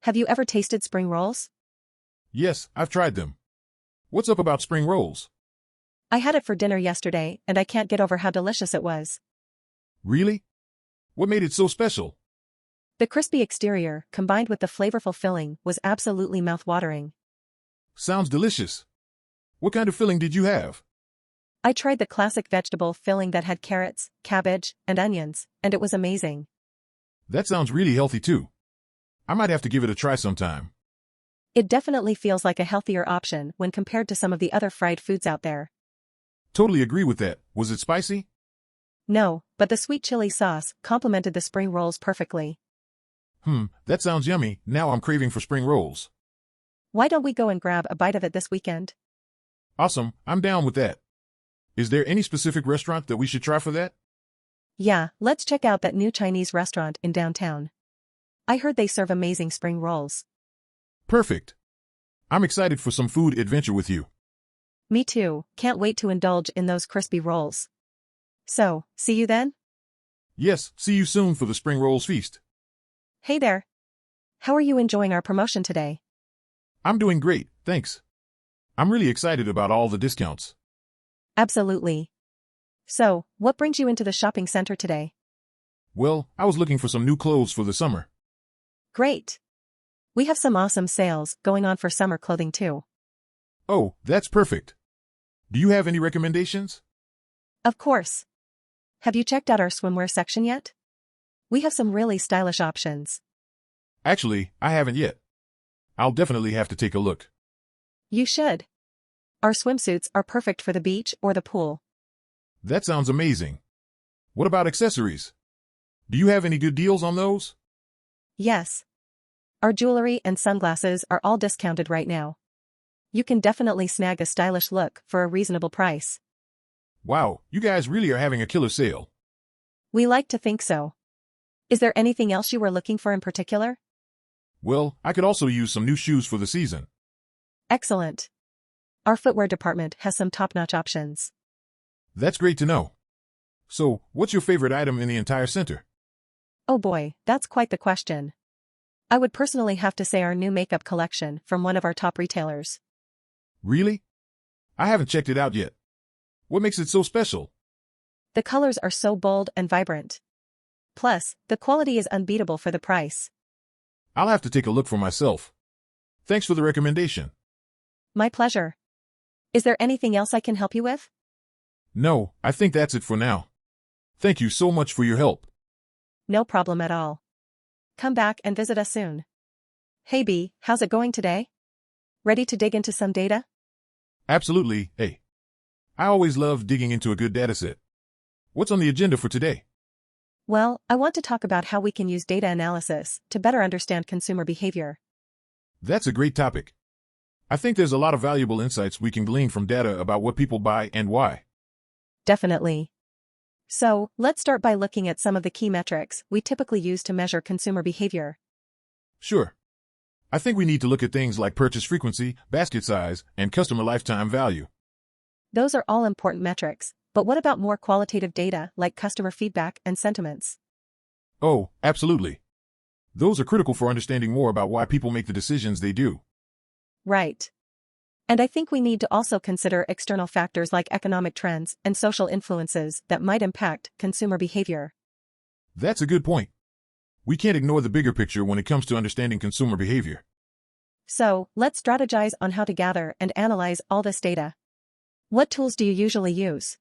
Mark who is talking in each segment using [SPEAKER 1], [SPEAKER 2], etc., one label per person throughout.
[SPEAKER 1] Have you ever tasted spring rolls?
[SPEAKER 2] Yes, I've tried them. What's up about spring rolls?
[SPEAKER 1] I had it for dinner yesterday, and I can't get over how delicious it was.
[SPEAKER 2] Really? What made it so special?
[SPEAKER 1] The crispy exterior, combined with the flavorful filling, was absolutely mouth-watering.
[SPEAKER 2] Sounds delicious. What kind of filling did you have?
[SPEAKER 1] I tried the classic vegetable filling that had carrots, cabbage, and onions, and it was amazing.
[SPEAKER 2] That sounds really healthy too. I might have to give it a try sometime.
[SPEAKER 1] It definitely feels like a healthier option when compared to some of the other fried foods out there.
[SPEAKER 2] Totally agree with that. Was it spicy?
[SPEAKER 1] No, but the sweet chili sauce complemented the spring rolls perfectly.
[SPEAKER 2] That sounds yummy. Now I'm craving for spring rolls.
[SPEAKER 1] Why don't we go and grab a bite of it this weekend?
[SPEAKER 2] Awesome, I'm down with that. Is there any specific restaurant that we should try for that?
[SPEAKER 1] Yeah, let's check out that new Chinese restaurant in downtown. I heard they serve amazing spring rolls.
[SPEAKER 2] Perfect. I'm excited for some food adventure with you.
[SPEAKER 1] Me too, can't wait to indulge in those crispy rolls. So, see you then?
[SPEAKER 2] Yes, see you soon for the spring rolls feast.
[SPEAKER 1] Hey there. How are you enjoying our promotion today?
[SPEAKER 2] I'm doing great, thanks. I'm really excited about all the discounts.
[SPEAKER 1] Absolutely. So, what brings you into the shopping center today?
[SPEAKER 2] Well, I was looking for some new clothes for the summer.
[SPEAKER 1] Great. We have some awesome sales going on for summer clothing too.
[SPEAKER 2] Oh, that's perfect. Do you have any recommendations?
[SPEAKER 1] Of course. Have you checked out our swimwear section yet? We have some really stylish options.
[SPEAKER 2] Actually, I haven't yet. I'll definitely have to take a look.
[SPEAKER 1] You should. Our swimsuits are perfect for the beach or the pool.
[SPEAKER 2] That sounds amazing. What about accessories? Do you have any good deals on those?
[SPEAKER 1] Yes. Our jewelry and sunglasses are all discounted right now. You can definitely snag a stylish look for a reasonable price.
[SPEAKER 2] Wow, you guys really are having a killer sale.
[SPEAKER 1] We like to think so. Is there anything else you were looking for in particular?
[SPEAKER 2] Well, I could also use some new shoes for the season.
[SPEAKER 1] Excellent. Our footwear department has some top-notch options.
[SPEAKER 2] That's great to know. So, what's your favorite item in the entire center?
[SPEAKER 1] Oh boy, that's quite the question. I would personally have to say our new makeup collection from one of our top retailers.
[SPEAKER 2] Really? I haven't checked it out yet. What makes it so special?
[SPEAKER 1] The colors are so bold and vibrant. Plus, the quality is unbeatable for the price.
[SPEAKER 2] I'll have to take a look for myself. Thanks for the recommendation.
[SPEAKER 1] My pleasure. Is there anything else I can help you with?
[SPEAKER 2] No, I think that's it for now. Thank you so much for your help.
[SPEAKER 1] No problem at all. Come back and visit us soon. Hey B, how's it going today? Ready to dig into some data?
[SPEAKER 2] Absolutely, hey. I always love digging into a good dataset. What's on the agenda for today?
[SPEAKER 1] Well, I want to talk about how we can use data analysis to better understand consumer behavior.
[SPEAKER 2] That's a great topic. I think there's a lot of valuable insights we can glean from data about what people buy and why.
[SPEAKER 1] Definitely. So, let's start by looking at some of the key metrics we typically use to measure consumer behavior.
[SPEAKER 2] Sure. I think we need to look at things like purchase frequency, basket size, and customer lifetime value.
[SPEAKER 1] Those are all important metrics, but what about more qualitative data like customer feedback and sentiments?
[SPEAKER 2] Oh, absolutely. Those are critical for understanding more about why people make the decisions they do.
[SPEAKER 1] Right. And I think we need to also consider external factors like economic trends and social influences that might impact consumer behavior.
[SPEAKER 2] That's a good point. We can't ignore the bigger picture when it comes to understanding consumer behavior.
[SPEAKER 1] So, let's strategize on how to gather and analyze all this data. What tools do you usually use?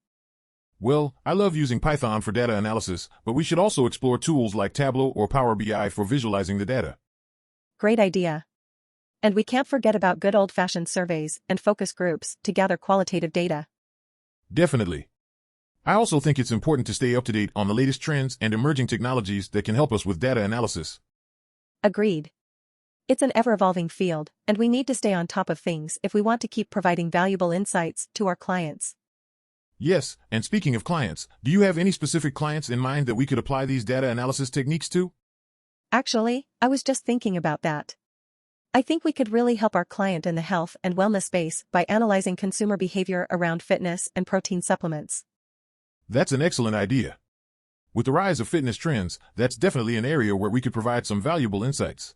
[SPEAKER 2] Well, I love using Python for data analysis, but we should also explore tools like Tableau or Power BI for visualizing the data.
[SPEAKER 1] Great idea. And we can't forget about good old-fashioned surveys and focus groups to gather qualitative data.
[SPEAKER 2] Definitely. I also think it's important to stay up to date on the latest trends and emerging technologies that can help us with data analysis.
[SPEAKER 1] Agreed. It's an ever-evolving field, and we need to stay on top of things if we want to keep providing valuable insights to our clients.
[SPEAKER 2] Yes, and speaking of clients, do you have any specific clients in mind that we could apply these data analysis techniques to?
[SPEAKER 1] Actually, I was just thinking about that. I think we could really help our client in the health and wellness space by analyzing consumer behavior around fitness and protein supplements.
[SPEAKER 2] That's an excellent idea. With the rise of fitness trends, that's definitely an area where we could provide some valuable insights.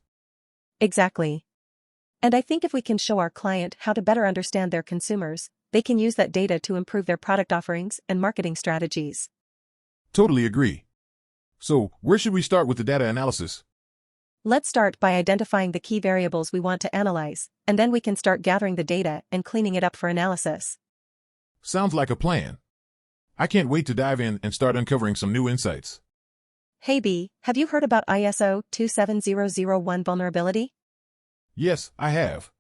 [SPEAKER 1] Exactly. And I think if we can show our client how to better understand their consumers, they can use that data to improve their product offerings and marketing strategies.
[SPEAKER 2] Totally agree. So, where should we start with the data analysis?
[SPEAKER 1] Let's start by identifying the key variables we want to analyze, and then we can start gathering the data and cleaning it up for analysis.
[SPEAKER 2] Sounds like a plan. I can't wait to dive in and start uncovering some new insights.
[SPEAKER 1] Hey B, have you heard about ISO 27001 vulnerability?
[SPEAKER 2] Yes, I have.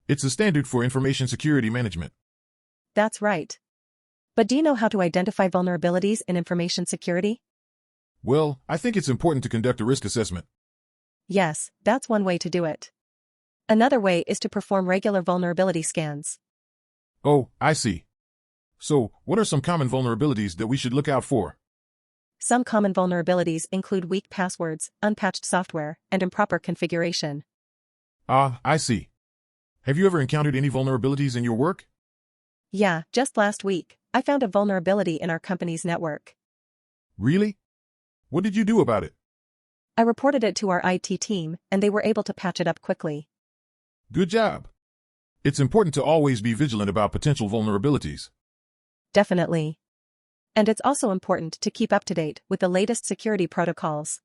[SPEAKER 2] It's a standard for information security management.
[SPEAKER 1] That's right. But do you know how to identify vulnerabilities in information security?
[SPEAKER 2] Well, I think it's important to conduct a risk assessment.
[SPEAKER 1] Yes, that's one way to do it. Another way is to perform regular vulnerability scans.
[SPEAKER 2] Oh, I see. So, what are some common vulnerabilities that we should look out for?
[SPEAKER 1] Some common vulnerabilities include weak passwords, unpatched software, and improper configuration.
[SPEAKER 2] Ah, I see. Have you ever encountered any vulnerabilities in your work?
[SPEAKER 1] Yeah, just last week, I found a vulnerability in our company's network.
[SPEAKER 2] Really? What did you do about it?
[SPEAKER 1] I reported it to our IT team, and they were able to patch it up quickly.
[SPEAKER 2] Good job. It's important to always be vigilant about potential vulnerabilities.
[SPEAKER 1] Definitely. And it's also important to keep up to date with the latest security protocols.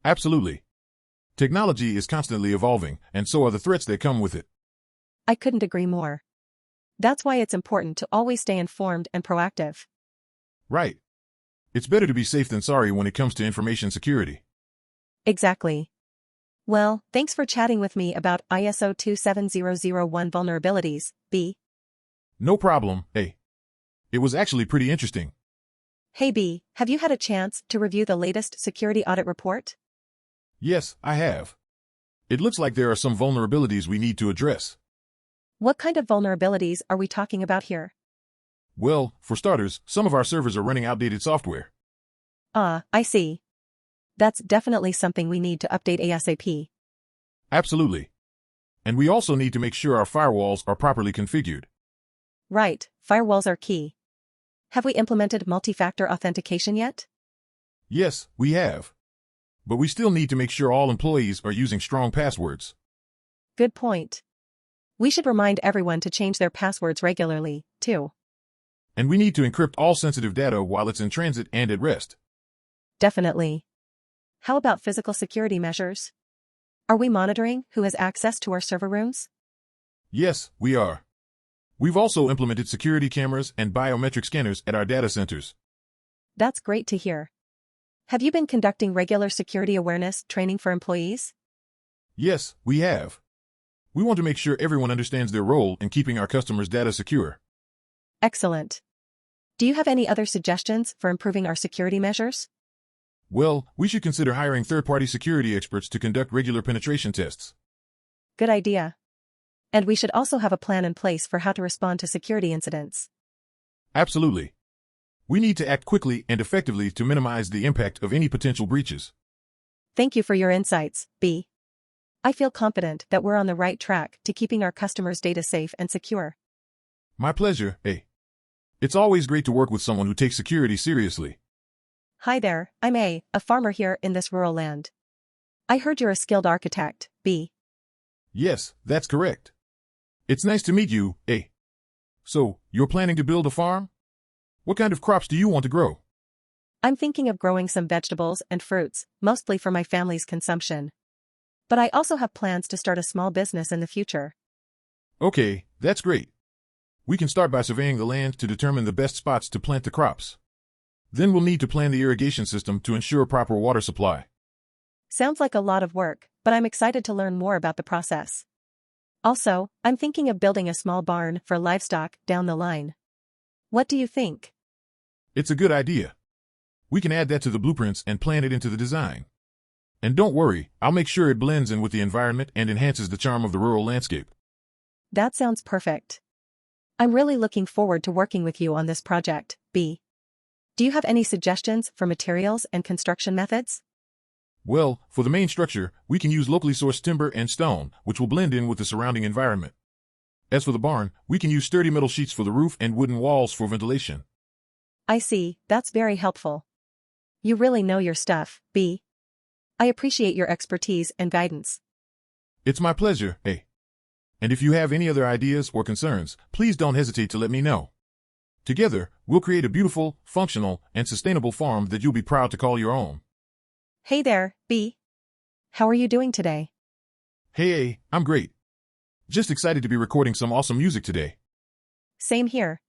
[SPEAKER 2] Absolutely. Technology is constantly evolving, and so are the threats that come with it.
[SPEAKER 1] I couldn't agree more. That's why it's important to always stay informed and proactive.
[SPEAKER 2] Right. It's better to be safe than sorry when it comes to information security.
[SPEAKER 1] Exactly. Well, thanks for chatting with me about ISO 27001 vulnerabilities, B.
[SPEAKER 2] No problem, A. It was actually pretty interesting.
[SPEAKER 1] Hey B, have you had a chance to review the latest security audit report?
[SPEAKER 2] Yes, I have. It looks like there are some vulnerabilities we need to address.
[SPEAKER 1] What kind of vulnerabilities are we talking about here?
[SPEAKER 2] Well, for starters, some of our servers are running outdated software.
[SPEAKER 1] Ah, I see. That's definitely something we need to update ASAP.
[SPEAKER 2] Absolutely. And we also need to make sure our firewalls are properly configured.
[SPEAKER 1] Right, firewalls are key. Have we implemented multi-factor authentication yet?
[SPEAKER 2] Yes, we have. But we still need to make sure all employees are using strong passwords.
[SPEAKER 1] Good point. We should remind everyone to change their passwords regularly, too.
[SPEAKER 2] And we need to encrypt all sensitive data while it's in transit and at rest.
[SPEAKER 1] Definitely. How about physical security measures? Are we monitoring who has access to our server rooms?
[SPEAKER 2] Yes, we are. We've also implemented security cameras and biometric scanners at our data centers.
[SPEAKER 1] That's great to hear. Have you been conducting regular security awareness training for employees?
[SPEAKER 2] Yes, we have. We want to make sure everyone understands their role in keeping our customers' data secure.
[SPEAKER 1] Excellent. Do you have any other suggestions for improving our security measures?
[SPEAKER 2] Well, we should consider hiring third-party security experts to conduct regular penetration tests.
[SPEAKER 1] Good idea. And we should also have a plan in place for how to respond to security incidents.
[SPEAKER 2] Absolutely. We need to act quickly and effectively to minimize the impact of any potential breaches.
[SPEAKER 1] Thank you for your insights, B. I feel confident that we're on the right track to keeping our customers' data safe and secure.
[SPEAKER 2] My pleasure, A. It's always great to work with someone who takes security seriously.
[SPEAKER 1] Hi there, I'm A, a farmer here in this rural land. I heard you're a skilled architect, B.
[SPEAKER 2] Yes, that's correct. It's nice to meet you, A. So, you're planning to build a farm? What kind of crops do you want to grow?
[SPEAKER 1] I'm thinking of growing some vegetables and fruits, mostly for my family's consumption. But I also have plans to start a small business in the future.
[SPEAKER 2] Okay, that's great. We can start by surveying the land to determine the best spots to plant the crops. Then we'll need to plan the irrigation system to ensure proper water supply.
[SPEAKER 1] Sounds like a lot of work, but I'm excited to learn more about the process. Also, I'm thinking of building a small barn for livestock down the line. What do you think?
[SPEAKER 2] It's a good idea. We can add that to the blueprints and plan it into the design. And don't worry, I'll make sure it blends in with the environment and enhances the charm of the rural landscape.
[SPEAKER 1] That sounds perfect. I'm really looking forward to working with you on this project, B. Do you have any suggestions for materials and construction methods?
[SPEAKER 2] Well, for the main structure, we can use locally sourced timber and stone, which will blend in with the surrounding environment. As for the barn, we can use sturdy metal sheets for the roof and wooden walls for ventilation.
[SPEAKER 1] I see, that's very helpful. You really know your stuff, B. I appreciate your expertise and guidance.
[SPEAKER 2] It's my pleasure, eh? And if you have any other ideas or concerns, please don't hesitate to let me know. Together, we'll create a beautiful, functional, and sustainable farm that you'll be proud to call your own.
[SPEAKER 1] Hey there, B. How are you doing today?
[SPEAKER 2] Hey, A, I'm great. Just excited to be recording some awesome music today.
[SPEAKER 1] Same here.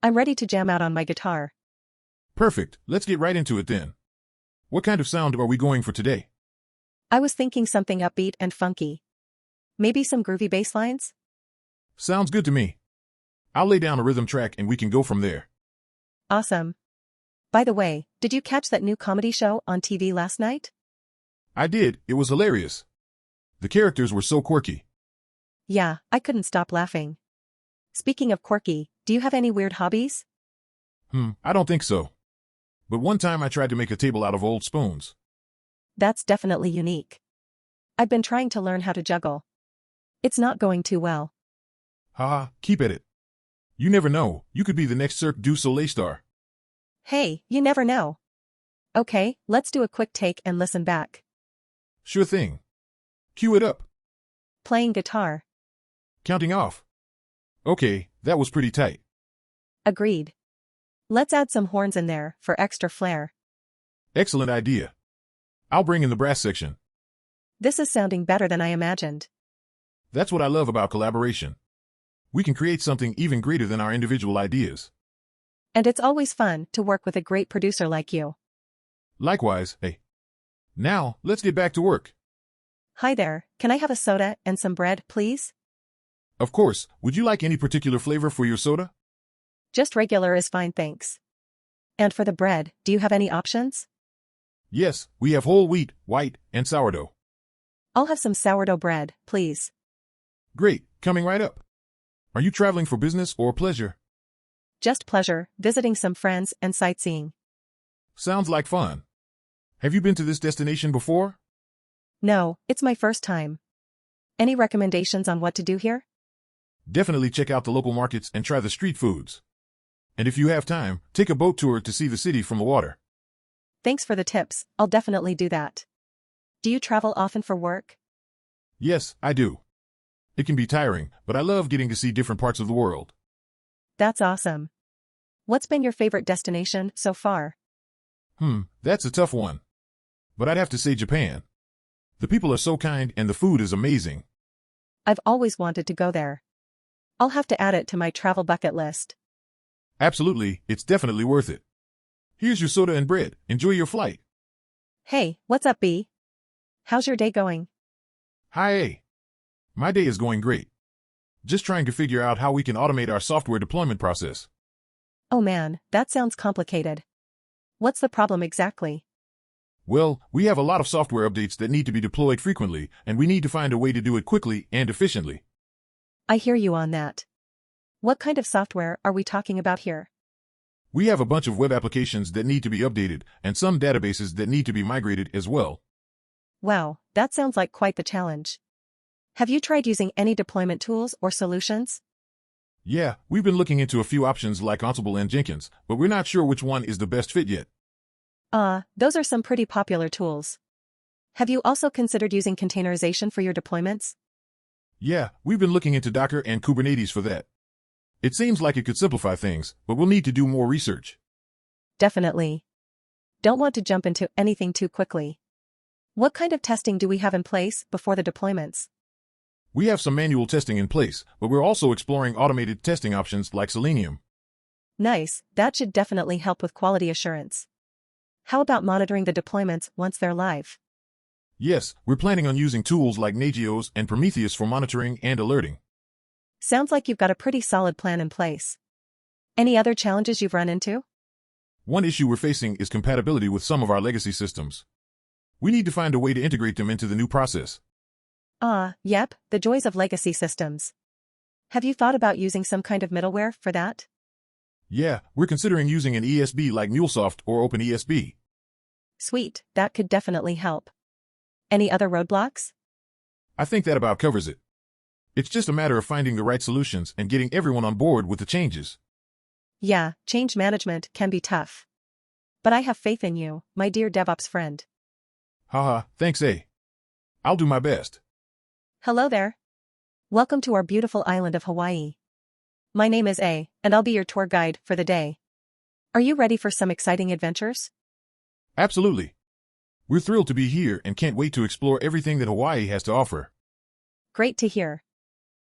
[SPEAKER 1] I'm ready to jam out on my guitar.
[SPEAKER 2] Perfect, let's get right into it then. What kind of sound are we going for today?
[SPEAKER 1] I was thinking something upbeat and funky. Maybe some groovy bass lines?
[SPEAKER 2] Sounds good to me. I'll lay down a rhythm track and we can go from there.
[SPEAKER 1] Awesome. By the way, did you catch that new comedy show on TV last night?
[SPEAKER 2] I did, it was hilarious. The characters were so quirky.
[SPEAKER 1] Yeah, I couldn't stop laughing. Speaking of quirky, do you have any weird hobbies?
[SPEAKER 2] I don't think so. But one time I tried to make a table out of old spoons.
[SPEAKER 1] That's definitely unique. I've been trying to learn how to juggle. It's not going too well.
[SPEAKER 2] Haha, keep at it. You never know, you could be the next Cirque du Soleil star.
[SPEAKER 1] Hey, you never know. Okay, let's do a quick take and listen back.
[SPEAKER 2] Sure thing. Cue it up.
[SPEAKER 1] Playing guitar.
[SPEAKER 2] Counting off. Okay, that was pretty tight.
[SPEAKER 1] Agreed. Let's add some horns in there for extra flair.
[SPEAKER 2] Excellent idea. I'll bring in the brass section.
[SPEAKER 1] This is sounding better than I imagined.
[SPEAKER 2] That's what I love about collaboration. We can create something even greater than our individual ideas.
[SPEAKER 1] And it's always fun to work with a great producer like you.
[SPEAKER 2] Likewise, hey. Now, let's get back to work.
[SPEAKER 1] Hi there, can I have a soda and some bread, please?
[SPEAKER 2] Of course, would you like any particular flavor for your soda?
[SPEAKER 1] Just regular is fine, thanks. And for the bread, do you have any options?
[SPEAKER 2] Yes, we have whole wheat, white, and sourdough.
[SPEAKER 1] I'll have some sourdough bread, please.
[SPEAKER 2] Great, coming right up. Are you traveling for business or pleasure?
[SPEAKER 1] Just pleasure, visiting some friends and sightseeing.
[SPEAKER 2] Sounds like fun. Have you been to this destination before?
[SPEAKER 1] No, it's my first time. Any recommendations on what to do here?
[SPEAKER 2] Definitely check out the local markets and try the street foods. And if you have time, take a boat tour to see the city from the water.
[SPEAKER 1] Thanks for the tips, I'll definitely do that. Do you travel often for work?
[SPEAKER 2] Yes, I do. It can be tiring, but I love getting to see different parts of the world.
[SPEAKER 1] That's awesome. What's been your favorite destination so far?
[SPEAKER 2] That's a tough one. But I'd have to say Japan. The people are so kind and the food is amazing.
[SPEAKER 1] I've always wanted to go there. I'll have to add it to my travel bucket list.
[SPEAKER 2] Absolutely, it's definitely worth it. Here's your soda and bread. Enjoy your flight.
[SPEAKER 1] Hey, what's up, B? How's your day going?
[SPEAKER 2] Hi, A. My day is going great. Just trying to figure out how we can automate our software deployment process.
[SPEAKER 1] Oh man, that sounds complicated. What's the problem exactly?
[SPEAKER 2] Well, we have a lot of software updates that need to be deployed frequently, and we need to find a way to do it quickly and efficiently.
[SPEAKER 1] I hear you on that. What kind of software are we talking about here?
[SPEAKER 2] We have a bunch of web applications that need to be updated, and some databases that need to be migrated as well.
[SPEAKER 1] Wow, that sounds like quite the challenge. Have you tried using any deployment tools or solutions?
[SPEAKER 2] Yeah, we've been looking into a few options like Ansible and Jenkins, but we're not sure which one is the best fit yet.
[SPEAKER 1] Those are some pretty popular tools. Have you also considered using containerization for your deployments?
[SPEAKER 2] Yeah, we've been looking into Docker and Kubernetes for that. It seems like it could simplify things, but we'll need to do more research.
[SPEAKER 1] Definitely. Don't want to jump into anything too quickly. What kind of testing do we have in place before the deployments?
[SPEAKER 2] We have some manual testing in place, but we're also exploring automated testing options like Selenium.
[SPEAKER 1] Nice, that should definitely help with quality assurance. How about monitoring the deployments once they're live?
[SPEAKER 2] Yes, we're planning on using tools like Nagios and Prometheus for monitoring and alerting.
[SPEAKER 1] Sounds like you've got a pretty solid plan in place. Any other challenges you've run into?
[SPEAKER 2] One issue we're facing is compatibility with some of our legacy systems. We need to find a way to integrate them into the new process.
[SPEAKER 1] Yep, the joys of legacy systems. Have you thought about using some kind of middleware for that?
[SPEAKER 2] Yeah, we're considering using an ESB like MuleSoft or OpenESB.
[SPEAKER 1] Sweet, that could definitely help. Any other roadblocks?
[SPEAKER 2] I think that about covers it. It's just a matter of finding the right solutions and getting everyone on board with the changes.
[SPEAKER 1] Yeah, change management can be tough. But I have faith in you, my dear DevOps friend.
[SPEAKER 2] Haha, thanks, A. I'll do my best.
[SPEAKER 1] Hello there. Welcome to our beautiful island of Hawaii. My name is A, and I'll be your tour guide for the day. Are you ready for some exciting adventures?
[SPEAKER 2] Absolutely. We're thrilled to be here and can't wait to explore everything that Hawaii has to offer.
[SPEAKER 1] Great to hear.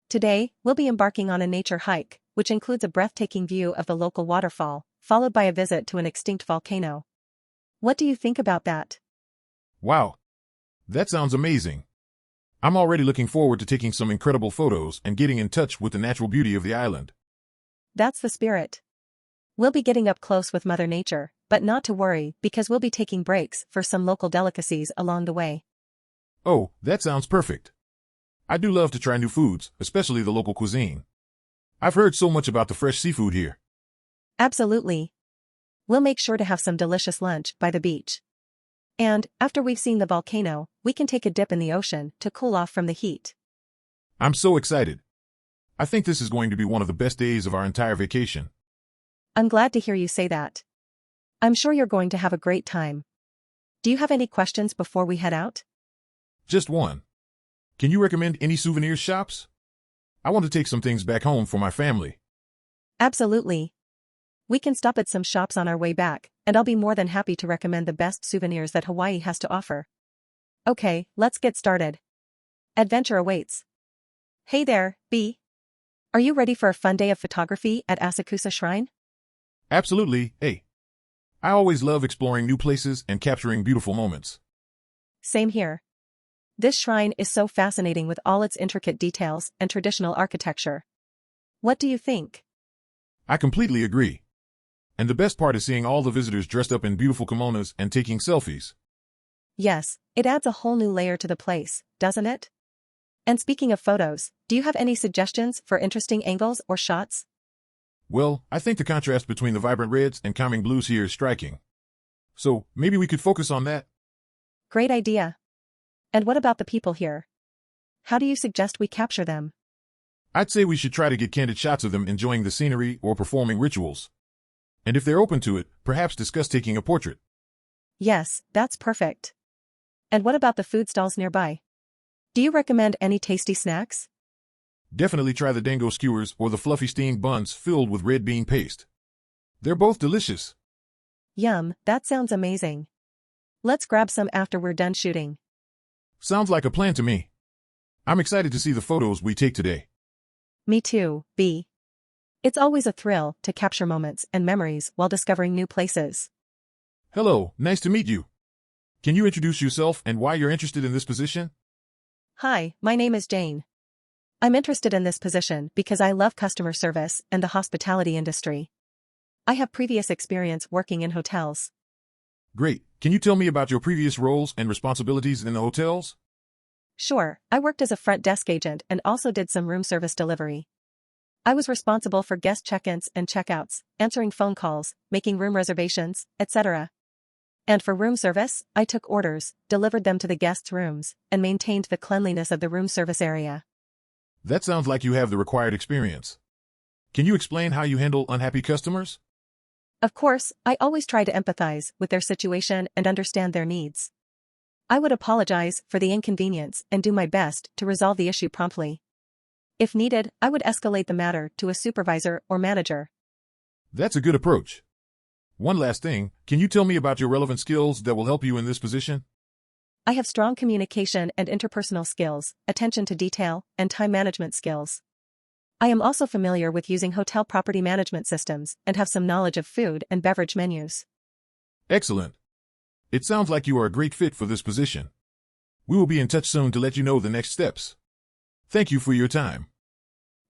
[SPEAKER 1] Today, we'll be embarking on a nature hike, which includes a breathtaking view of the local waterfall, followed by a visit to an extinct volcano. What do you think about that?
[SPEAKER 2] Wow. That sounds amazing. I'm already looking forward to taking some incredible photos and getting in touch with the natural beauty of the island.
[SPEAKER 1] That's the spirit. We'll be getting up close with Mother Nature, but not to worry because we'll be taking breaks for some local delicacies along the way.
[SPEAKER 2] Oh, that sounds perfect. I do love to try new foods, especially the local cuisine. I've heard so much about the fresh seafood here.
[SPEAKER 1] Absolutely. We'll make sure to have some delicious lunch by the beach. And, after we've seen the volcano, we can take a dip in the ocean to cool off from the heat.
[SPEAKER 2] I'm so excited. I think this is going to be one of the best days of our entire vacation.
[SPEAKER 1] I'm glad to hear you say that. I'm sure you're going to have a great time. Do you have any questions before we head out?
[SPEAKER 2] Just one. Can you recommend any souvenir shops? I want to take some things back home for my family.
[SPEAKER 1] Absolutely. We can stop at some shops on our way back, and I'll be more than happy to recommend the best souvenirs that Hawaii has to offer. Okay, let's get started. Adventure awaits. Hey there, B. Are you ready for a fun day of photography at Asakusa Shrine?
[SPEAKER 2] Absolutely, hey. I always love exploring new places and capturing beautiful moments.
[SPEAKER 1] Same here. This shrine is so fascinating with all its intricate details and traditional architecture. What do you think?
[SPEAKER 2] I completely agree. And the best part is seeing all the visitors dressed up in beautiful kimonos and taking selfies.
[SPEAKER 1] Yes, it adds a whole new layer to the place, doesn't it? And speaking of photos, do you have any suggestions for interesting angles or shots?
[SPEAKER 2] Well, I think the contrast between the vibrant reds and calming blues here is striking. So, maybe we could focus on that.
[SPEAKER 1] Great idea. And what about the people here? How do you suggest we capture them?
[SPEAKER 2] I'd say we should try to get candid shots of them enjoying the scenery or performing rituals. And if they're open to it, perhaps discuss taking a portrait.
[SPEAKER 1] Yes, that's perfect. And what about the food stalls nearby? Do you recommend any tasty snacks?
[SPEAKER 2] Definitely try the dango skewers or the fluffy steamed buns filled with red bean paste. They're both delicious.
[SPEAKER 1] Yum, that sounds amazing. Let's grab some after we're done shooting.
[SPEAKER 2] Sounds like a plan to me. I'm excited to see the photos we take today.
[SPEAKER 1] Me too, B. It's always a thrill to capture moments and memories while discovering new places.
[SPEAKER 2] Hello, nice to meet you. Can you introduce yourself and why you're interested in this position?
[SPEAKER 1] Hi, my name is Jane. I'm interested in this position because I love customer service and the hospitality industry. I have previous experience working in hotels.
[SPEAKER 2] Great. Can you tell me about your previous roles and responsibilities in the hotels?
[SPEAKER 1] Sure, I worked as a front desk agent and also did some room service delivery. I was responsible for guest check-ins and check-outs, answering phone calls, making room reservations, etc. And for room service, I took orders, delivered them to the guests' rooms, and maintained the cleanliness of the room service area.
[SPEAKER 2] That sounds like you have the required experience. Can you explain how you handle unhappy customers?
[SPEAKER 1] Of course, I always try to empathize with their situation and understand their needs. I would apologize for the inconvenience and do my best to resolve the issue promptly. If needed, I would escalate the matter to a supervisor or manager.
[SPEAKER 2] That's a good approach. One last thing, can you tell me about your relevant skills that will help you in this position?
[SPEAKER 1] I have strong communication and interpersonal skills, attention to detail, and time management skills. I am also familiar with using hotel property management systems and have some knowledge of food and beverage menus.
[SPEAKER 2] Excellent. It sounds like you are a great fit for this position. We will be in touch soon to let you know the next steps. Thank you for your time.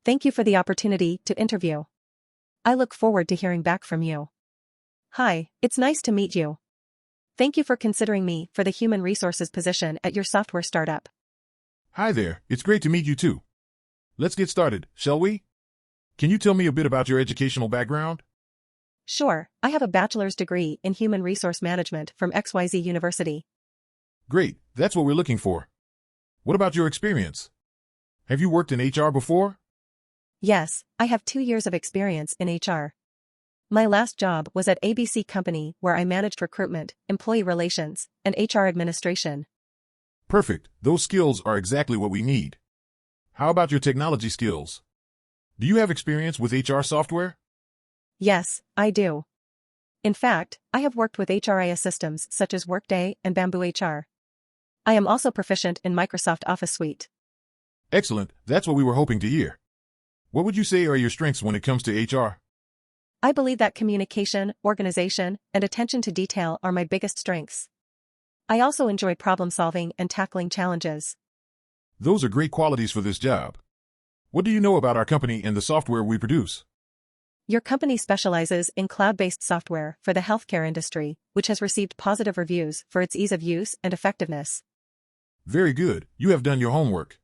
[SPEAKER 1] Thank you for the opportunity to interview. I look forward to hearing back from you. Hi, it's nice to meet you. Thank you for considering me for the human resources position at your software startup.
[SPEAKER 2] Hi there, it's great to meet you too. Let's get started, shall we? Can you tell me a bit about your educational background?
[SPEAKER 1] Sure, I have a bachelor's degree in human resource management from XYZ University.
[SPEAKER 2] Great, that's what we're looking for. What about your experience? Have you worked in HR before?
[SPEAKER 1] Yes, I have 2 years of experience in HR. My last job was at ABC Company where I managed recruitment, employee relations, and HR administration.
[SPEAKER 2] Perfect, those skills are exactly what we need. How about your technology skills? Do you have experience with HR software?
[SPEAKER 1] Yes, I do. In fact, I have worked with HRIS systems such as Workday and Bamboo HR. I am also proficient in Microsoft Office Suite.
[SPEAKER 2] Excellent, that's what we were hoping to hear. What would you say are your strengths when it comes to HR?
[SPEAKER 1] I believe that communication, organization, and attention to detail are my biggest strengths. I also enjoy problem solving and tackling challenges.
[SPEAKER 2] Those are great qualities for this job. What do you know about our company and the software we produce?
[SPEAKER 1] Your company specializes in cloud-based software for the healthcare industry, which has received positive reviews for its ease of use and effectiveness.
[SPEAKER 2] Very good, you have done your homework.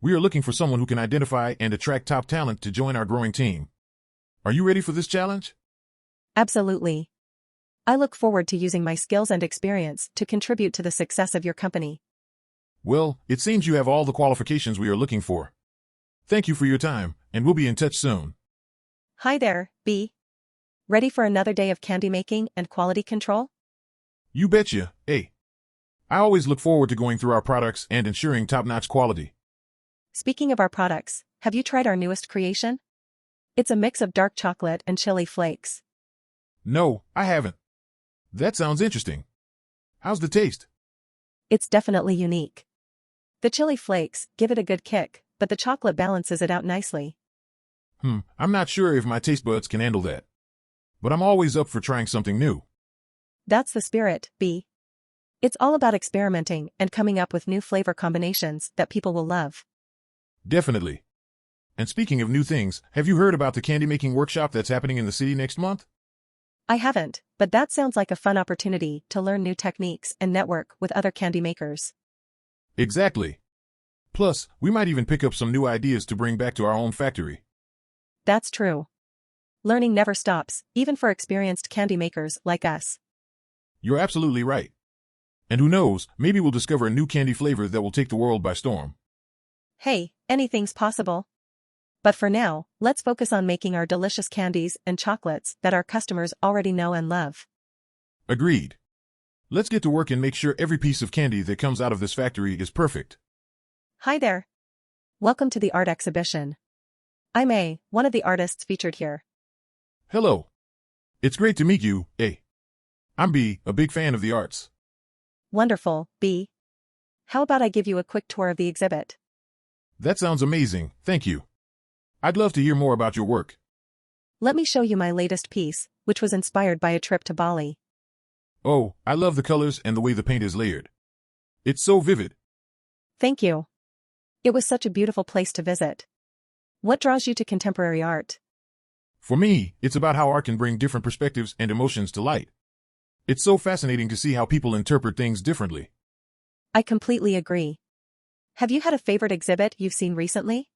[SPEAKER 2] We are looking for someone who can identify and attract top talent to join our growing team. Are you ready for this challenge?
[SPEAKER 1] Absolutely. I look forward to using my skills and experience to contribute to the success of your company.
[SPEAKER 2] Well, it seems you have all the qualifications we are looking for. Thank you for your time, and we'll be in touch soon.
[SPEAKER 1] Hi there, B. Ready for another day of candy making and quality control?
[SPEAKER 2] You betcha, A. I always look forward to going through our products and ensuring top-notch quality.
[SPEAKER 1] Speaking of our products, have you tried our newest creation? It's a mix of dark chocolate and chili flakes.
[SPEAKER 2] No, I haven't. That sounds interesting. How's the taste?
[SPEAKER 1] It's definitely unique. The chili flakes give it a good kick, but the chocolate balances it out nicely.
[SPEAKER 2] I'm not sure if my taste buds can handle that. But I'm always up for trying something new.
[SPEAKER 1] That's the spirit, B. It's all about experimenting and coming up with new flavor combinations that people will love.
[SPEAKER 2] Definitely. And speaking of new things, have you heard about the candy-making workshop that's happening in the city next month?
[SPEAKER 1] I haven't, but that sounds like a fun opportunity to learn new techniques and network with other candy makers.
[SPEAKER 2] Exactly. Plus, we might even pick up some new ideas to bring back to our own factory.
[SPEAKER 1] That's true. Learning never stops, even for experienced candy makers like us.
[SPEAKER 2] You're absolutely right. And who knows, maybe we'll discover a new candy flavor that will take the world by storm.
[SPEAKER 1] Hey, anything's possible. But for now, let's focus on making our delicious candies and chocolates that our customers already know and love.
[SPEAKER 2] Agreed. Let's get to work and make sure every piece of candy that comes out of this factory is perfect.
[SPEAKER 1] Hi there. Welcome to the art exhibition. I'm A, one of the artists featured here.
[SPEAKER 2] Hello. It's great to meet you, A. I'm B, a big fan of the arts.
[SPEAKER 1] Wonderful, B. How about I give you a quick tour of the exhibit?
[SPEAKER 2] That sounds amazing, thank you. I'd love to hear more about your work.
[SPEAKER 1] Let me show you my latest piece, which was inspired by a trip to Bali.
[SPEAKER 2] Oh, I love the colors and the way the paint is layered. It's so vivid.
[SPEAKER 1] Thank you. It was such a beautiful place to visit. What draws you to contemporary art?
[SPEAKER 2] For me, it's about how art can bring different perspectives and emotions to light. It's so fascinating to see how people interpret things differently.
[SPEAKER 1] I completely agree. Have you had a favorite exhibit you've seen recently?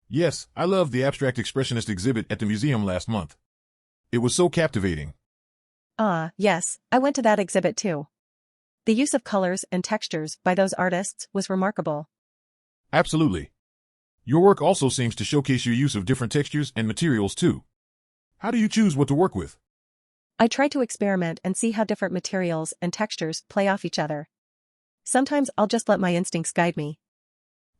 [SPEAKER 2] Yes, I loved the abstract expressionist exhibit at the museum last month. It was so captivating.
[SPEAKER 1] Yes, I went to that exhibit too. The use of colors and textures by those artists was remarkable.
[SPEAKER 2] Absolutely. Your work also seems to showcase your use of different textures and materials too. How do you choose what to work with?
[SPEAKER 1] I try to experiment and see how different materials and textures play off each other. Sometimes I'll just let my instincts guide me.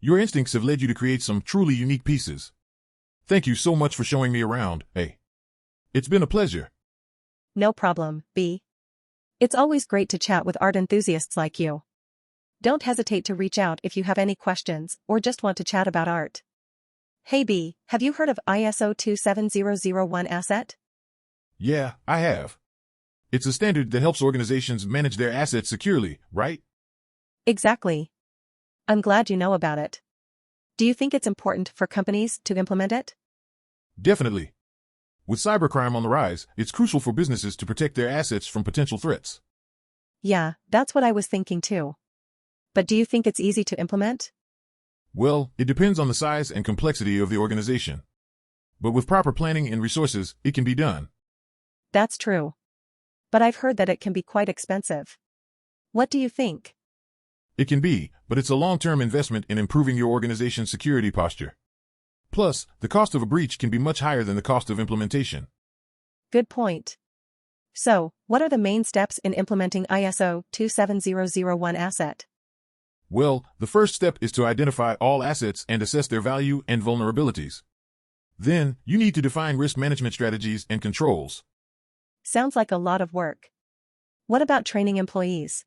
[SPEAKER 2] Your instincts have led you to create some truly unique pieces. Thank you so much for showing me around, A. It's been a pleasure.
[SPEAKER 1] No problem, B. It's always great to chat with art enthusiasts like you. Don't hesitate to reach out if you have any questions or just want to chat about art. Hey B, have you heard of ISO 27001 asset?
[SPEAKER 2] Yeah, I have. It's a standard that helps organizations manage their assets securely, right?
[SPEAKER 1] Exactly. I'm glad you know about it. Do you think it's important for companies to implement it?
[SPEAKER 2] Definitely. With cybercrime on the rise, it's crucial for businesses to protect their assets from potential threats.
[SPEAKER 1] Yeah, that's what I was thinking too. But do you think it's easy to implement?
[SPEAKER 2] Well, it depends on the size and complexity of the organization. But with proper planning and resources, it can be done.
[SPEAKER 1] That's true. But I've heard that it can be quite expensive. What do you think?
[SPEAKER 2] It can be, but it's a long-term investment in improving your organization's security posture. Plus, the cost of a breach can be much higher than the cost of implementation.
[SPEAKER 1] Good point. So, what are the main steps in implementing ISO 27001 asset?
[SPEAKER 2] Well, the first step is to identify all assets and assess their value and vulnerabilities. Then, you need to define risk management strategies and controls.
[SPEAKER 1] Sounds like a lot of work. What about training employees?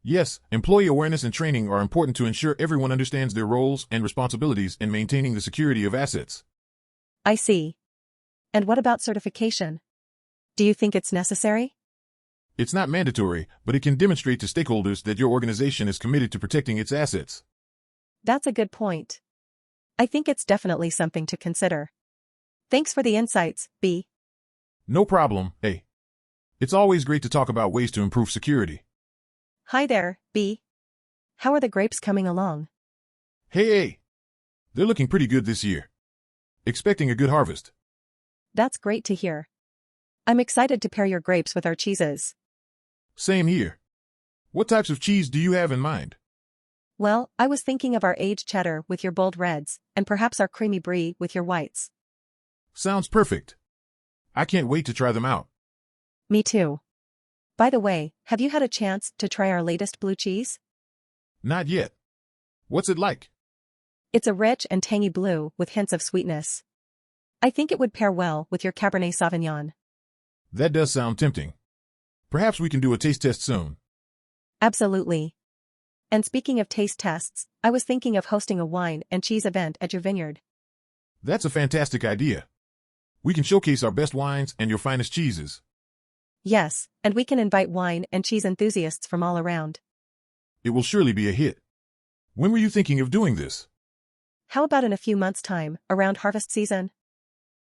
[SPEAKER 2] Yes, employee awareness and training are important to ensure everyone understands their roles and responsibilities in maintaining the security of assets.
[SPEAKER 1] I see. And what about certification? Do you think it's necessary?
[SPEAKER 2] It's not mandatory, but it can demonstrate to stakeholders that your organization is committed to protecting its assets.
[SPEAKER 1] That's a good point. I think it's definitely something to consider. Thanks for the insights, B.
[SPEAKER 2] No problem, A. It's always great to talk about ways to improve security.
[SPEAKER 1] Hi there, B. How are the grapes coming along?
[SPEAKER 2] Hey, A. They're looking pretty good this year. Expecting a good harvest.
[SPEAKER 1] That's great to hear. I'm excited to pair your grapes with our cheeses.
[SPEAKER 2] Same here. What types of cheese do you have in mind?
[SPEAKER 1] Well, I was thinking of our aged cheddar with your bold reds, and perhaps our creamy brie with your whites.
[SPEAKER 2] Sounds perfect. I can't wait to try them out.
[SPEAKER 1] Me too. By the way, have you had a chance to try our latest blue cheese?
[SPEAKER 2] Not yet. What's it like?
[SPEAKER 1] It's a rich and tangy blue with hints of sweetness. I think it would pair well with your Cabernet Sauvignon.
[SPEAKER 2] That does sound tempting. Perhaps we can do a taste test soon.
[SPEAKER 1] Absolutely. And speaking of taste tests, I was thinking of hosting a wine and cheese event at your vineyard.
[SPEAKER 2] That's a fantastic idea. We can showcase our best wines and your finest cheeses.
[SPEAKER 1] Yes, and we can invite wine and cheese enthusiasts from all around.
[SPEAKER 2] It will surely be a hit. When were you thinking of doing this?
[SPEAKER 1] How about in a few months' time, around harvest season?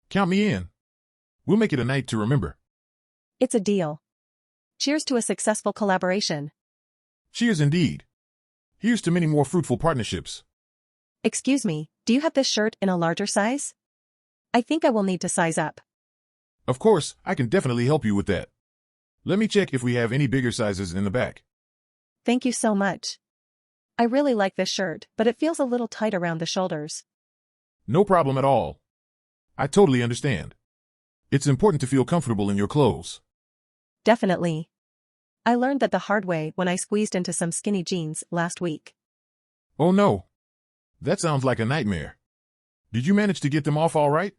[SPEAKER 2] Count me in. We'll make it a night to remember.
[SPEAKER 1] It's a deal. Cheers to a successful collaboration.
[SPEAKER 2] Cheers indeed. Here's to many more fruitful partnerships.
[SPEAKER 1] Excuse me, do you have this shirt in a larger size? I think I will need to size up.
[SPEAKER 2] Of course, I can definitely help you with that. Let me check if we have any bigger sizes in the back.
[SPEAKER 1] Thank you so much. I really like this shirt, but it feels a little tight around the shoulders.
[SPEAKER 2] No problem at all. I totally understand. It's important to feel comfortable in your clothes.
[SPEAKER 1] Definitely. I learned that the hard way when I squeezed into some skinny jeans last week.
[SPEAKER 2] Oh no. That sounds like a nightmare. Did you manage to get them off all right?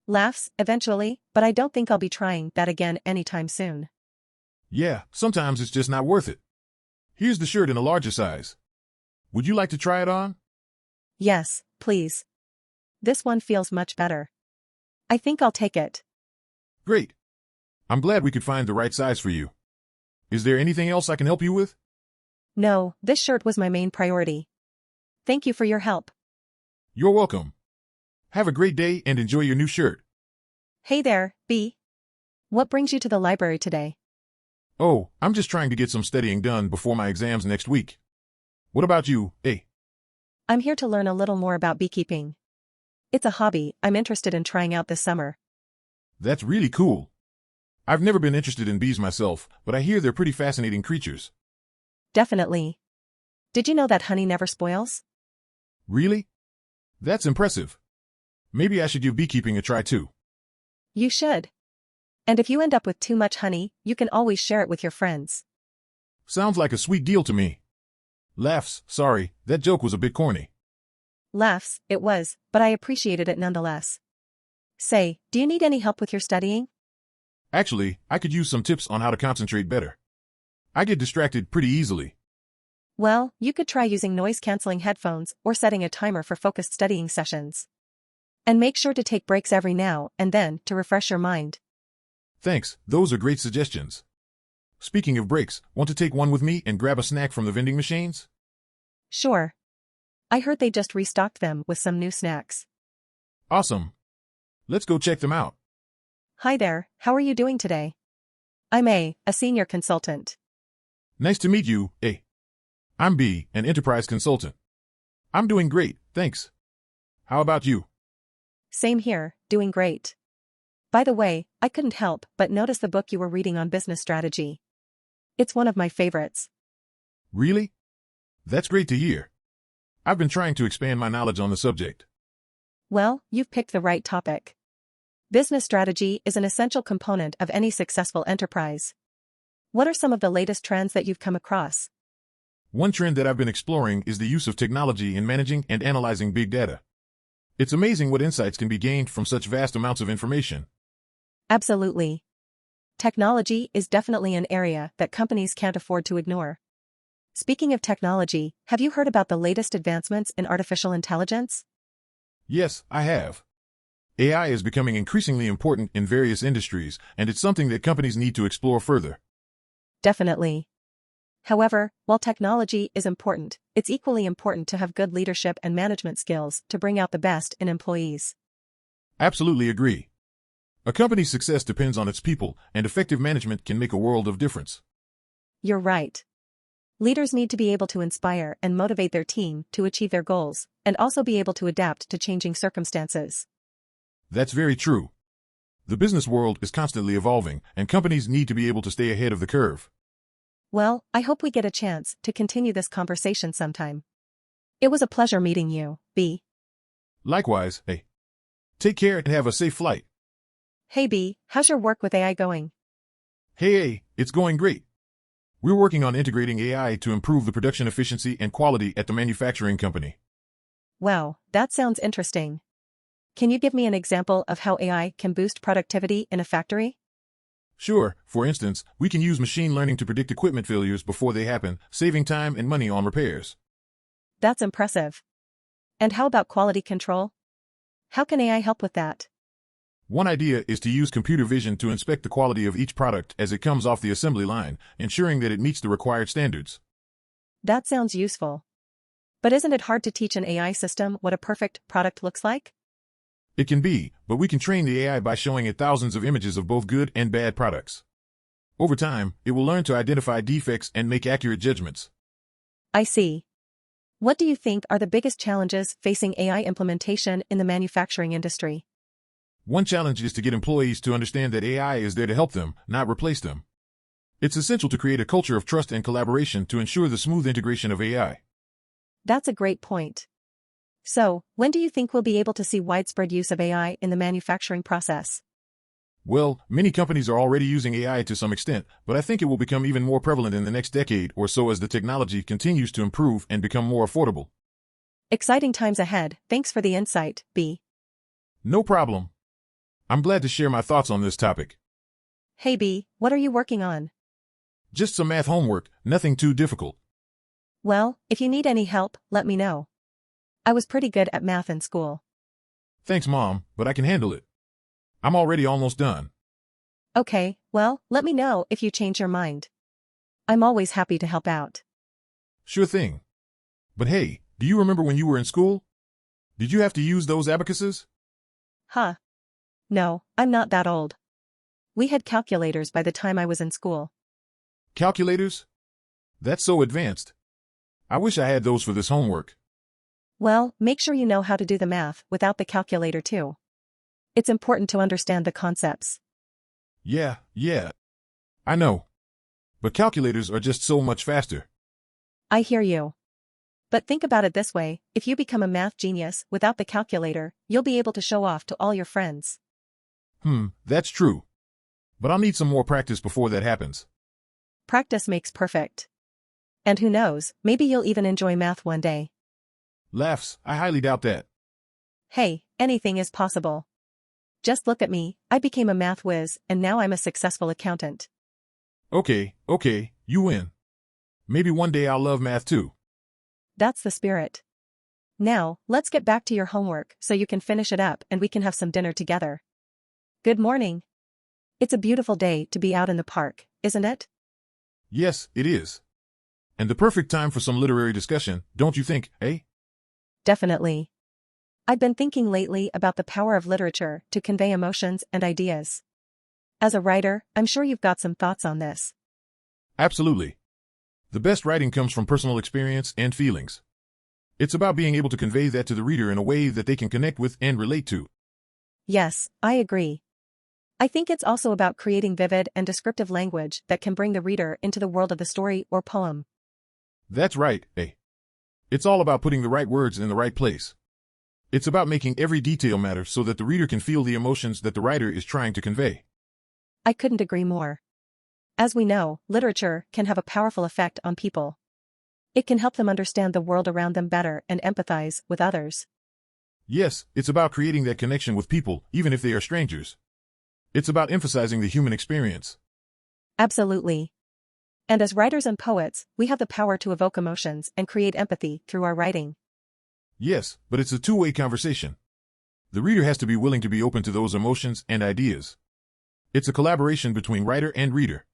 [SPEAKER 1] Laughs, eventually, but I don't think I'll be trying that again anytime soon.
[SPEAKER 2] Yeah, sometimes it's just not worth it. Here's the shirt in a larger size. Would you like to try it on?
[SPEAKER 1] Yes, please. This one feels much better. I think I'll take it.
[SPEAKER 2] Great. I'm glad we could find the right size for you. Is there anything else I can help you with?
[SPEAKER 1] No, this shirt was my main priority. Thank you for your help.
[SPEAKER 2] You're welcome. Have a great day and enjoy your new shirt.
[SPEAKER 1] Hey there, B. What brings you to the library today?
[SPEAKER 2] Oh, I'm just trying to get some studying done before my exams next week. What about you, A?
[SPEAKER 1] I'm here to learn a little more about beekeeping. It's a hobby I'm interested in trying out this summer.
[SPEAKER 2] That's really cool. I've never been interested in bees myself, but I hear they're pretty fascinating creatures.
[SPEAKER 1] Definitely. Did you know that honey never spoils?
[SPEAKER 2] Really? That's impressive. Maybe I should give beekeeping a try too.
[SPEAKER 1] You should. And if you end up with too much honey, you can always share it with your friends.
[SPEAKER 2] Sounds like a sweet deal to me. Laughs, sorry, that joke was a bit corny.
[SPEAKER 1] Laughs, it was, but I appreciated it nonetheless. Say, do you need any help with your studying?
[SPEAKER 2] Actually, I could use some tips on how to concentrate better. I get distracted pretty easily.
[SPEAKER 1] Well, you could try using noise-canceling headphones or setting a timer for focused studying sessions. And make sure to take breaks every now and then to refresh your mind.
[SPEAKER 2] Thanks, those are great suggestions. Speaking of breaks, want to take one with me and grab a snack from the vending machines?
[SPEAKER 1] Sure. I heard they just restocked them with some new snacks.
[SPEAKER 2] Awesome. Let's go check them out.
[SPEAKER 1] Hi there, how are you doing today? I'm A senior consultant.
[SPEAKER 2] Nice to meet you, A. I'm B, an enterprise consultant. I'm doing great, thanks. How about you?
[SPEAKER 1] Same here, doing great. By the way, I couldn't help but notice the book you were reading on business strategy. It's one of my favorites.
[SPEAKER 2] Really? That's great to hear. I've been trying to expand my knowledge on the subject.
[SPEAKER 1] Well, you've picked the right topic. Business strategy is an essential component of any successful enterprise. What are some of the latest trends that you've come across?
[SPEAKER 2] One trend that I've been exploring is the use of technology in managing and analyzing big data. It's amazing what insights can be gained from such vast amounts of information.
[SPEAKER 1] Absolutely. Technology is definitely an area that companies can't afford to ignore. Speaking of technology, have you heard about the latest advancements in artificial intelligence?
[SPEAKER 2] Yes, I have. AI is becoming increasingly important in various industries, and it's something that companies need to explore further.
[SPEAKER 1] Definitely. However, while technology is important, it's equally important to have good leadership and management skills to bring out the best in employees.
[SPEAKER 2] Absolutely agree. A company's success depends on its people, and effective management can make a world of difference.
[SPEAKER 1] You're right. Leaders need to be able to inspire and motivate their team to achieve their goals, and also be able to adapt to changing circumstances.
[SPEAKER 2] That's very true. The business world is constantly evolving, and companies need to be able to stay ahead of the curve.
[SPEAKER 1] Well, I hope we get a chance to continue this conversation sometime. It was a pleasure meeting you, B.
[SPEAKER 2] Likewise, hey. Take care and have a safe flight.
[SPEAKER 1] Hey B, how's your work with AI going?
[SPEAKER 2] Hey, it's going great. We're working on integrating AI to improve the production efficiency and quality at the manufacturing company.
[SPEAKER 1] Wow, that sounds interesting. Can you give me an example of how AI can boost productivity in a factory?
[SPEAKER 2] Sure, for instance, we can use machine learning to predict equipment failures before they happen, saving time and money on repairs.
[SPEAKER 1] That's impressive. And how about quality control? How can AI help with that?
[SPEAKER 2] One idea is to use computer vision to inspect the quality of each product as it comes off the assembly line, ensuring that it meets the required standards.
[SPEAKER 1] That sounds useful. But isn't it hard to teach an AI system what a perfect product looks like?
[SPEAKER 2] It can be, but we can train the AI by showing it thousands of images of both good and bad products. Over time, it will learn to identify defects and make accurate judgments.
[SPEAKER 1] I see. What do you think are the biggest challenges facing AI implementation in the manufacturing industry?
[SPEAKER 2] One challenge is to get employees to understand that AI is there to help them, not replace them. It's essential to create a culture of trust and collaboration to ensure the smooth integration of AI.
[SPEAKER 1] That's a great point. So, when do you think we'll be able to see widespread use of AI in the manufacturing process?
[SPEAKER 2] Well, many companies are already using AI to some extent, but I think it will become even more prevalent in the next decade or so as the technology continues to improve and become more affordable.
[SPEAKER 1] Exciting times ahead. Thanks for the insight, B.
[SPEAKER 2] No problem. I'm glad to share my thoughts on this topic.
[SPEAKER 1] Hey B, what are you working on?
[SPEAKER 2] Just some math homework, nothing too difficult.
[SPEAKER 1] Well, if you need any help, let me know. I was pretty good at math in school.
[SPEAKER 2] Thanks, Mom, but I can handle it. I'm already almost done.
[SPEAKER 1] Okay, well, let me know if you change your mind. I'm always happy to help out.
[SPEAKER 2] Sure thing. But hey, do you remember when you were in school? Did you have to use those abacuses?
[SPEAKER 1] Huh. No, I'm not that old. We had calculators by the time I was in school.
[SPEAKER 2] Calculators? That's so advanced. I wish I had those for this homework.
[SPEAKER 1] Well, make sure you know how to do the math without the calculator too. It's important to understand the concepts.
[SPEAKER 2] Yeah. I know. But calculators are just so much faster.
[SPEAKER 1] I hear you. But think about it this way, if you become a math genius without the calculator, you'll be able to show off to all your friends.
[SPEAKER 2] That's true. But I'll need some more practice before that happens.
[SPEAKER 1] Practice makes perfect. And who knows, maybe you'll even enjoy math one day.
[SPEAKER 2] Laughs, I highly doubt that.
[SPEAKER 1] Hey, anything is possible. Just look at me, I became a math whiz, and now I'm a successful accountant.
[SPEAKER 2] Okay, you win. Maybe one day I'll love math too.
[SPEAKER 1] That's the spirit. Now, let's get back to your homework so you can finish it up and we can have some dinner together. Good morning. It's a beautiful day to be out in the park, isn't it?
[SPEAKER 2] Yes, it is. And the perfect time for some literary discussion, don't you think, eh?
[SPEAKER 1] Definitely. I've been thinking lately about the power of literature to convey emotions and ideas. As a writer, I'm sure you've got some thoughts on this.
[SPEAKER 2] Absolutely. The best writing comes from personal experience and feelings. It's about being able to convey that to the reader in a way that they can connect with and relate to.
[SPEAKER 1] Yes, I agree. I think it's also about creating vivid and descriptive language that can bring the reader into the world of the story or poem.
[SPEAKER 2] That's right, eh? It's all about putting the right words in the right place. It's about making every detail matter so that the reader can feel the emotions that the writer is trying to convey.
[SPEAKER 1] I couldn't agree more. As we know, literature can have a powerful effect on people. It can help them understand the world around them better and empathize with others.
[SPEAKER 2] Yes, it's about creating that connection with people, even if they are strangers. It's about emphasizing the human experience.
[SPEAKER 1] Absolutely. And as writers and poets, we have the power to evoke emotions and create empathy through our writing.
[SPEAKER 2] Yes, but it's a two-way conversation. The reader has to be willing to be open to those emotions and ideas. It's a collaboration between writer and reader.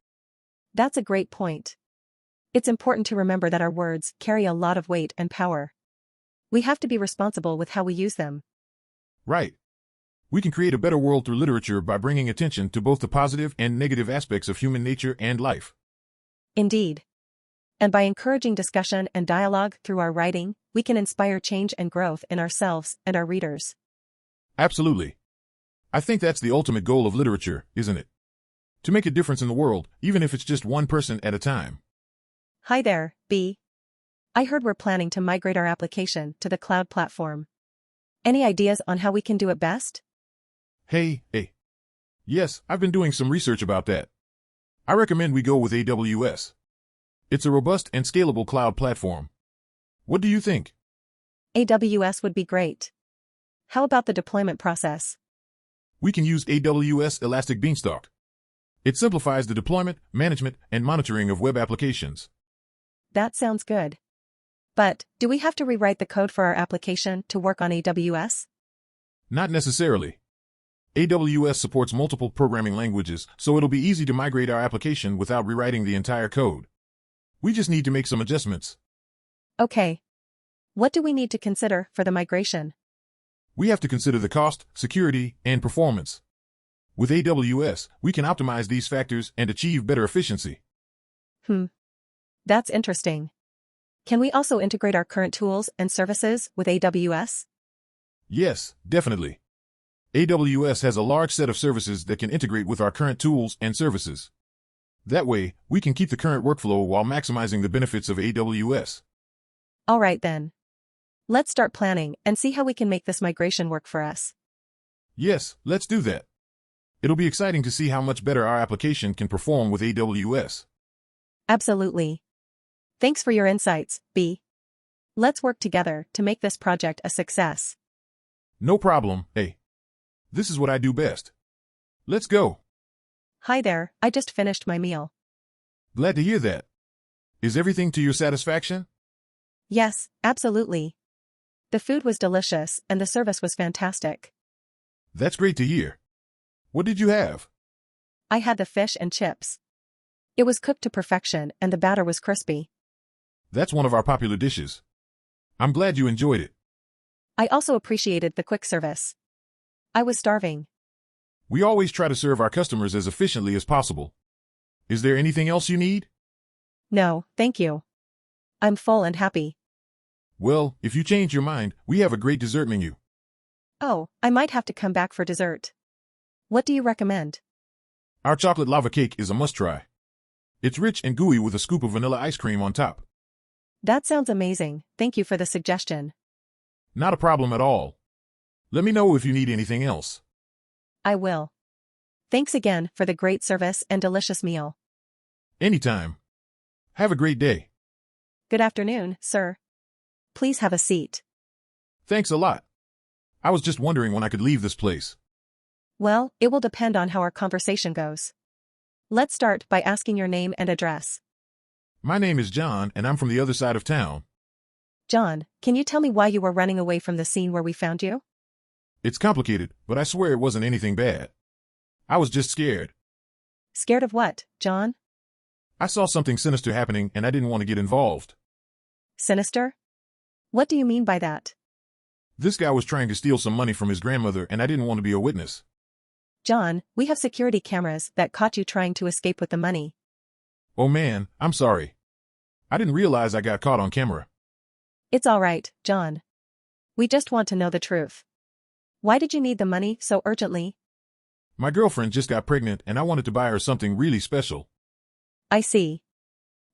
[SPEAKER 1] That's a great point. It's important to remember that our words carry a lot of weight and power. We have to be responsible with how we use them.
[SPEAKER 2] Right. We can create a better world through literature by bringing attention to both the positive and negative aspects of human nature and life.
[SPEAKER 1] Indeed. And by encouraging discussion and dialogue through our writing, we can inspire change and growth in ourselves and our readers.
[SPEAKER 2] Absolutely. I think that's the ultimate goal of literature, isn't it? To make a difference in the world, even if it's just one person at a time.
[SPEAKER 1] Hi there, B. I heard we're planning to migrate our application to the cloud platform. Any ideas on how we can do it best?
[SPEAKER 2] Hey. Yes, I've been doing some research about that. I recommend we go with AWS. It's a robust and scalable cloud platform. What do you think?
[SPEAKER 1] AWS would be great. How about the deployment process?
[SPEAKER 2] We can use AWS Elastic Beanstalk. It simplifies the deployment, management, and monitoring of web applications.
[SPEAKER 1] That sounds good. But, do we have to rewrite the code for our application to work on AWS?
[SPEAKER 2] Not necessarily. AWS supports multiple programming languages, so it'll be easy to migrate our application without rewriting the entire code. We just need to make some adjustments.
[SPEAKER 1] Okay. What do we need to consider for the migration?
[SPEAKER 2] We have to consider the cost, security, and performance. With AWS, we can optimize these factors and achieve better efficiency.
[SPEAKER 1] That's interesting. Can we also integrate our current tools and services with AWS?
[SPEAKER 2] Yes, definitely. AWS has a large set of services that can integrate with our current tools and services. That way, we can keep the current workflow while maximizing the benefits of AWS.
[SPEAKER 1] All right then. Let's start planning and see how we can make this migration work for us.
[SPEAKER 2] Yes, let's do that. It'll be exciting to see how much better our application can perform with AWS.
[SPEAKER 1] Absolutely. Thanks for your insights, B. Let's work together to make this project a success.
[SPEAKER 2] No problem, A. This is what I do best. Let's go.
[SPEAKER 1] Hi there, I just finished my meal.
[SPEAKER 2] Glad to hear that. Is everything to your satisfaction?
[SPEAKER 1] Yes, absolutely. The food was delicious and the service was fantastic.
[SPEAKER 2] That's great to hear. What did you have?
[SPEAKER 1] I had the fish and chips. It was cooked to perfection and the batter was crispy.
[SPEAKER 2] That's one of our popular dishes. I'm glad you enjoyed it.
[SPEAKER 1] I also appreciated the quick service. I was starving.
[SPEAKER 2] We always try to serve our customers as efficiently as possible. Is there anything else you need?
[SPEAKER 1] No, thank you. I'm full and happy.
[SPEAKER 2] Well, if you change your mind, we have a great dessert menu.
[SPEAKER 1] Oh, I might have to come back for dessert. What do you recommend?
[SPEAKER 2] Our chocolate lava cake is a must-try. It's rich and gooey with a scoop of vanilla ice cream on top.
[SPEAKER 1] That sounds amazing, thank you for the suggestion.
[SPEAKER 2] Not a problem at all. Let me know if you need anything else.
[SPEAKER 1] I will. Thanks again for the great service and delicious meal.
[SPEAKER 2] Anytime. Have a great day.
[SPEAKER 1] Good afternoon, sir. Please have a seat.
[SPEAKER 2] Thanks a lot. I was just wondering when I could leave this place.
[SPEAKER 1] Well, it will depend on how our conversation goes. Let's start by asking your name and address.
[SPEAKER 2] My name is John, and I'm from the other side of town.
[SPEAKER 1] John, can you tell me why you were running away from the scene where we found you?
[SPEAKER 2] It's complicated, but I swear it wasn't anything bad. I was just scared.
[SPEAKER 1] Scared of what, John?
[SPEAKER 2] I saw something sinister happening and I didn't want to get involved.
[SPEAKER 1] Sinister? What do you mean by that?
[SPEAKER 2] This guy was trying to steal some money from his grandmother and I didn't want to be a witness.
[SPEAKER 1] John, we have security cameras that caught you trying to escape with the money.
[SPEAKER 2] Oh man, I'm sorry. I didn't realize I got caught on camera.
[SPEAKER 1] It's all right, John. We just want to know the truth. Why did you need the money so urgently?
[SPEAKER 2] My girlfriend just got pregnant and I wanted to buy her something really special.
[SPEAKER 1] I see.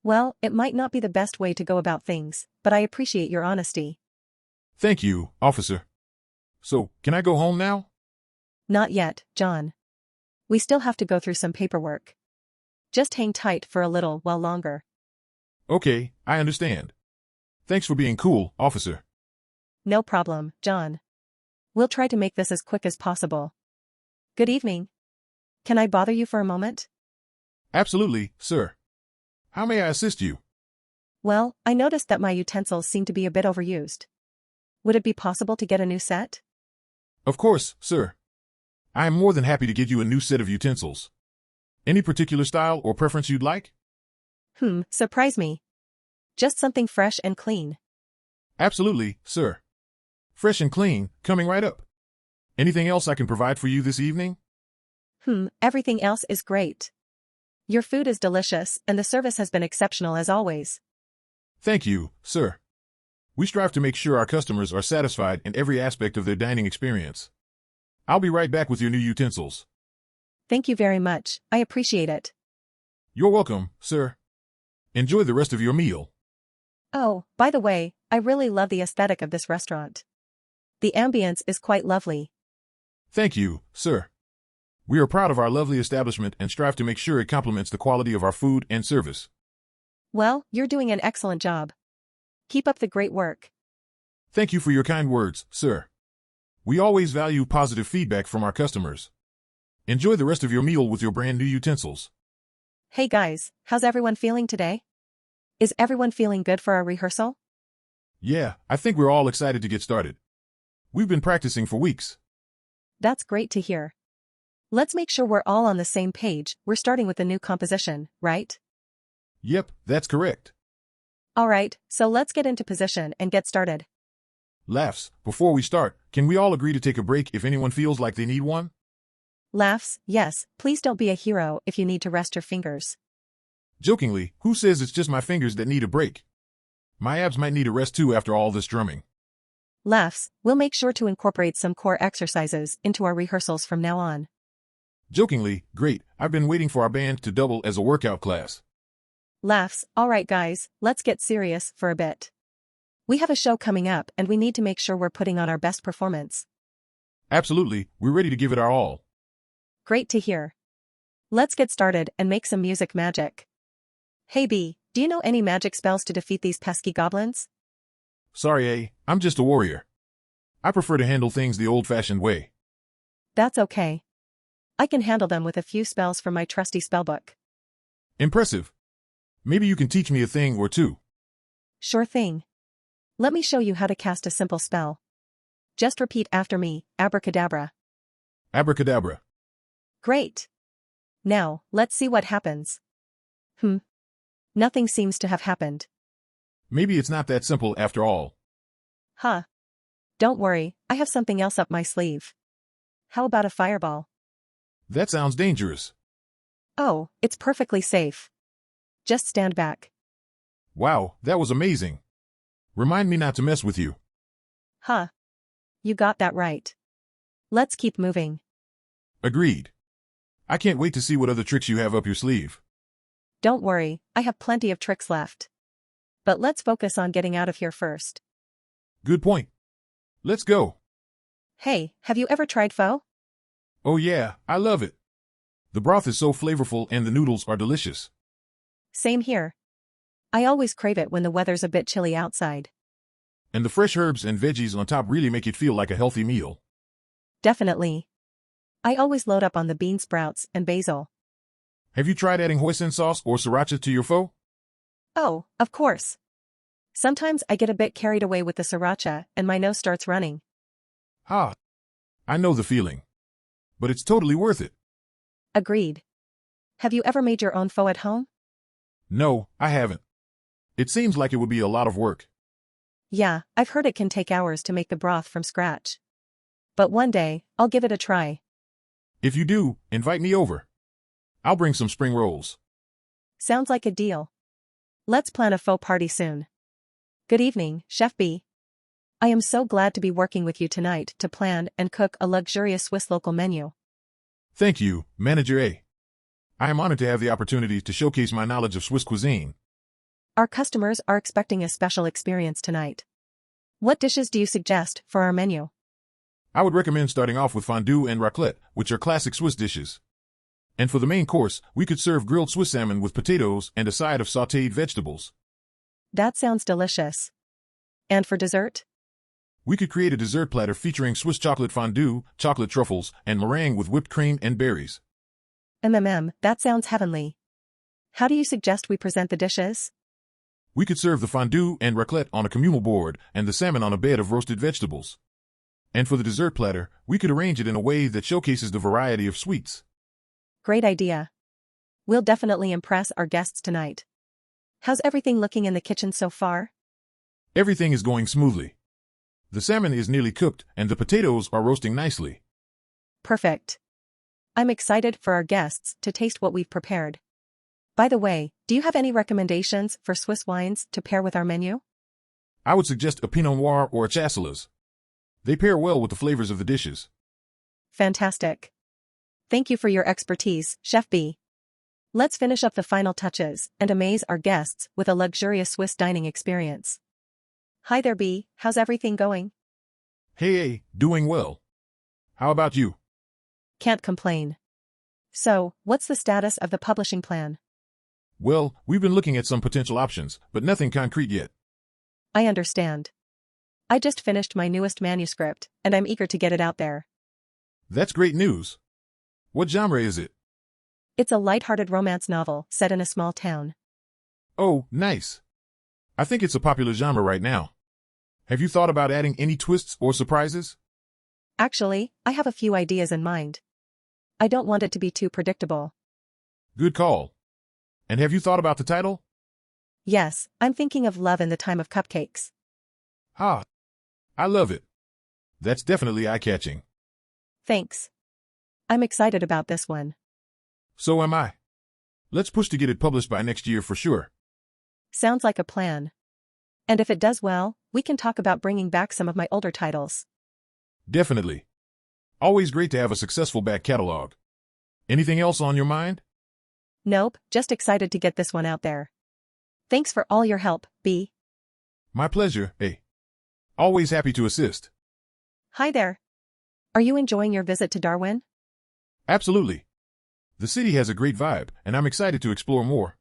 [SPEAKER 1] Well, it might not be the best way to go about things, but I appreciate your honesty.
[SPEAKER 2] Thank you, officer. So, can I go home now?
[SPEAKER 1] Not yet, John. We still have to go through some paperwork. Just hang tight for a little while longer.
[SPEAKER 2] Okay, I understand. Thanks for being cool, officer.
[SPEAKER 1] No problem, John. We'll try to make this as quick as possible. Good evening. Can I bother you for a moment?
[SPEAKER 2] Absolutely, sir. How may I assist you?
[SPEAKER 1] Well, I noticed that my utensils seem to be a bit overused. Would it be possible to get a new set?
[SPEAKER 2] Of course, sir. I am more than happy to get you a new set of utensils. Any particular style or preference you'd like?
[SPEAKER 1] Surprise me. Just something fresh and clean.
[SPEAKER 2] Absolutely, sir. Fresh and clean, coming right up. Anything else I can provide for you this evening?
[SPEAKER 1] Everything else is great. Your food is delicious and the service has been exceptional as always.
[SPEAKER 2] Thank you, sir. We strive to make sure our customers are satisfied in every aspect of their dining experience. I'll be right back with your new utensils.
[SPEAKER 1] Thank you very much, I appreciate it.
[SPEAKER 2] You're welcome, sir. Enjoy the rest of your meal.
[SPEAKER 1] Oh, by the way, I really love the aesthetic of this restaurant. The ambience is quite lovely.
[SPEAKER 2] Thank you, sir. We are proud of our lovely establishment and strive to make sure it complements the quality of our food and service.
[SPEAKER 1] Well, you're doing an excellent job. Keep up the great work.
[SPEAKER 2] Thank you for your kind words, sir. We always value positive feedback from our customers. Enjoy the rest of your meal with your brand new utensils.
[SPEAKER 1] Hey guys, how's everyone feeling today? Is everyone feeling good for our rehearsal?
[SPEAKER 2] Yeah, I think we're all excited to get started. We've been practicing for weeks.
[SPEAKER 1] That's great to hear. Let's make sure we're all on the same page. We're starting with a new composition, right?
[SPEAKER 2] Yep, that's correct.
[SPEAKER 1] Alright, so let's get into position and get started.
[SPEAKER 2] Laughs, before we start, can we all agree to take a break if anyone feels like they need one?
[SPEAKER 1] Laughs, yes, please don't be a hero if you need to rest your fingers.
[SPEAKER 2] Jokingly, who says it's just my fingers that need a break? My abs might need a rest too after all this drumming.
[SPEAKER 1] Laughs, we'll make sure to incorporate some core exercises into our rehearsals from now on.
[SPEAKER 2] Jokingly, great, I've been waiting for our band to double as a workout class.
[SPEAKER 1] Laughs, alright guys, let's get serious for a bit. We have a show coming up and we need to make sure we're putting on our best performance.
[SPEAKER 2] Absolutely, we're ready to give it our all.
[SPEAKER 1] Great to hear. Let's get started and make some music magic. Hey B, do you know any magic spells to defeat these pesky goblins?
[SPEAKER 2] Sorry, A, I'm just a warrior. I prefer to handle things the old-fashioned way.
[SPEAKER 1] That's okay. I can handle them with a few spells from my trusty spellbook.
[SPEAKER 2] Impressive. Maybe you can teach me a thing or two.
[SPEAKER 1] Sure thing. Let me show you how to cast a simple spell. Just repeat after me, abracadabra.
[SPEAKER 2] Abracadabra.
[SPEAKER 1] Great. Now, let's see what happens. Nothing seems to have happened.
[SPEAKER 2] Maybe it's not that simple after all.
[SPEAKER 1] Huh. Don't worry, I have something else up my sleeve. How about a fireball?
[SPEAKER 2] That sounds dangerous.
[SPEAKER 1] Oh, it's perfectly safe. Just stand back.
[SPEAKER 2] Wow, that was amazing. Remind me not to mess with you.
[SPEAKER 1] Huh. You got that right. Let's keep moving.
[SPEAKER 2] Agreed. I can't wait to see what other tricks you have up your sleeve.
[SPEAKER 1] Don't worry, I have plenty of tricks left. But let's focus on getting out of here first.
[SPEAKER 2] Good point. Let's go.
[SPEAKER 1] Hey, have you ever tried pho?
[SPEAKER 2] Oh yeah, I love it. The broth is so flavorful and the noodles are delicious.
[SPEAKER 1] Same here. I always crave it when the weather's a bit chilly outside.
[SPEAKER 2] And the fresh herbs and veggies on top really make it feel like a healthy meal.
[SPEAKER 1] Definitely. I always load up on the bean sprouts and basil.
[SPEAKER 2] Have you tried adding hoisin sauce or sriracha to your pho?
[SPEAKER 1] Oh, of course. Sometimes I get a bit carried away with the sriracha and my nose starts running.
[SPEAKER 2] Ha! I know the feeling. But it's totally worth it.
[SPEAKER 1] Agreed. Have you ever made your own pho at home?
[SPEAKER 2] No, I haven't. It seems like it would be a lot of work.
[SPEAKER 1] Yeah, I've heard it can take hours to make the broth from scratch. But one day, I'll give it a try.
[SPEAKER 2] If you do, invite me over. I'll bring some spring rolls.
[SPEAKER 1] Sounds like a deal. Let's plan a pho party soon. Good evening, Chef B. I am so glad to be working with you tonight to plan and cook a luxurious Swiss local menu.
[SPEAKER 2] Thank you, Manager A. I am honored to have the opportunity to showcase my knowledge of Swiss cuisine.
[SPEAKER 1] Our customers are expecting a special experience tonight. What dishes do you suggest for our menu?
[SPEAKER 2] I would recommend starting off with fondue and raclette, which are classic Swiss dishes. And for the main course, we could serve grilled Swiss salmon with potatoes and a side of sautéed vegetables.
[SPEAKER 1] That sounds delicious. And for dessert?
[SPEAKER 2] We could create a dessert platter featuring Swiss chocolate fondue, chocolate truffles, and meringue with whipped cream and berries.
[SPEAKER 1] That sounds heavenly. How do you suggest we present the dishes?
[SPEAKER 2] We could serve the fondue and raclette on a communal board and the salmon on a bed of roasted vegetables. And for the dessert platter, we could arrange it in a way that showcases the variety of sweets.
[SPEAKER 1] Great idea. We'll definitely impress our guests tonight. How's everything looking in the kitchen so far?
[SPEAKER 2] Everything is going smoothly. The salmon is nearly cooked and the potatoes are roasting nicely.
[SPEAKER 1] Perfect. I'm excited for our guests to taste what we've prepared. By the way, do you have any recommendations for Swiss wines to pair with our menu?
[SPEAKER 2] I would suggest a Pinot Noir or a Chasselas. They pair well with the flavors of the dishes.
[SPEAKER 1] Fantastic. Thank you for your expertise, Chef B. Let's finish up the final touches and amaze our guests with a luxurious Swiss dining experience. Hi there, B. How's everything going?
[SPEAKER 2] Hey, doing well. How about you?
[SPEAKER 1] Can't complain. So, what's the status of the publishing plan?
[SPEAKER 2] Well, we've been looking at some potential options, but nothing concrete yet.
[SPEAKER 1] I understand. I just finished my newest manuscript, and I'm eager to get it out there.
[SPEAKER 2] That's great news. What genre is it?
[SPEAKER 1] It's a light-hearted romance novel set in a small town.
[SPEAKER 2] Oh, nice. I think it's a popular genre right now. Have you thought about adding any twists or surprises?
[SPEAKER 1] Actually, I have a few ideas in mind. I don't want it to be too predictable.
[SPEAKER 2] Good call. And have you thought about the title?
[SPEAKER 1] Yes, I'm thinking of Love in the Time of Cupcakes.
[SPEAKER 2] Ah, I love it. That's definitely eye-catching.
[SPEAKER 1] Thanks. I'm excited about this one.
[SPEAKER 2] So am I. Let's push to get it published by next year for sure.
[SPEAKER 1] Sounds like a plan. And if it does well, we can talk about bringing back some of my older titles.
[SPEAKER 2] Definitely. Always great to have a successful back catalog. Anything else on your mind?
[SPEAKER 1] Nope, just excited to get this one out there. Thanks for all your help, B.
[SPEAKER 2] My pleasure, A. Always happy to assist.
[SPEAKER 1] Hi there. Are you enjoying your visit to Darwin?
[SPEAKER 2] Absolutely. The city has a great vibe, and I'm excited to explore more.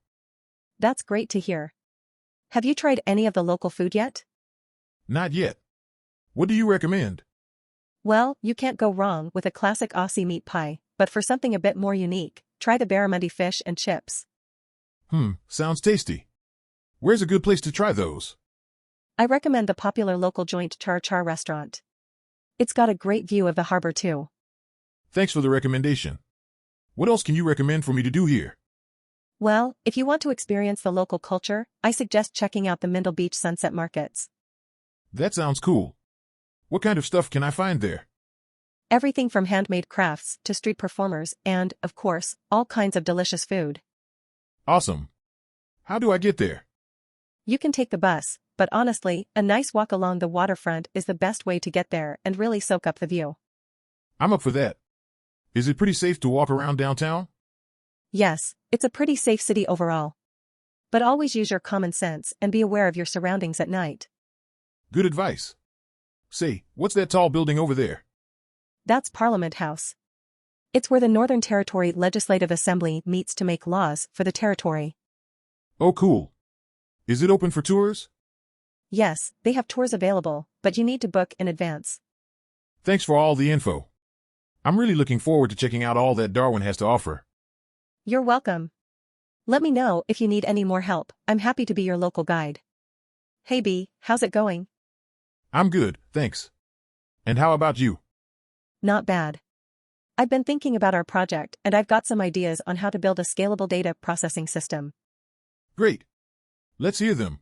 [SPEAKER 1] That's great to hear. Have you tried any of the local food yet?
[SPEAKER 2] Not yet. What do you recommend?
[SPEAKER 1] Well, you can't go wrong with a classic Aussie meat pie, but for something a bit more unique, try the barramundi fish and chips.
[SPEAKER 2] Sounds tasty. Where's a good place to try those?
[SPEAKER 1] I recommend the popular local joint Char Char restaurant. It's got a great view of the harbor too.
[SPEAKER 2] Thanks for the recommendation. What else can you recommend for me to do here?
[SPEAKER 1] Well, if you want to experience the local culture, I suggest checking out the Mindle Beach sunset markets.
[SPEAKER 2] That sounds cool. What kind of stuff can I find there?
[SPEAKER 1] Everything from handmade crafts to street performers and, of course, all kinds of delicious food.
[SPEAKER 2] Awesome. How do I get there?
[SPEAKER 1] You can take the bus, but honestly, a nice walk along the waterfront is the best way to get there and really soak up the view.
[SPEAKER 2] I'm up for that. Is it pretty safe to walk around downtown?
[SPEAKER 1] Yes, it's a pretty safe city overall. But always use your common sense and be aware of your surroundings at night.
[SPEAKER 2] Good advice. Say, what's that tall building over there?
[SPEAKER 1] That's Parliament House. It's where the Northern Territory Legislative Assembly meets to make laws for the territory.
[SPEAKER 2] Oh, cool. Is it open for tours?
[SPEAKER 1] Yes, they have tours available, but you need to book in advance.
[SPEAKER 2] Thanks for all the info. I'm really looking forward to checking out all that Darwin has to offer.
[SPEAKER 1] You're welcome. Let me know if you need any more help. I'm happy to be your local guide. Hey B, how's it going?
[SPEAKER 2] I'm good, thanks. And how about you?
[SPEAKER 1] Not bad. I've been thinking about our project and I've got some ideas on how to build a scalable data processing system.
[SPEAKER 2] Great. Let's hear them.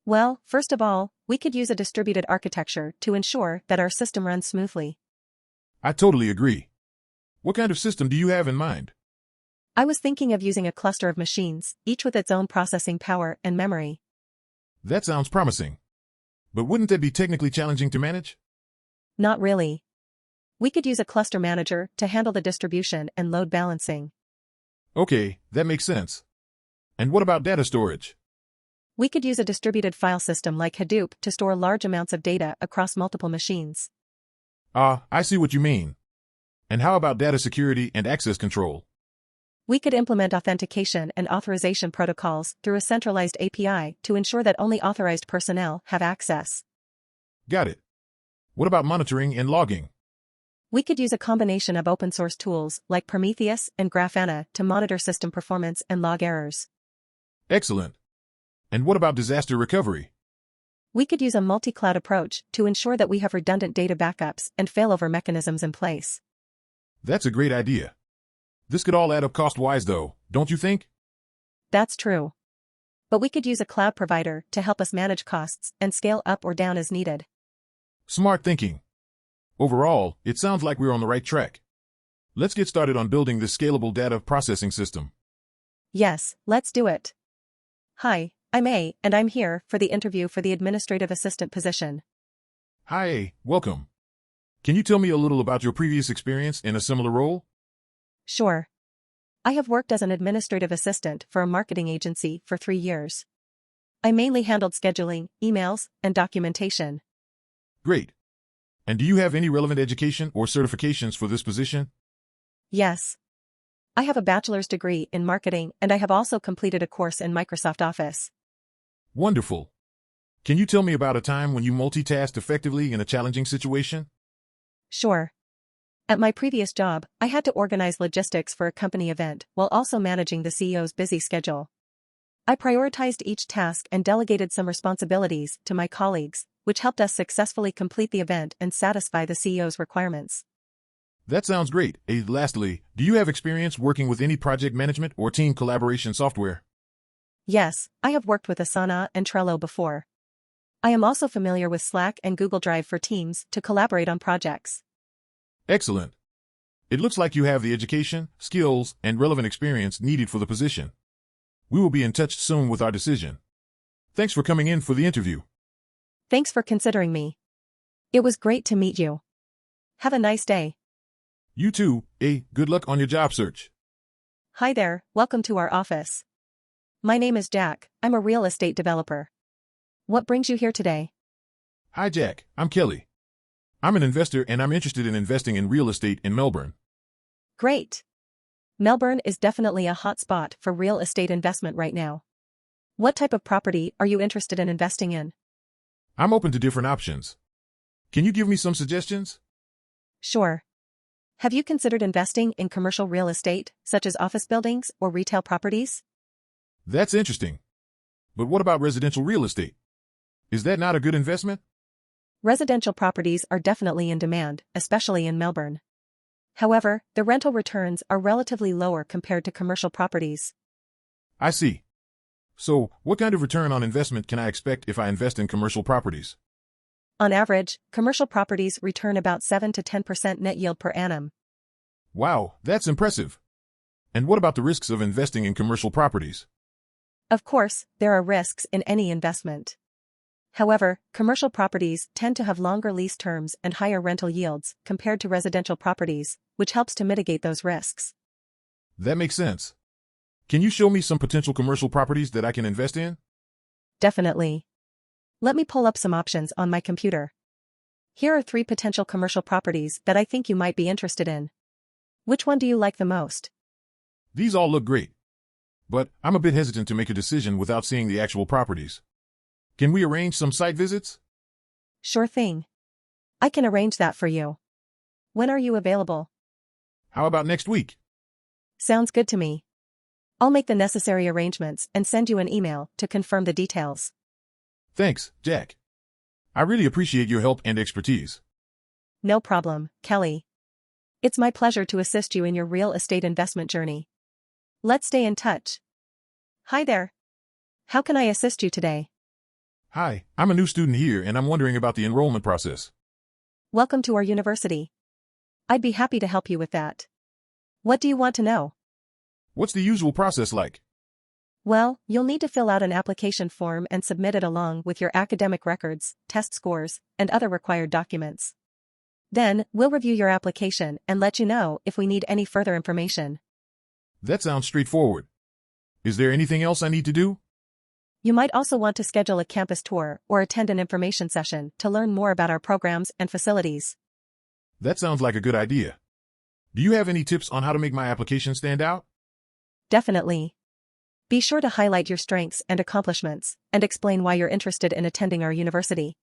[SPEAKER 1] Well, first of all, we could use a distributed architecture to ensure that our system runs smoothly.
[SPEAKER 2] I totally agree. What kind of system do you have in mind?
[SPEAKER 1] I was thinking of using a cluster of machines, each with its own processing power and memory.
[SPEAKER 2] That sounds promising. But wouldn't that be technically challenging to manage?
[SPEAKER 1] Not really. We could use a cluster manager to handle the distribution and load balancing.
[SPEAKER 2] Okay, that makes sense. And what about data storage?
[SPEAKER 1] We could use a distributed file system like Hadoop to store large amounts of data across multiple machines.
[SPEAKER 2] I see what you mean. And how about data security and access control?
[SPEAKER 1] We could implement authentication and authorization protocols through a centralized API to ensure that only authorized personnel have access.
[SPEAKER 2] Got it. What about monitoring and logging?
[SPEAKER 1] We could use a combination of open-source tools like Prometheus and Grafana to monitor system performance and log errors.
[SPEAKER 2] Excellent. And what about disaster recovery?
[SPEAKER 1] We could use a multi-cloud approach to ensure that we have redundant data backups and failover mechanisms in place.
[SPEAKER 2] That's a great idea. This could all add up cost-wise though, don't you think?
[SPEAKER 1] That's true. But we could use a cloud provider to help us manage costs and scale up or down as needed.
[SPEAKER 2] Smart thinking. Overall, it sounds like we're on the right track. Let's get started on building this scalable data processing system.
[SPEAKER 1] Yes, let's do it. Hi, I'm A, and I'm here for the interview for the administrative assistant position.
[SPEAKER 2] Hi, A, welcome. Can you tell me a little about your previous experience in a similar role?
[SPEAKER 1] Sure. I have worked as an administrative assistant for a marketing agency for 3 years. I mainly handled scheduling, emails, and documentation.
[SPEAKER 2] Great. And do you have any relevant education or certifications for this position?
[SPEAKER 1] Yes. I have a bachelor's degree in marketing and I have also completed a course in Microsoft Office.
[SPEAKER 2] Wonderful. Can you tell me about a time when you multitasked effectively in a challenging situation?
[SPEAKER 1] Sure. At my previous job, I had to organize logistics for a company event while also managing the CEO's busy schedule. I prioritized each task and delegated some responsibilities to my colleagues, which helped us successfully complete the event and satisfy the CEO's requirements.
[SPEAKER 2] That sounds great. Lastly, do you have experience working with any project management or team collaboration software?
[SPEAKER 1] Yes, I have worked with Asana and Trello before. I am also familiar with Slack and Google Drive for teams to collaborate on projects.
[SPEAKER 2] Excellent. It looks like you have the education, skills, and relevant experience needed for the position. We will be in touch soon with our decision. Thanks for coming in for the interview.
[SPEAKER 1] Thanks for considering me. It was great to meet you. Have a nice day.
[SPEAKER 2] You too, A. Good luck on your job search.
[SPEAKER 1] Hi there, welcome to our office. My name is Jack, I'm a real estate developer. What brings you here today?
[SPEAKER 2] Hi Jack, I'm Kelly. I'm an investor and I'm interested in investing in real estate in Melbourne.
[SPEAKER 1] Great. Melbourne is definitely a hot spot for real estate investment right now. What type of property are you interested in investing in?
[SPEAKER 2] I'm open to different options. Can you give me some suggestions?
[SPEAKER 1] Sure. Have you considered investing in commercial real estate, such as office buildings or retail properties?
[SPEAKER 2] That's interesting. But what about residential real estate? Is that not a good investment?
[SPEAKER 1] Residential properties are definitely in demand, especially in Melbourne. However, the rental returns are relatively lower compared to commercial properties.
[SPEAKER 2] I see. So, what kind of return on investment can I expect if I invest in commercial properties?
[SPEAKER 1] On average, commercial properties return about 7 to 10% net yield per annum.
[SPEAKER 2] Wow, that's impressive. And what about the risks of investing in commercial properties?
[SPEAKER 1] Of course, there are risks in any investment. However, commercial properties tend to have longer lease terms and higher rental yields compared to residential properties, which helps to mitigate those risks.
[SPEAKER 2] That makes sense. Can you show me some potential commercial properties that I can invest in?
[SPEAKER 1] Definitely. Let me pull up some options on my computer. Here are 3 potential commercial properties that I think you might be interested in. Which one do you like the most?
[SPEAKER 2] These all look great. But I'm a bit hesitant to make a decision without seeing the actual properties. Can we arrange some site visits?
[SPEAKER 1] Sure thing. I can arrange that for you. When are you available?
[SPEAKER 2] How about next week?
[SPEAKER 1] Sounds good to me. I'll make the necessary arrangements and send you an email to confirm the details.
[SPEAKER 2] Thanks, Jack. I really appreciate your help and expertise.
[SPEAKER 1] No problem, Kelly. It's my pleasure to assist you in your real estate investment journey. Let's stay in touch. Hi there. How can I assist you today?
[SPEAKER 2] Hi, I'm a new student here and I'm wondering about the enrollment process.
[SPEAKER 1] Welcome to our university. I'd be happy to help you with that. What do you want to know?
[SPEAKER 2] What's the usual process like?
[SPEAKER 1] Well, you'll need to fill out an application form and submit it along with your academic records, test scores, and other required documents. Then, we'll review your application and let you know if we need any further information.
[SPEAKER 2] That sounds straightforward. Is there anything else I need to do?
[SPEAKER 1] You might also want to schedule a campus tour or attend an information session to learn more about our programs and facilities.
[SPEAKER 2] That sounds like a good idea. Do you have any tips on how to make my application stand out?
[SPEAKER 1] Definitely. Be sure to highlight your strengths and accomplishments, and explain why you're interested in attending our university.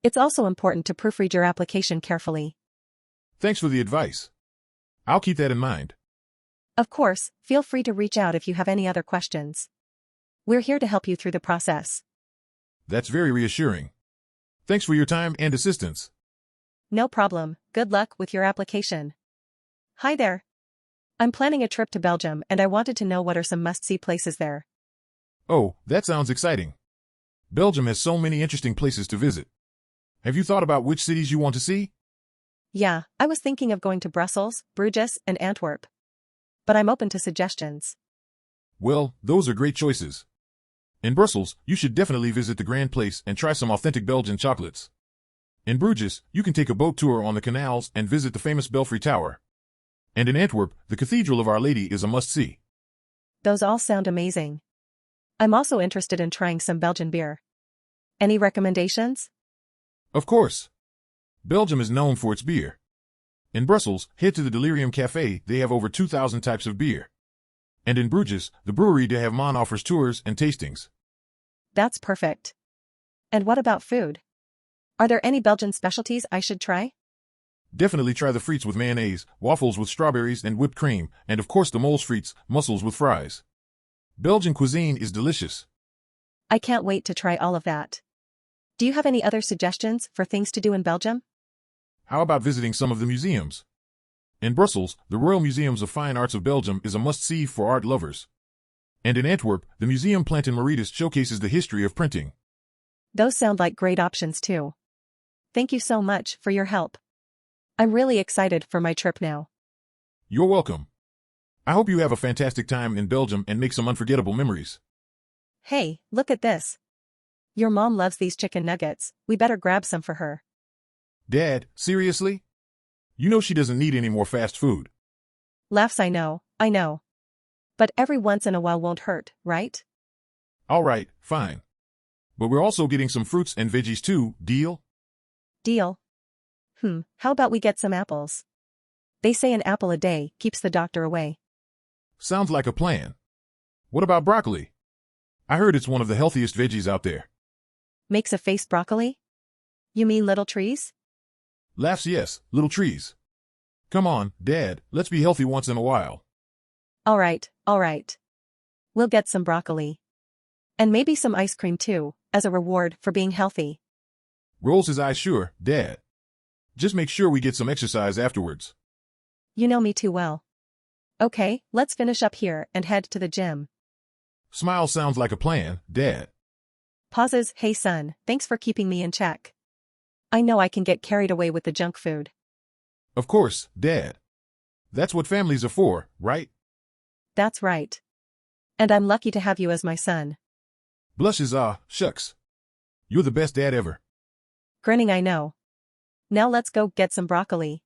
[SPEAKER 1] It's also important to proofread your application carefully.
[SPEAKER 2] Thanks for the advice. I'll keep that in mind.
[SPEAKER 1] Of course, feel free to reach out if you have any other questions. We're here to help you through the process.
[SPEAKER 2] That's very reassuring. Thanks for your time and assistance.
[SPEAKER 1] No problem. Good luck with your application. Hi there. I'm planning a trip to Belgium and I wanted to know what are some must-see places there.
[SPEAKER 2] Oh, that sounds exciting. Belgium has so many interesting places to visit. Have you thought about which cities you want to see?
[SPEAKER 1] Yeah, I was thinking of going to Brussels, Bruges, and Antwerp. But I'm open to suggestions.
[SPEAKER 2] Well, those are great choices. In Brussels, you should definitely visit the Grand Place and try some authentic Belgian chocolates. In Bruges, you can take a boat tour on the canals and visit the famous Belfry Tower. And in Antwerp, the Cathedral of Our Lady is a must-see.
[SPEAKER 1] Those all sound amazing. I'm also interested in trying some Belgian beer. Any recommendations?
[SPEAKER 2] Of course. Belgium is known for its beer. In Brussels, head to the Delirium Café, they have over 2,000 types of beer. And in Bruges, the Brewery de Havman offers tours and tastings.
[SPEAKER 1] That's perfect. And what about food? Are there any Belgian specialties I should try?
[SPEAKER 2] Definitely try the frites with mayonnaise, waffles with strawberries and whipped cream, and of course the moles frites, mussels with fries. Belgian cuisine is delicious.
[SPEAKER 1] I can't wait to try all of that. Do you have any other suggestions for things to do in Belgium?
[SPEAKER 2] How about visiting some of the museums? In Brussels, the Royal Museums of Fine Arts of Belgium is a must-see for art lovers. And in Antwerp, the Museum Planten Mauritshuis showcases the history of printing.
[SPEAKER 1] Those sound like great options too. Thank you so much for your help. I'm really excited for my trip now.
[SPEAKER 2] You're welcome. I hope you have a fantastic time in Belgium and make some unforgettable memories.
[SPEAKER 1] Hey, look at this. Your mom loves these chicken nuggets, we better grab some for her.
[SPEAKER 2] Dad, seriously? You know she doesn't need any more fast food.
[SPEAKER 1] Laughs, I know. But every once in a while won't hurt, right?
[SPEAKER 2] All right, fine. But we're also getting some fruits and veggies too, deal?
[SPEAKER 1] Deal. How about we get some apples? They say an apple a day keeps the doctor away.
[SPEAKER 2] Sounds like a plan. What about broccoli? I heard it's one of the healthiest veggies out there.
[SPEAKER 1] Makes a face broccoli? You mean little trees?
[SPEAKER 2] Laughs, yes, little trees. Come on, Dad, let's be healthy once in a while.
[SPEAKER 1] All right. We'll get some broccoli. And maybe some ice cream too, as a reward for being healthy.
[SPEAKER 2] Rolls his eyes, sure, Dad. Just make sure we get some exercise afterwards.
[SPEAKER 1] You know me too well. Okay, let's finish up here and head to the gym.
[SPEAKER 2] Smile sounds like a plan, Dad.
[SPEAKER 1] Pauses, hey son, thanks for keeping me in check. I know I can get carried away with the junk food.
[SPEAKER 2] Of course, Dad. That's what families are for, right?
[SPEAKER 1] That's right. And I'm lucky to have you as my son.
[SPEAKER 2] Blushes, shucks. You're the best dad ever.
[SPEAKER 1] Grinning, I know. Now let's go get some broccoli.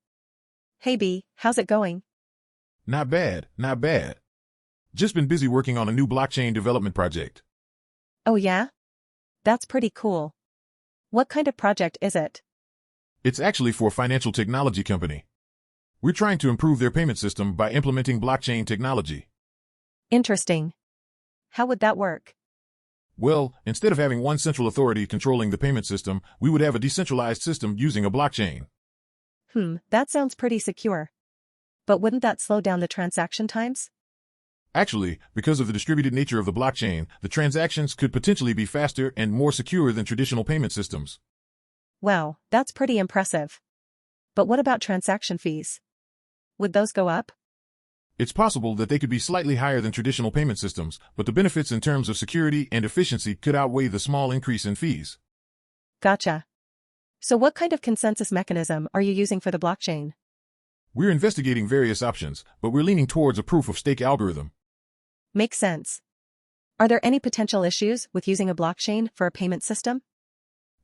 [SPEAKER 1] Hey B, how's it going?
[SPEAKER 2] Not bad. Just been busy working on a new blockchain development project.
[SPEAKER 1] Oh yeah? That's pretty cool. What kind of project is it?
[SPEAKER 2] It's actually for a financial technology company. We're trying to improve their payment system by implementing blockchain technology.
[SPEAKER 1] Interesting. How would that work?
[SPEAKER 2] Well, instead of having one central authority controlling the payment system, we would have a decentralized system using a blockchain.
[SPEAKER 1] That sounds pretty secure. But wouldn't that slow down the transaction times?
[SPEAKER 2] Actually, because of the distributed nature of the blockchain, the transactions could potentially be faster and more secure than traditional payment systems.
[SPEAKER 1] Wow, that's pretty impressive. But what about transaction fees? Would those go up?
[SPEAKER 2] It's possible that they could be slightly higher than traditional payment systems, but the benefits in terms of security and efficiency could outweigh the small increase in fees.
[SPEAKER 1] Gotcha. So what kind of consensus mechanism are you using for the blockchain?
[SPEAKER 2] We're investigating various options, but we're leaning towards a proof-of-stake algorithm.
[SPEAKER 1] Makes sense. Are there any potential issues with using a blockchain for a payment system?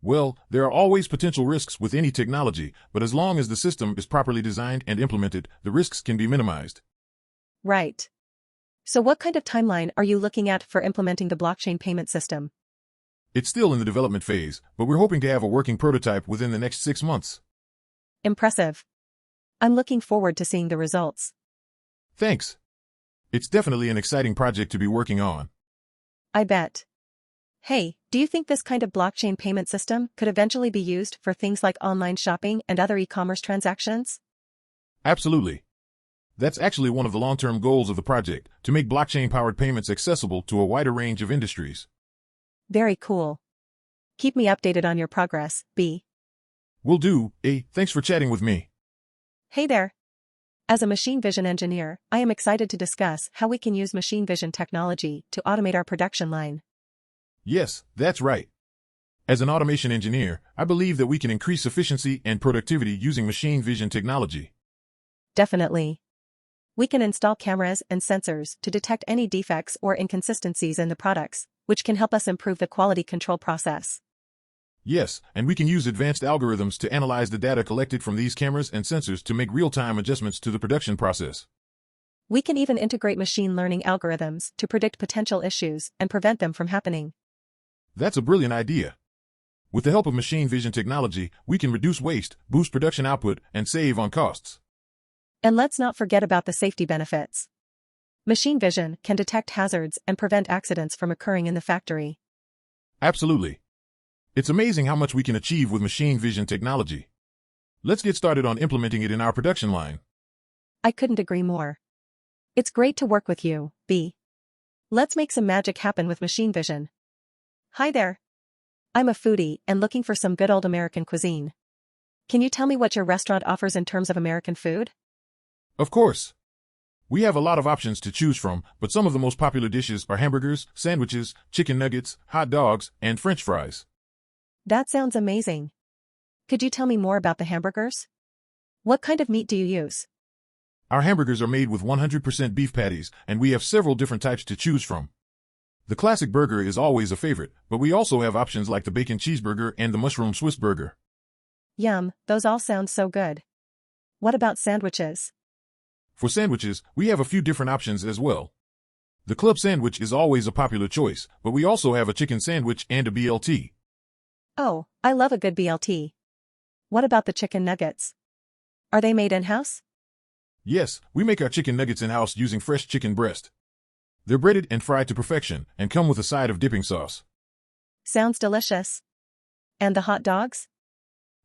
[SPEAKER 2] Well, there are always potential risks with any technology, but as long as the system is properly designed and implemented, the risks can be minimized.
[SPEAKER 1] Right. So what kind of timeline are you looking at for implementing the blockchain payment system?
[SPEAKER 2] It's still in the development phase, but we're hoping to have a working prototype within the next 6 months.
[SPEAKER 1] Impressive. I'm looking forward to seeing the results.
[SPEAKER 2] Thanks. It's definitely an exciting project to be working on.
[SPEAKER 1] I bet. Hey, do you think this kind of blockchain payment system could eventually be used for things like online shopping and other e-commerce transactions?
[SPEAKER 2] Absolutely. That's actually one of the long-term goals of the project, to make blockchain-powered payments accessible to a wider range of industries.
[SPEAKER 1] Very cool. Keep me updated on your progress, B.
[SPEAKER 2] Will do. A. Thanks for chatting with me.
[SPEAKER 1] Hey there. As a machine vision engineer, I am excited to discuss how we can use machine vision technology to automate our production line.
[SPEAKER 2] Yes, that's right. As an automation engineer, I believe that we can increase efficiency and productivity using machine vision technology.
[SPEAKER 1] Definitely. We can install cameras and sensors to detect any defects or inconsistencies in the products, which can help us improve the quality control process.
[SPEAKER 2] Yes, and we can use advanced algorithms to analyze the data collected from these cameras and sensors to make real-time adjustments to the production process.
[SPEAKER 1] We can even integrate machine learning algorithms to predict potential issues and prevent them from happening.
[SPEAKER 2] That's a brilliant idea. With the help of machine vision technology, we can reduce waste, boost production output, and save on costs.
[SPEAKER 1] And let's not forget about the safety benefits. Machine vision can detect hazards and prevent accidents from occurring in the factory.
[SPEAKER 2] Absolutely. It's amazing how much we can achieve with machine vision technology. Let's get started on implementing it in our production line.
[SPEAKER 1] I couldn't agree more. It's great to work with you, B. Let's make some magic happen with machine vision. Hi there. I'm a foodie and looking for some good old American cuisine. Can you tell me what your restaurant offers in terms of American food?
[SPEAKER 2] Of course. We have a lot of options to choose from, but some of the most popular dishes are hamburgers, sandwiches, chicken nuggets, hot dogs, and French fries.
[SPEAKER 1] That sounds amazing. Could you tell me more about the hamburgers? What kind of meat do you use?
[SPEAKER 2] Our hamburgers are made with 100% beef patties, and we have several different types to choose from. The classic burger is always a favorite, but we also have options like the bacon cheeseburger and the mushroom Swiss burger.
[SPEAKER 1] Yum, those all sound so good. What about sandwiches?
[SPEAKER 2] For sandwiches, we have a few different options as well. The club sandwich is always a popular choice, but we also have a chicken sandwich and a BLT.
[SPEAKER 1] Oh, I love a good BLT. What about the chicken nuggets? Are they made in-house?
[SPEAKER 2] Yes, we make our chicken nuggets in-house using fresh chicken breast. They're breaded and fried to perfection and come with a side of dipping sauce.
[SPEAKER 1] Sounds delicious. And the hot dogs?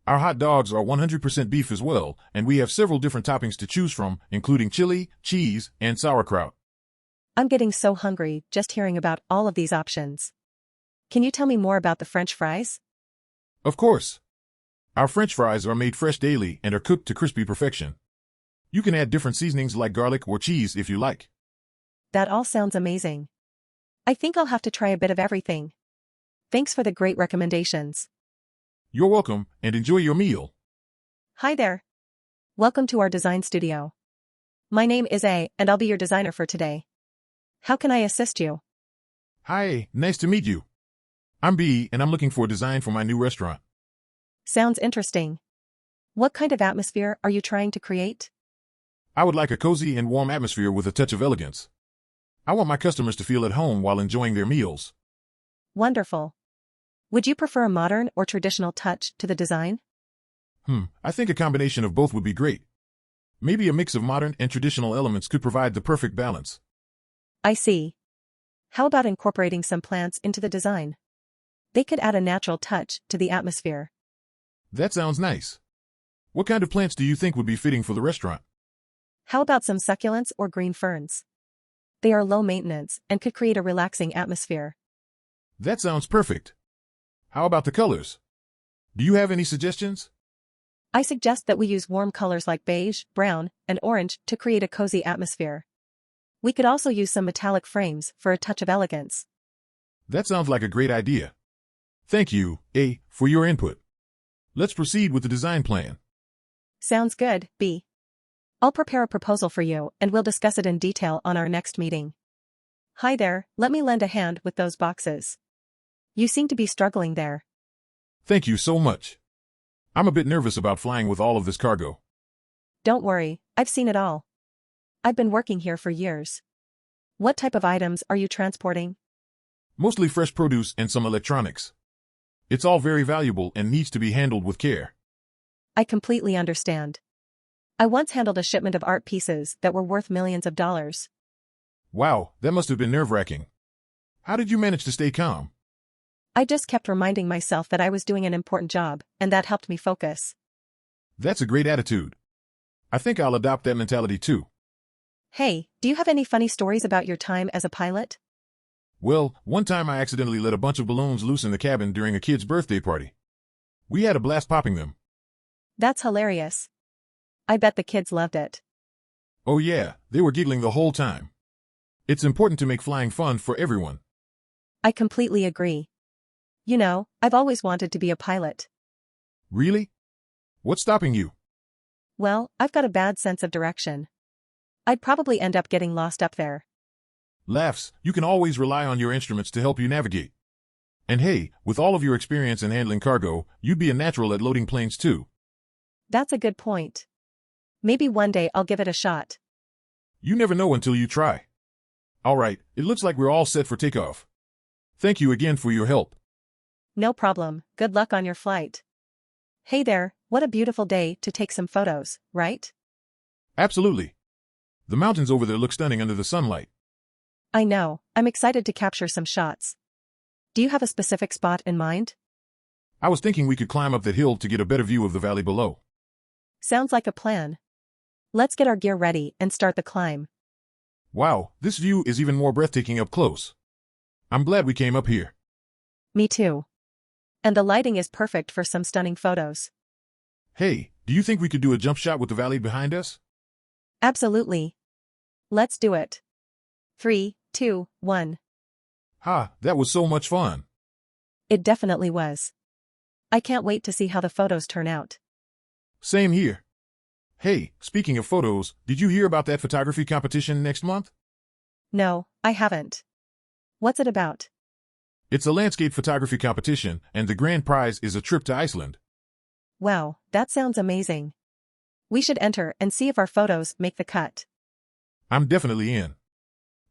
[SPEAKER 2] Our hot dogs are 100% beef as well, and we have several different toppings to choose from, including chili, cheese, and sauerkraut.
[SPEAKER 1] I'm getting so hungry just hearing about all of these options. Can you tell me more about the French fries?
[SPEAKER 2] Of course. Our French fries are made fresh daily and are cooked to crispy perfection. You can add different seasonings like garlic or cheese if you like.
[SPEAKER 1] That all sounds amazing. I think I'll have to try a bit of everything. Thanks for the great recommendations.
[SPEAKER 2] You're welcome, and enjoy your meal.
[SPEAKER 1] Hi there. Welcome to our design studio. My name is A, and I'll be your designer for today. How can I assist you?
[SPEAKER 2] Hi, nice to meet you. I'm B, and I'm looking for a design for my new restaurant.
[SPEAKER 1] Sounds interesting. What kind of atmosphere are you trying to create?
[SPEAKER 2] I would like a cozy and warm atmosphere with a touch of elegance. I want my customers to feel at home while enjoying their meals.
[SPEAKER 1] Wonderful. Would you prefer a modern or traditional touch to the design?
[SPEAKER 2] I think a combination of both would be great. Maybe a mix of modern and traditional elements could provide the perfect balance.
[SPEAKER 1] I see. How about incorporating some plants into the design? They could add a natural touch to the atmosphere.
[SPEAKER 2] That sounds nice. What kind of plants do you think would be fitting for the restaurant?
[SPEAKER 1] How about some succulents or green ferns? They are low maintenance and could create a relaxing atmosphere.
[SPEAKER 2] That sounds perfect. How about the colors? Do you have any suggestions?
[SPEAKER 1] I suggest that we use warm colors like beige, brown, and orange to create a cozy atmosphere. We could also use some metallic frames for a touch of elegance.
[SPEAKER 2] That sounds like a great idea. Thank you, A, for your input. Let's proceed with the design plan.
[SPEAKER 1] Sounds good, B. I'll prepare a proposal for you and we'll discuss it in detail on our next meeting. Hi there, let me lend a hand with those boxes. You seem to be struggling there.
[SPEAKER 2] Thank you so much. I'm a bit nervous about flying with all of this cargo.
[SPEAKER 1] Don't worry, I've seen it all. I've been working here for years. What type of items are you transporting?
[SPEAKER 2] Mostly fresh produce and some electronics. It's all very valuable and needs to be handled with care.
[SPEAKER 1] I completely understand. I once handled a shipment of art pieces that were worth millions of dollars.
[SPEAKER 2] Wow, that must have been nerve-wracking. How did you manage to stay calm?
[SPEAKER 1] I just kept reminding myself that I was doing an important job, and that helped me focus.
[SPEAKER 2] That's a great attitude. I think I'll adopt that mentality too.
[SPEAKER 1] Hey, do you have any funny stories about your time as a pilot?
[SPEAKER 2] Well, one time I accidentally let a bunch of balloons loose in the cabin during a kid's birthday party. We had a blast popping them.
[SPEAKER 1] That's hilarious. I bet the kids loved it.
[SPEAKER 2] Oh yeah, they were giggling the whole time. It's important to make flying fun for everyone.
[SPEAKER 1] I completely agree. You know, I've always wanted to be a pilot.
[SPEAKER 2] Really? What's stopping you?
[SPEAKER 1] Well, I've got a bad sense of direction. I'd probably end up getting lost up there.
[SPEAKER 2] Laughs, you can always rely on your instruments to help you navigate. And hey, with all of your experience in handling cargo, you'd be a natural at loading planes too.
[SPEAKER 1] That's a good point. Maybe one day I'll give it a shot.
[SPEAKER 2] You never know until you try. All right, it looks like we're all set for takeoff. Thank you again for your help.
[SPEAKER 1] No problem, good luck on your flight. Hey there, what a beautiful day to take some photos, right?
[SPEAKER 2] Absolutely. The mountains over there look stunning under the sunlight.
[SPEAKER 1] I know, I'm excited to capture some shots. Do you have a specific spot in mind?
[SPEAKER 2] I was thinking we could climb up that hill to get a better view of the valley below.
[SPEAKER 1] Sounds like a plan. Let's get our gear ready and start the climb.
[SPEAKER 2] Wow, this view is even more breathtaking up close. I'm glad we came up here.
[SPEAKER 1] Me too. And the lighting is perfect for some stunning photos.
[SPEAKER 2] Hey, do you think we could do a jump shot with the valley behind us?
[SPEAKER 1] Absolutely. Let's do it. 3, 2, 1.
[SPEAKER 2] Ha, that was so much fun.
[SPEAKER 1] It definitely was. I can't wait to see how the photos turn out.
[SPEAKER 2] Same here. Hey, speaking of photos, did you hear about that photography competition next month?
[SPEAKER 1] No, I haven't. What's it about?
[SPEAKER 2] It's a landscape photography competition, and the grand prize is a trip to Iceland.
[SPEAKER 1] Wow, that sounds amazing. We should enter and see if our photos make the cut.
[SPEAKER 2] I'm definitely in.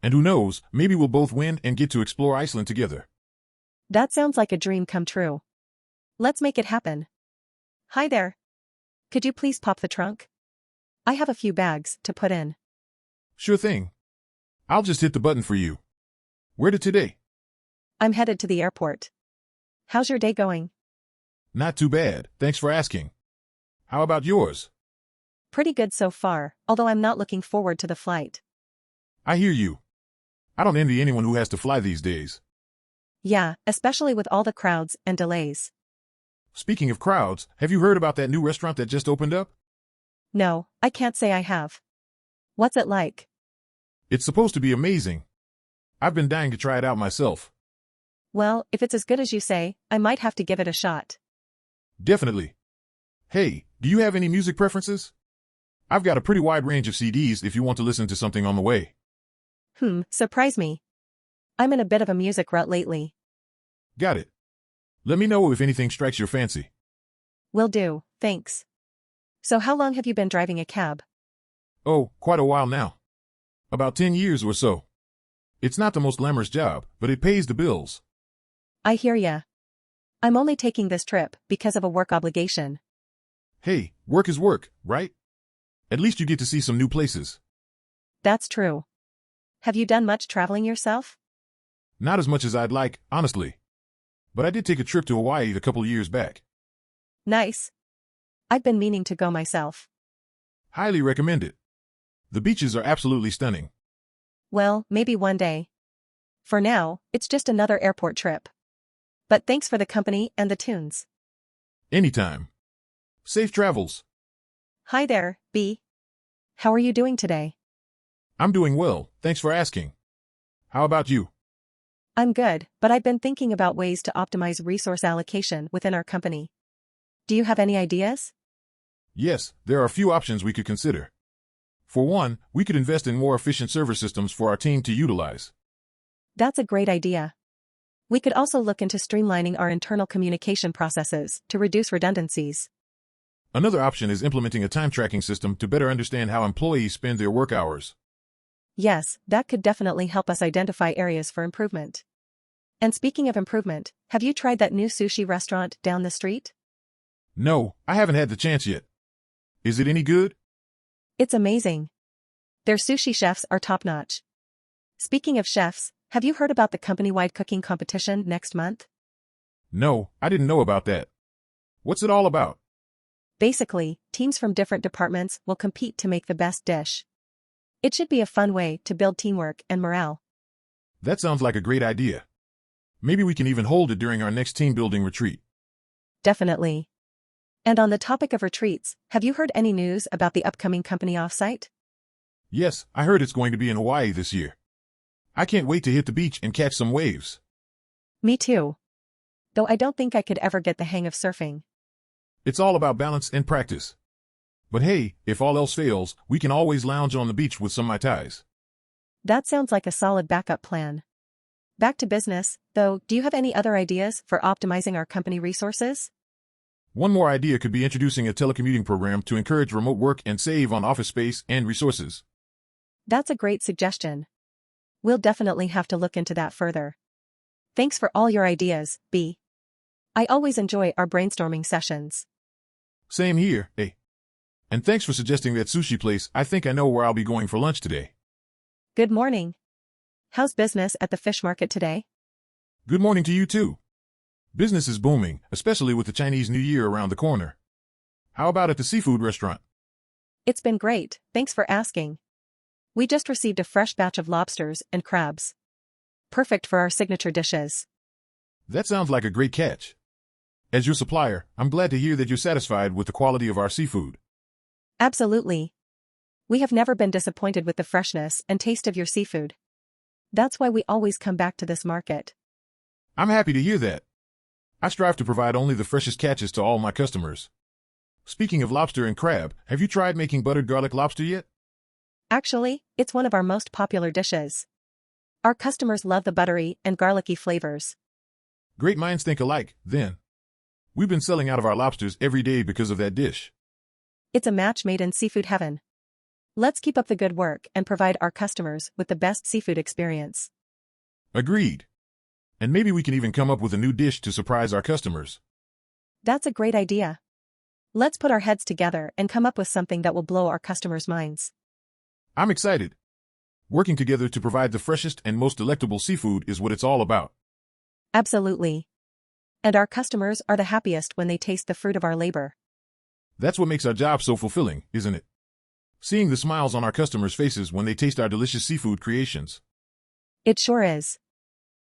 [SPEAKER 2] And who knows, maybe we'll both win and get to explore Iceland together.
[SPEAKER 1] That sounds like a dream come true. Let's make it happen. Hi there. Could you please pop the trunk? I have a few bags to put in.
[SPEAKER 2] Sure thing. I'll just hit the button for you. Where to today?
[SPEAKER 1] I'm headed to the airport. How's your day going?
[SPEAKER 2] Not too bad, thanks for asking. How about yours?
[SPEAKER 1] Pretty good so far, although I'm not looking forward to the flight.
[SPEAKER 2] I hear you. I don't envy anyone who has to fly these days.
[SPEAKER 1] Yeah, especially with all the crowds and delays.
[SPEAKER 2] Speaking of crowds, have you heard about that new restaurant that just opened up?
[SPEAKER 1] No, I can't say I have. What's it like?
[SPEAKER 2] It's supposed to be amazing. I've been dying to try it out myself.
[SPEAKER 1] Well, if it's as good as you say, I might have to give it a shot.
[SPEAKER 2] Definitely. Hey, do you have any music preferences? I've got a pretty wide range of CDs if you want to listen to something on the way.
[SPEAKER 1] Surprise me. I'm in a bit of a music rut lately.
[SPEAKER 2] Got it. Let me know if anything strikes your fancy.
[SPEAKER 1] Will do, thanks. So how long have you been driving a cab?
[SPEAKER 2] Oh, quite a while now. About 10 years or so. It's not the most glamorous job, but it pays the bills.
[SPEAKER 1] I hear ya. I'm only taking this trip because of a work obligation.
[SPEAKER 2] Hey, work is work, right? At least you get to see some new places.
[SPEAKER 1] That's true. Have you done much traveling yourself?
[SPEAKER 2] Not as much as I'd like, honestly. But I did take a trip to Hawaii a couple years back.
[SPEAKER 1] Nice. I've been meaning to go myself.
[SPEAKER 2] Highly recommend it. The beaches are absolutely stunning.
[SPEAKER 1] Well, maybe one day. For now, it's just another airport trip. But thanks for the company and the tunes.
[SPEAKER 2] Anytime. Safe travels.
[SPEAKER 1] Hi there, B. How are you doing today?
[SPEAKER 2] I'm doing well, thanks for asking. How about you?
[SPEAKER 1] I'm good, but I've been thinking about ways to optimize resource allocation within our company. Do you have any ideas?
[SPEAKER 2] Yes, there are a few options we could consider. For one, we could invest in more efficient server systems for our team to utilize.
[SPEAKER 1] That's a great idea. We could also look into streamlining our internal communication processes to reduce redundancies.
[SPEAKER 2] Another option is implementing a time tracking system to better understand how employees spend their work hours.
[SPEAKER 1] Yes, that could definitely help us identify areas for improvement. And speaking of improvement, have you tried that new sushi restaurant down the street?
[SPEAKER 2] No, I haven't had the chance yet. Is it any good?
[SPEAKER 1] It's amazing. Their sushi chefs are top-notch. Speaking of chefs, have you heard about the company-wide cooking competition next month?
[SPEAKER 2] No, I didn't know about that. What's it all about?
[SPEAKER 1] Basically, teams from different departments will compete to make the best dish. It should be a fun way to build teamwork and morale.
[SPEAKER 2] That sounds like a great idea. Maybe we can even hold it during our next team building retreat.
[SPEAKER 1] Definitely. And on the topic of retreats, have you heard any news about the upcoming company offsite?
[SPEAKER 2] Yes, I heard it's going to be in Hawaii this year. I can't wait to hit the beach and catch some waves.
[SPEAKER 1] Me too. Though I don't think I could ever get the hang of surfing.
[SPEAKER 2] It's all about balance and practice. But hey, if all else fails, we can always lounge on the beach with some Mai Tais.
[SPEAKER 1] That sounds like a solid backup plan. Back to business, though, do you have any other ideas for optimizing our company resources?
[SPEAKER 2] One more idea could be introducing a telecommuting program to encourage remote work and save on office space and resources.
[SPEAKER 1] That's a great suggestion. We'll definitely have to look into that further. Thanks for all your ideas, B. I always enjoy our brainstorming sessions.
[SPEAKER 2] Same here, eh? And thanks for suggesting that sushi place. I think I know where I'll be going for lunch today.
[SPEAKER 1] Good morning. How's business at the fish market today?
[SPEAKER 2] Good morning to you too. Business is booming, especially with the Chinese New Year around the corner. How about at the seafood restaurant?
[SPEAKER 1] It's been great, thanks for asking. We just received a fresh batch of lobsters and crabs. Perfect for our signature dishes.
[SPEAKER 2] That sounds like a great catch. As your supplier, I'm glad to hear that you're satisfied with the quality of our seafood.
[SPEAKER 1] Absolutely. We have never been disappointed with the freshness and taste of your seafood. That's why we always come back to this market.
[SPEAKER 2] I'm happy to hear that. I strive to provide only the freshest catches to all my customers. Speaking of lobster and crab, have you tried making buttered garlic lobster yet?
[SPEAKER 1] Actually, it's one of our most popular dishes. Our customers love the buttery and garlicky flavors.
[SPEAKER 2] Great minds think alike, then. We've been selling out of our lobsters every day because of that dish.
[SPEAKER 1] It's a match made in seafood heaven. Let's keep up the good work and provide our customers with the best seafood experience.
[SPEAKER 2] Agreed. And maybe we can even come up with a new dish to surprise our customers.
[SPEAKER 1] That's a great idea. Let's put our heads together and come up with something that will blow our customers' minds.
[SPEAKER 2] I'm excited. Working together to provide the freshest and most delectable seafood is what it's all about.
[SPEAKER 1] Absolutely. And our customers are the happiest when they taste the fruit of our labor.
[SPEAKER 2] That's what makes our job so fulfilling, isn't it? Seeing the smiles on our customers' faces when they taste our delicious seafood creations.
[SPEAKER 1] It sure is.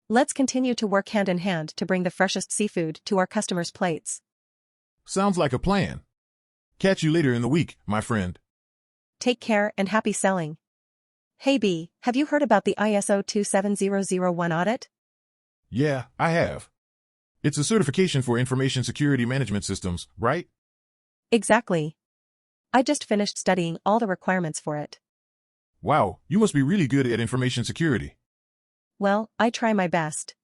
[SPEAKER 1] Let's continue to work hand in hand to bring the freshest seafood to our customers' plates.
[SPEAKER 2] Sounds like a plan. Catch you later in the week, my friend.
[SPEAKER 1] Take care and happy selling. Hey B, have you heard about the ISO 27001 audit?
[SPEAKER 2] Yeah, I have. It's a certification for information security management systems, right?
[SPEAKER 1] Exactly. I just finished studying all the requirements for it.
[SPEAKER 2] Wow, you must be really good at information security.
[SPEAKER 1] Well, I try my best.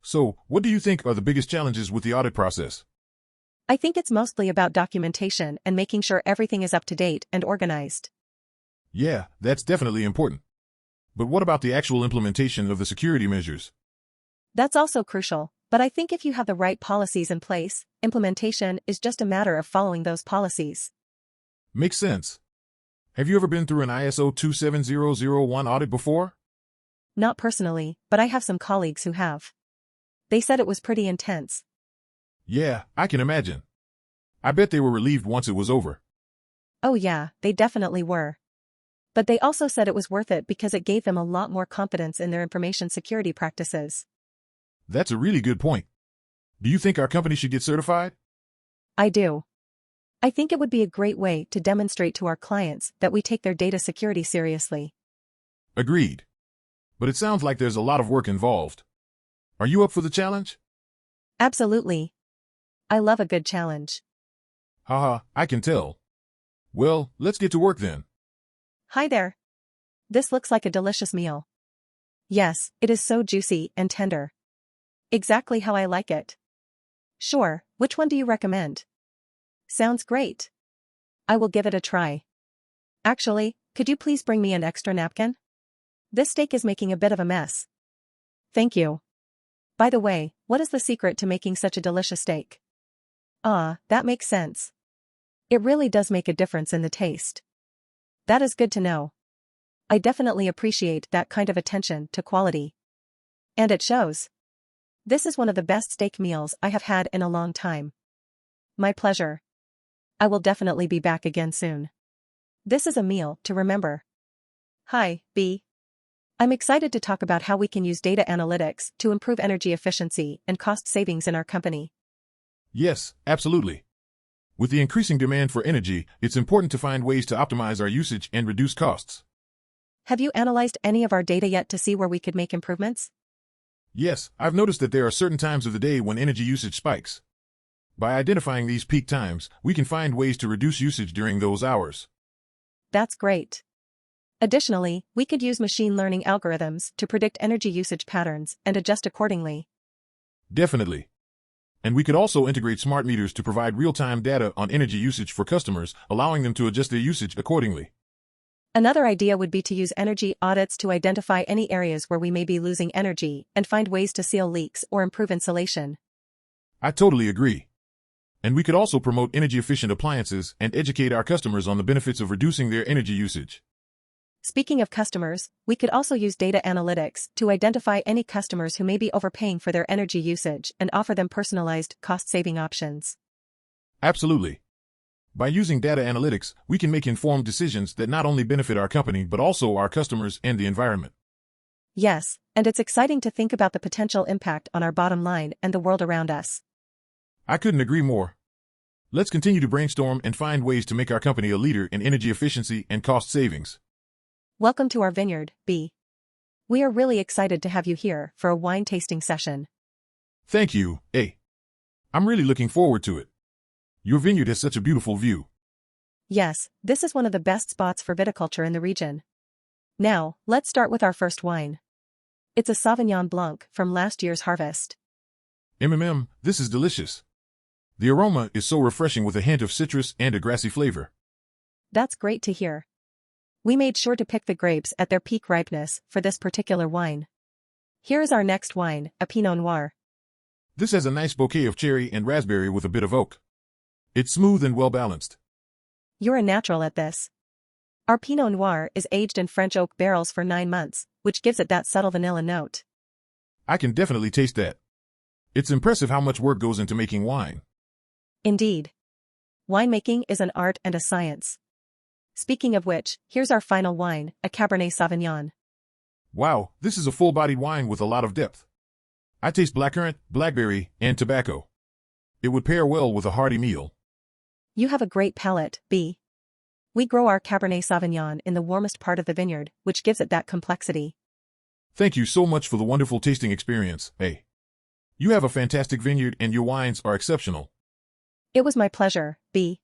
[SPEAKER 2] So, what do you think are the biggest challenges with the audit process?
[SPEAKER 1] I think it's mostly about documentation and making sure everything is up to date and organized.
[SPEAKER 2] Yeah, that's definitely important. But what about the actual implementation of the security measures?
[SPEAKER 1] That's also crucial, but I think if you have the right policies in place, implementation is just a matter of following those policies.
[SPEAKER 2] Makes sense. Have you ever been through an ISO 27001 audit before?
[SPEAKER 1] Not personally, but I have some colleagues who have. They said it was pretty intense.
[SPEAKER 2] Yeah, I can imagine. I bet they were relieved once it was over.
[SPEAKER 1] Oh yeah, they definitely were. But they also said it was worth it because it gave them a lot more confidence in their information security practices.
[SPEAKER 2] That's a really good point. Do you think our company should get certified?
[SPEAKER 1] I do. I think it would be a great way to demonstrate to our clients that we take their data security seriously.
[SPEAKER 2] Agreed. But it sounds like there's a lot of work involved. Are you up for the challenge?
[SPEAKER 1] Absolutely. I love a good challenge.
[SPEAKER 2] Haha, I can tell. Well, let's get to work then.
[SPEAKER 1] Hi there. This looks like a delicious meal. Yes, it is so juicy and tender. Exactly how I like it. Sure, which one do you recommend? Sounds great. I will give it a try. Actually, could you please bring me an extra napkin? This steak is making a bit of a mess. Thank you. By the way, what is the secret to making such a delicious steak? Ah, that makes sense. It really does make a difference in the taste. That is good to know. I definitely appreciate that kind of attention to quality. And it shows. This is one of the best steak meals I have had in a long time. My pleasure. I will definitely be back again soon. This is a meal to remember. Hi, B. I'm excited to talk about how we can use data analytics to improve energy efficiency and cost savings in our company.
[SPEAKER 2] Yes, absolutely. With the increasing demand for energy, it's important to find ways to optimize our usage and reduce costs.
[SPEAKER 1] Have you analyzed any of our data yet to see where we could make improvements?
[SPEAKER 2] Yes, I've noticed that there are certain times of the day when energy usage spikes. By identifying these peak times, we can find ways to reduce usage during those hours.
[SPEAKER 1] That's great. Additionally, we could use machine learning algorithms to predict energy usage patterns and adjust accordingly.
[SPEAKER 2] Definitely. And we could also integrate smart meters to provide real-time data on energy usage for customers, allowing them to adjust their usage accordingly.
[SPEAKER 1] Another idea would be to use energy audits to identify any areas where we may be losing energy and find ways to seal leaks or improve insulation.
[SPEAKER 2] I totally agree. And we could also promote energy-efficient appliances and educate our customers on the benefits of reducing their energy usage.
[SPEAKER 1] Speaking of customers, we could also use data analytics to identify any customers who may be overpaying for their energy usage and offer them personalized, cost-saving options.
[SPEAKER 2] Absolutely. By using data analytics, we can make informed decisions that not only benefit our company but also our customers and the environment.
[SPEAKER 1] Yes, and it's exciting to think about the potential impact on our bottom line and the world around us.
[SPEAKER 2] I couldn't agree more. Let's continue to brainstorm and find ways to make our company a leader in energy efficiency and cost savings.
[SPEAKER 1] Welcome to our vineyard, B. We are really excited to have you here for a wine tasting session.
[SPEAKER 2] Thank you, A. I'm really looking forward to it. Your vineyard has such a beautiful view.
[SPEAKER 1] Yes, this is one of the best spots for viticulture in the region. Now, let's start with our first wine. It's a Sauvignon Blanc from last year's harvest.
[SPEAKER 2] This is delicious. The aroma is so refreshing with a hint of citrus and a grassy flavor.
[SPEAKER 1] That's great to hear. We made sure to pick the grapes at their peak ripeness for this particular wine. Here is our next wine, a Pinot Noir.
[SPEAKER 2] This has a nice bouquet of cherry and raspberry with a bit of oak. It's smooth and well-balanced.
[SPEAKER 1] You're a natural at this. Our Pinot Noir is aged in French oak barrels for 9 months, which gives it that subtle vanilla note.
[SPEAKER 2] I can definitely taste that. It's impressive how much work goes into making wine.
[SPEAKER 1] Indeed. Winemaking is an art and a science. Speaking of which, here's our final wine, a Cabernet Sauvignon.
[SPEAKER 2] Wow, this is a full-bodied wine with a lot of depth. I taste blackcurrant, blackberry, and tobacco. It would pair well with a hearty meal.
[SPEAKER 1] You have a great palate, B. We grow our Cabernet Sauvignon in the warmest part of the vineyard, which gives it that complexity.
[SPEAKER 2] Thank you so much for the wonderful tasting experience, A. You have a fantastic vineyard and your wines are exceptional.
[SPEAKER 1] It was my pleasure, B.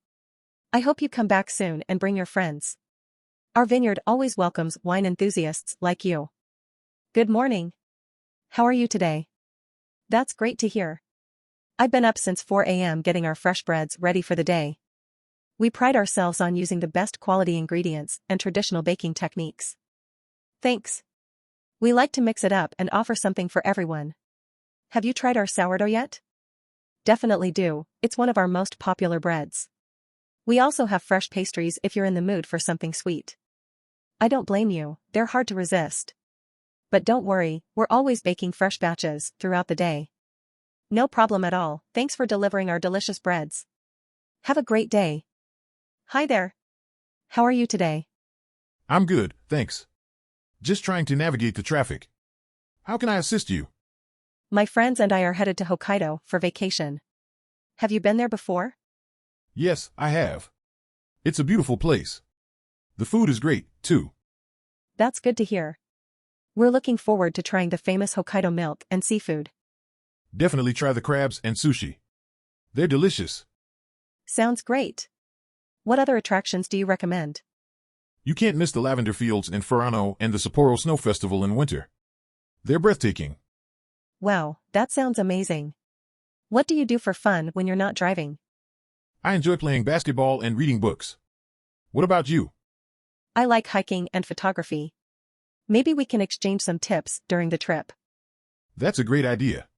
[SPEAKER 1] I hope you come back soon and bring your friends. Our vineyard always welcomes wine enthusiasts like you. Good morning. How are you today? That's great to hear. I've been up since 4 a.m. getting our fresh breads ready for the day. We pride ourselves on using the best quality ingredients and traditional baking techniques. Thanks. We like to mix it up and offer something for everyone. Have you tried our sourdough yet? Definitely do, it's one of our most popular breads. We also have fresh pastries if you're in the mood for something sweet. I don't blame you, they're hard to resist. But don't worry, we're always baking fresh batches throughout the day. No problem at all, thanks for delivering our delicious breads. Have a great day. Hi there. How are you today?
[SPEAKER 2] I'm good, thanks. Just trying to navigate the traffic. How can I assist you?
[SPEAKER 1] My friends and I are headed to Hokkaido for vacation. Have you been there before?
[SPEAKER 2] Yes, I have. It's a beautiful place. The food is great, too.
[SPEAKER 1] That's good to hear. We're looking forward to trying the famous Hokkaido milk and seafood.
[SPEAKER 2] Definitely try the crabs and sushi. They're delicious.
[SPEAKER 1] Sounds great. What other attractions do you recommend?
[SPEAKER 2] You can't miss the lavender fields in Furano and the Sapporo Snow Festival in winter. They're breathtaking.
[SPEAKER 1] Wow, that sounds amazing. What do you do for fun when you're not driving?
[SPEAKER 2] I enjoy playing basketball and reading books. What about you?
[SPEAKER 1] I like hiking and photography. Maybe we can exchange some tips during the trip.
[SPEAKER 2] That's a great idea.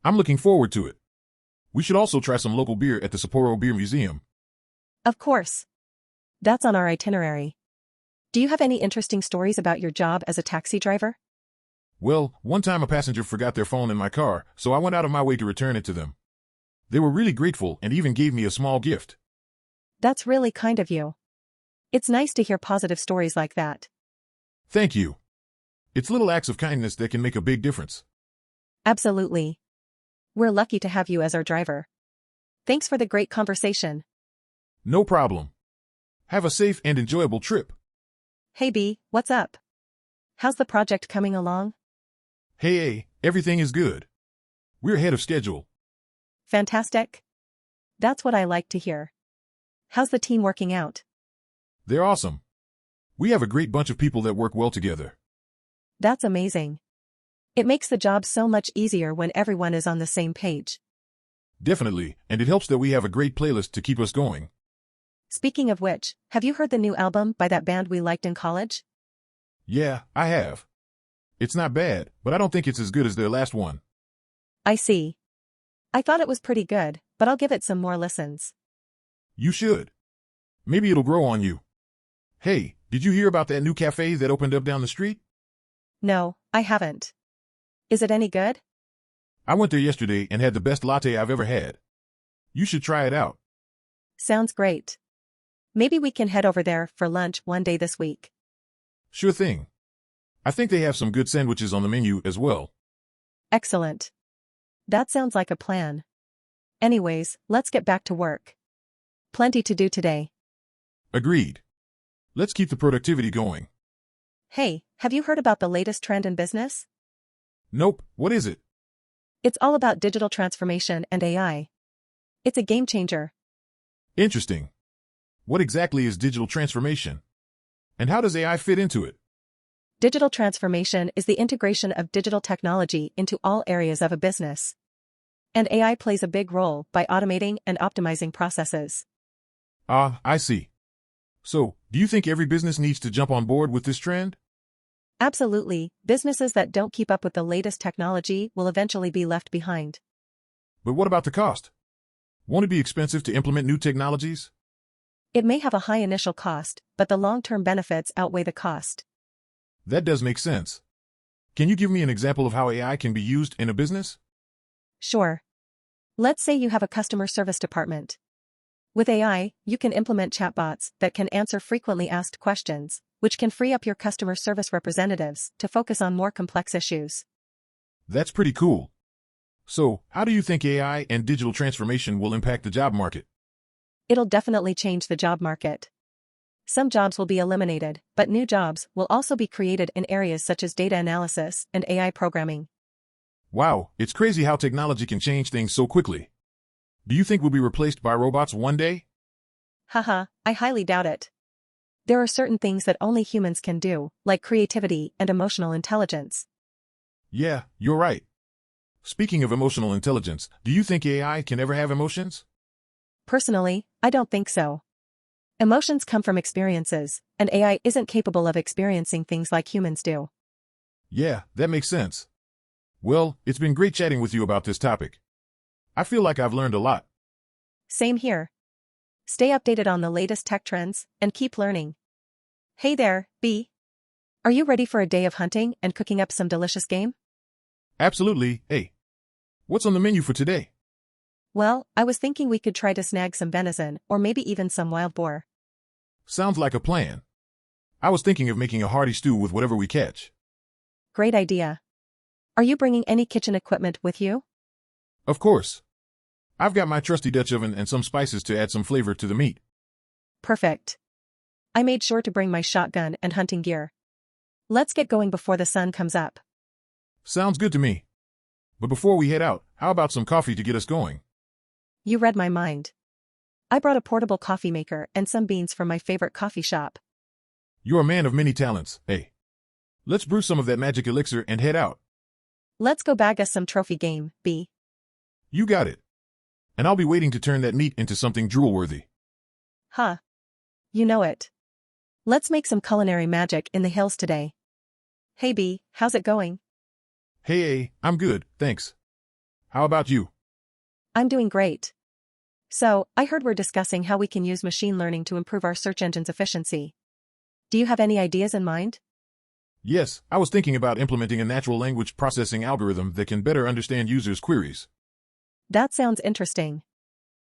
[SPEAKER 2] I'm looking forward to it. We should also try some local beer at the Sapporo Beer Museum.
[SPEAKER 1] Of course. That's on our itinerary. Do you have any interesting stories about your job as a taxi driver?
[SPEAKER 2] Well, one time a passenger forgot their phone in my car, so I went out of my way to return it to them. They were really grateful and even gave me a small gift.
[SPEAKER 1] That's really kind of you. It's nice to hear positive stories like that.
[SPEAKER 2] Thank you. It's little acts of kindness that can make a big difference.
[SPEAKER 1] Absolutely. We're lucky to have you as our driver. Thanks for the great conversation.
[SPEAKER 2] No problem. Have a safe and enjoyable trip.
[SPEAKER 1] Hey B, what's up? How's the project coming along?
[SPEAKER 2] Hey, everything is good. We're ahead of schedule.
[SPEAKER 1] Fantastic. That's what I like to hear. How's the team working out?
[SPEAKER 2] They're awesome. We have a great bunch of people that work well together.
[SPEAKER 1] That's amazing. It makes the job so much easier when everyone is on the same page.
[SPEAKER 2] Definitely, and it helps that we have a great playlist to keep us going.
[SPEAKER 1] Speaking of which, have you heard the new album by that band we liked in college?
[SPEAKER 2] Yeah, I have. It's not bad, but I don't think it's as good as their last one.
[SPEAKER 1] I see. I thought it was pretty good, but I'll give it some more listens.
[SPEAKER 2] You should. Maybe it'll grow on you. Hey, did you hear about that new cafe that opened up down the street?
[SPEAKER 1] No, I haven't. Is it any good?
[SPEAKER 2] I went there yesterday and had the best latte I've ever had. You should try it out.
[SPEAKER 1] Sounds great. Maybe we can head over there for lunch one day this week.
[SPEAKER 2] Sure thing. I think they have some good sandwiches on the menu as well.
[SPEAKER 1] Excellent. That sounds like a plan. Anyways, let's get back to work. Plenty to do today.
[SPEAKER 2] Agreed. Let's keep the productivity going.
[SPEAKER 1] Hey, have you heard about the latest trend in business?
[SPEAKER 2] Nope, what is it?
[SPEAKER 1] It's all about digital transformation and AI. It's a game changer.
[SPEAKER 2] Interesting. What exactly is digital transformation? And how does AI fit into it?
[SPEAKER 1] Digital transformation is the integration of digital technology into all areas of a business. And AI plays a big role by automating and optimizing processes.
[SPEAKER 2] Ah, I see. So, do you think every business needs to jump on board with this trend?
[SPEAKER 1] Absolutely, businesses that don't keep up with the latest technology will eventually be left behind.
[SPEAKER 2] But what about the cost? Won't it be expensive to implement new technologies?
[SPEAKER 1] It may have a high initial cost, but the long-term benefits outweigh the cost.
[SPEAKER 2] That does make sense. Can you give me an example of how AI can be used in a business?
[SPEAKER 1] Sure. Let's say you have a customer service department. With AI, you can implement chatbots that can answer frequently asked questions, which can free up your customer service representatives to focus on more complex issues.
[SPEAKER 2] That's pretty cool. So, how do you think AI and digital transformation will impact the job market?
[SPEAKER 1] It'll definitely change the job market. Some jobs will be eliminated, but new jobs will also be created in areas such as data analysis and AI programming.
[SPEAKER 2] Wow, it's crazy how technology can change things so quickly. Do you think we'll be replaced by robots one day?
[SPEAKER 1] Haha, I highly doubt it. There are certain things that only humans can do, like creativity and emotional intelligence.
[SPEAKER 2] Yeah, you're right. Speaking of emotional intelligence, do you think AI can ever have emotions?
[SPEAKER 1] Personally, I don't think so. Emotions come from experiences, and AI isn't capable of experiencing things like humans do.
[SPEAKER 2] Yeah, that makes sense. Well, it's been great chatting with you about this topic. I feel like I've learned a lot.
[SPEAKER 1] Same here. Stay updated on the latest tech trends, and keep learning. Hey there, B. Are you ready for a day of hunting and cooking up some delicious game?
[SPEAKER 2] Absolutely. Hey, what's on the menu for today?
[SPEAKER 1] Well, I was thinking we could try to snag some venison, or maybe even some wild boar.
[SPEAKER 2] Sounds like a plan. I was thinking of making a hearty stew with whatever we catch.
[SPEAKER 1] Great idea. Are you bringing any kitchen equipment with you?
[SPEAKER 2] Of course. I've got my trusty Dutch oven and some spices to add some flavor to the meat.
[SPEAKER 1] Perfect. I made sure to bring my shotgun and hunting gear. Let's get going before the sun comes up.
[SPEAKER 2] Sounds good to me. But before we head out, how about some coffee to get us going?
[SPEAKER 1] You read my mind. I brought a portable coffee maker and some beans from my favorite coffee shop.
[SPEAKER 2] You're a man of many talents, hey. Let's brew some of that magic elixir and head out.
[SPEAKER 1] Let's go bag us some trophy game, B.
[SPEAKER 2] You got it. And I'll be waiting to turn that meat into something drool-worthy.
[SPEAKER 1] Huh. You know it. Let's make some culinary magic in the hills today. Hey B, how's it going?
[SPEAKER 2] Hey, I'm good, thanks. How about you?
[SPEAKER 1] I'm doing great. So, I heard we're discussing how we can use machine learning to improve our search engine's efficiency. Do you have any ideas in mind?
[SPEAKER 2] Yes, I was thinking about implementing a natural language processing algorithm that can better understand users' queries.
[SPEAKER 1] That sounds interesting.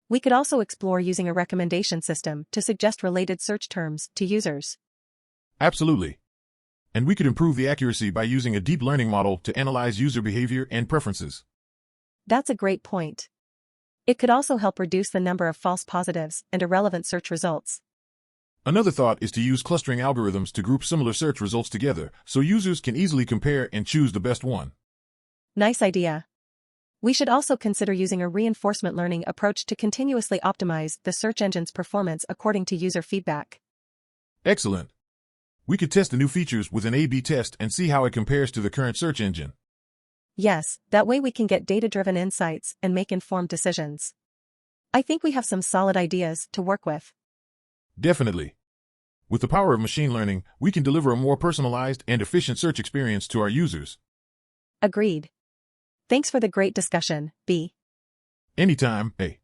[SPEAKER 1] We could also explore using a recommendation system to suggest related search terms to users.
[SPEAKER 2] Absolutely. And we could improve the accuracy by using a deep learning model to analyze user behavior and preferences.
[SPEAKER 1] That's a great point. It could also help reduce the number of false positives and irrelevant search results.
[SPEAKER 2] Another thought is to use clustering algorithms to group similar search results together so users can easily compare and choose the best one.
[SPEAKER 1] Nice idea. We should also consider using a reinforcement learning approach to continuously optimize the search engine's performance according to user feedback.
[SPEAKER 2] Excellent. We could test the new features with an A/B test and see how it compares to the current search engine.
[SPEAKER 1] Yes, that way we can get data-driven insights and make informed decisions. I think we have some solid ideas to work with.
[SPEAKER 2] Definitely. With the power of machine learning, we can deliver a more personalized and efficient search experience to our users.
[SPEAKER 1] Agreed. Thanks for the great discussion, B.
[SPEAKER 2] Anytime, A.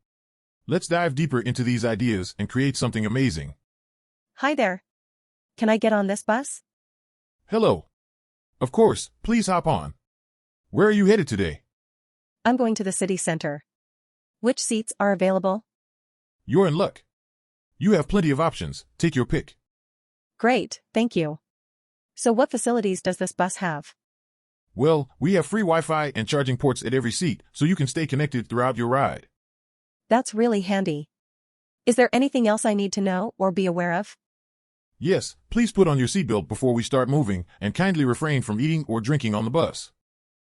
[SPEAKER 2] Let's dive deeper into these ideas and create something amazing.
[SPEAKER 1] Hi there. Can I get on this bus?
[SPEAKER 2] Hello. Of course, please hop on. Where are you headed today?
[SPEAKER 1] I'm going to the city center. Which seats are available?
[SPEAKER 2] You're in luck. You have plenty of options. Take your pick.
[SPEAKER 1] Great, thank you. So what facilities does this bus have?
[SPEAKER 2] Well, we have free Wi-Fi and charging ports at every seat, so you can stay connected throughout your ride.
[SPEAKER 1] That's really handy. Is there anything else I need to know or be aware of?
[SPEAKER 2] Yes, please put on your seatbelt before we start moving, and kindly refrain from eating or drinking on the bus.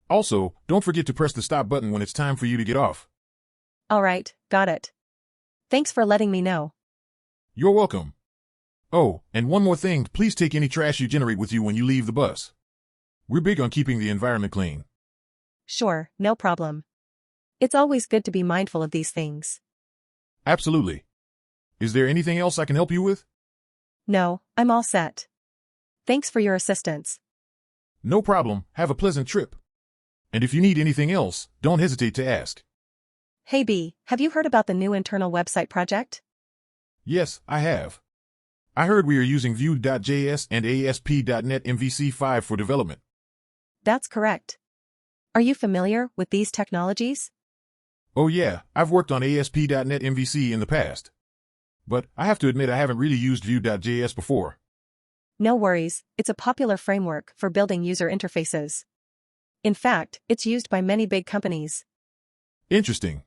[SPEAKER 2] Also, don't forget to press the stop button when it's time for you to get off.
[SPEAKER 1] All right, got it. Thanks for letting me know.
[SPEAKER 2] You're welcome. Oh, and one more thing, please take any trash you generate with you when you leave the bus. We're big on keeping the environment clean.
[SPEAKER 1] Sure, no problem. It's always good to be mindful of these things.
[SPEAKER 2] Absolutely. Is there anything else I can help you with?
[SPEAKER 1] No, I'm all set. Thanks for your assistance.
[SPEAKER 2] No problem. Have a pleasant trip. And if you need anything else, don't hesitate to ask.
[SPEAKER 1] Hey B, have you heard about the new internal website project?
[SPEAKER 2] Yes, I have. I heard we are using Vue.js and ASP.NET MVC5 for development.
[SPEAKER 1] That's correct. Are you familiar with these technologies?
[SPEAKER 2] Oh yeah, I've worked on ASP.NET MVC in the past. But I have to admit I haven't really used Vue.js before.
[SPEAKER 1] No worries, it's a popular framework for building user interfaces. In fact, it's used by many big companies.
[SPEAKER 2] Interesting.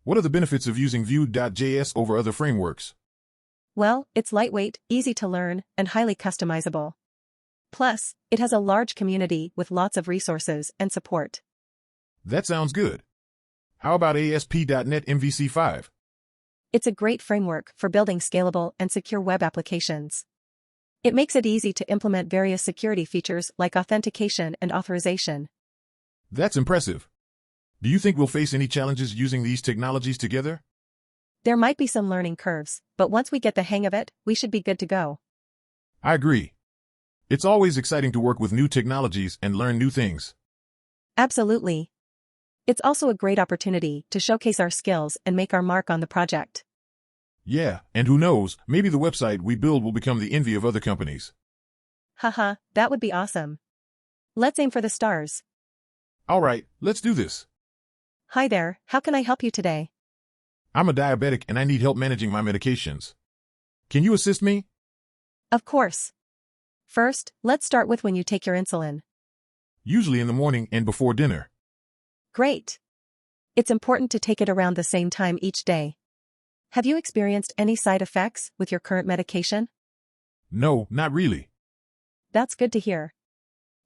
[SPEAKER 2] What are the benefits of using Vue.js over other frameworks?
[SPEAKER 1] Well, it's lightweight, easy to learn, and highly customizable. Plus, it has a large community with lots of resources and support.
[SPEAKER 2] That sounds good. How about ASP.NET MVC5?
[SPEAKER 1] It's a great framework for building scalable and secure web applications. It makes it easy to implement various security features like authentication and authorization.
[SPEAKER 2] That's impressive. Do you think we'll face any challenges using these technologies together?
[SPEAKER 1] There might be some learning curves, but once we get the hang of it, we should be good to go.
[SPEAKER 2] I agree. It's always exciting to work with new technologies and learn new things.
[SPEAKER 1] Absolutely. It's also a great opportunity to showcase our skills and make our mark on the project.
[SPEAKER 2] Yeah, and who knows, maybe the website we build will become the envy of other companies.
[SPEAKER 1] Haha, that would be awesome. Let's aim for the stars.
[SPEAKER 2] All right, let's do this.
[SPEAKER 1] Hi there, how can I help you today?
[SPEAKER 2] I'm a diabetic and I need help managing my medications. Can you assist me?
[SPEAKER 1] Of course. First, let's start with when you take your insulin.
[SPEAKER 2] Usually in the morning and before dinner.
[SPEAKER 1] Great. It's important to take it around the same time each day. Have you experienced any side effects with your current medication?
[SPEAKER 2] No, not really.
[SPEAKER 1] That's good to hear.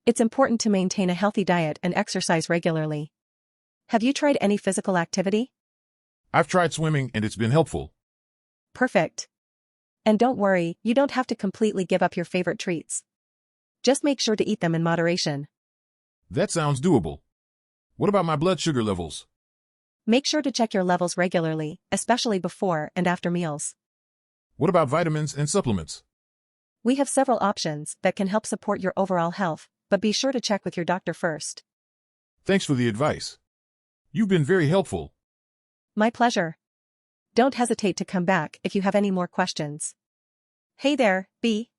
[SPEAKER 1] It's important to maintain a healthy diet and exercise regularly. Have you tried any physical activity?
[SPEAKER 2] I've tried swimming and it's been helpful.
[SPEAKER 1] Perfect. And don't worry, you don't have to completely give up your favorite treats. Just make sure to eat them in moderation.
[SPEAKER 2] That sounds doable. What about my blood sugar levels?
[SPEAKER 1] Make sure to check your levels regularly, especially before and after meals.
[SPEAKER 2] What about vitamins and supplements?
[SPEAKER 1] We have several options that can help support your overall health, but be sure to check with your doctor first.
[SPEAKER 2] Thanks for the advice. You've been very helpful.
[SPEAKER 1] My pleasure. Don't hesitate to come back if you have any more questions. Hey there, B.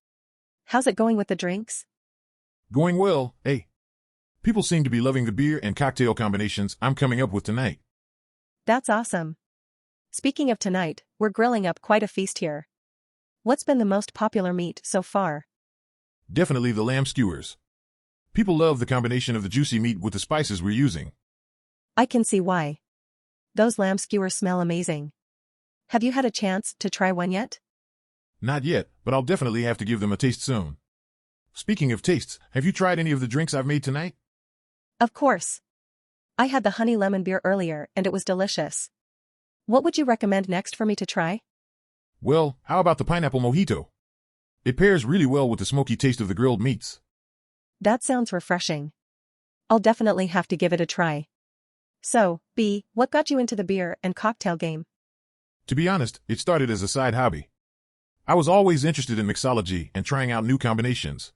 [SPEAKER 1] How's it going with the drinks?
[SPEAKER 2] Going well, hey. People seem to be loving the beer and cocktail combinations I'm coming up with tonight.
[SPEAKER 1] That's awesome. Speaking of tonight, we're grilling up quite a feast here. What's been the most popular meat so far?
[SPEAKER 2] Definitely the lamb skewers. People love the combination of the juicy meat with the spices we're using.
[SPEAKER 1] I can see why. Those lamb skewers smell amazing. Have you had a chance to try one yet?
[SPEAKER 2] Not yet, but I'll definitely have to give them a taste soon. Speaking of tastes, have you tried any of the drinks I've made tonight?
[SPEAKER 1] Of course. I had the honey lemon beer earlier and it was delicious. What would you recommend next for me to try?
[SPEAKER 2] Well, how about the pineapple mojito? It pairs really well with the smoky taste of the grilled meats.
[SPEAKER 1] That sounds refreshing. I'll definitely have to give it a try. So, B, what got you into the beer and cocktail game?
[SPEAKER 2] To be honest, it started as a side hobby. I was always interested in mixology and trying out new combinations.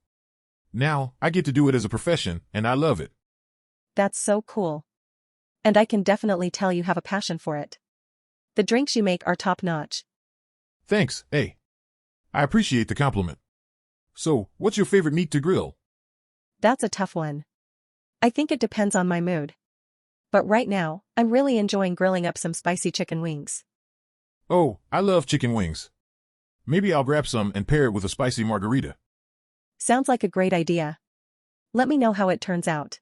[SPEAKER 2] Now, I get to do it as a profession, and I love it.
[SPEAKER 1] That's so cool. And I can definitely tell you have a passion for it. The drinks you make are top-notch.
[SPEAKER 2] Thanks, hey. I appreciate the compliment. So, what's your favorite meat to grill?
[SPEAKER 1] That's a tough one. I think it depends on my mood. But right now, I'm really enjoying grilling up some spicy chicken wings.
[SPEAKER 2] Oh, I love chicken wings. Maybe I'll grab some and pair it with a spicy margarita.
[SPEAKER 1] Sounds like a great idea. Let me know how it turns out.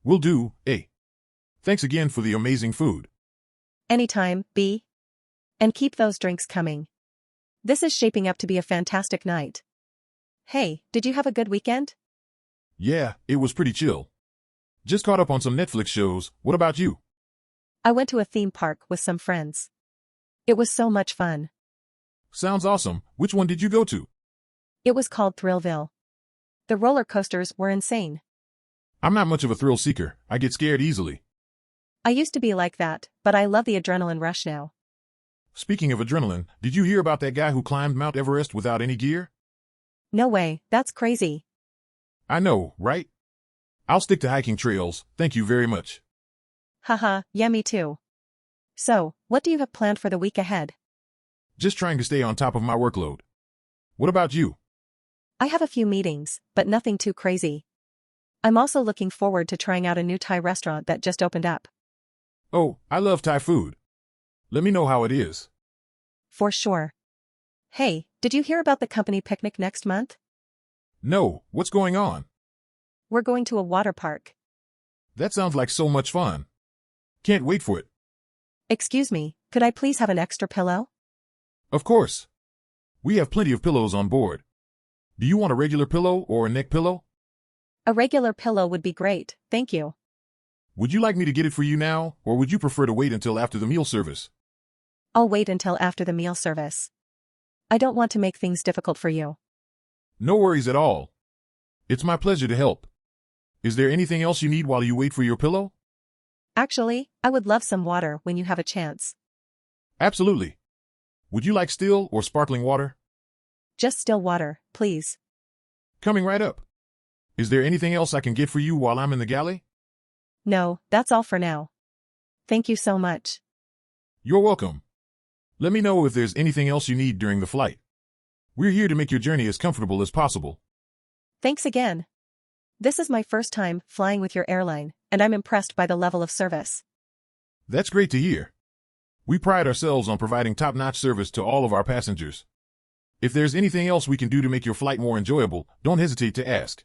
[SPEAKER 2] Will do, hey. Thanks again for the amazing food.
[SPEAKER 1] Anytime, B. And keep those drinks coming. This is shaping up to be a fantastic night. Hey, did you have a good weekend?
[SPEAKER 2] Yeah, it was pretty chill. Just caught up on some Netflix shows. What about you?
[SPEAKER 1] I went to a theme park with some friends. It was so much fun.
[SPEAKER 2] Sounds awesome. Which one did you go to?
[SPEAKER 1] It was called Thrillville. The roller coasters were insane.
[SPEAKER 2] I'm not much of a thrill seeker. I get scared easily.
[SPEAKER 1] I used to be like that, but I love the adrenaline rush now.
[SPEAKER 2] Speaking of adrenaline, did you hear about that guy who climbed Mount Everest without any gear?
[SPEAKER 1] No way, that's crazy.
[SPEAKER 2] I know, right? I'll stick to hiking trails, thank you very much.
[SPEAKER 1] Haha, yeah, me too. So, what do you have planned for the week ahead?
[SPEAKER 2] Just trying to stay on top of my workload. What about you?
[SPEAKER 1] I have a few meetings, but nothing too crazy. I'm also looking forward to trying out a new Thai restaurant that just opened up.
[SPEAKER 2] Oh, I love Thai food. Let me know how it is.
[SPEAKER 1] For sure. Hey, did you hear about the company picnic next month?
[SPEAKER 2] No, what's going on?
[SPEAKER 1] We're going to a water park.
[SPEAKER 2] That sounds like so much fun. Can't wait for it.
[SPEAKER 1] Excuse me, could I please have an extra pillow?
[SPEAKER 2] Of course. We have plenty of pillows on board. Do you want a regular pillow or a neck pillow?
[SPEAKER 1] A regular pillow would be great, thank you.
[SPEAKER 2] Would you like me to get it for you now, or would you prefer to wait until after the meal service?
[SPEAKER 1] I'll wait until after the meal service. I don't want to make things difficult for you.
[SPEAKER 2] No worries at all. It's my pleasure to help. Is there anything else you need while you wait for your pillow?
[SPEAKER 1] Actually, I would love some water when you have a chance.
[SPEAKER 2] Absolutely. Would you like still or sparkling water?
[SPEAKER 1] Just still water, please.
[SPEAKER 2] Coming right up. Is there anything else I can get for you while I'm in the galley?
[SPEAKER 1] No, that's all for now. Thank you so much.
[SPEAKER 2] You're welcome. Let me know if there's anything else you need during the flight. We're here to make your journey as comfortable as possible.
[SPEAKER 1] Thanks again. This is my first time flying with your airline, and I'm impressed by the level of service.
[SPEAKER 2] That's great to hear. We pride ourselves on providing top-notch service to all of our passengers. If there's anything else we can do to make your flight more enjoyable, don't hesitate to ask.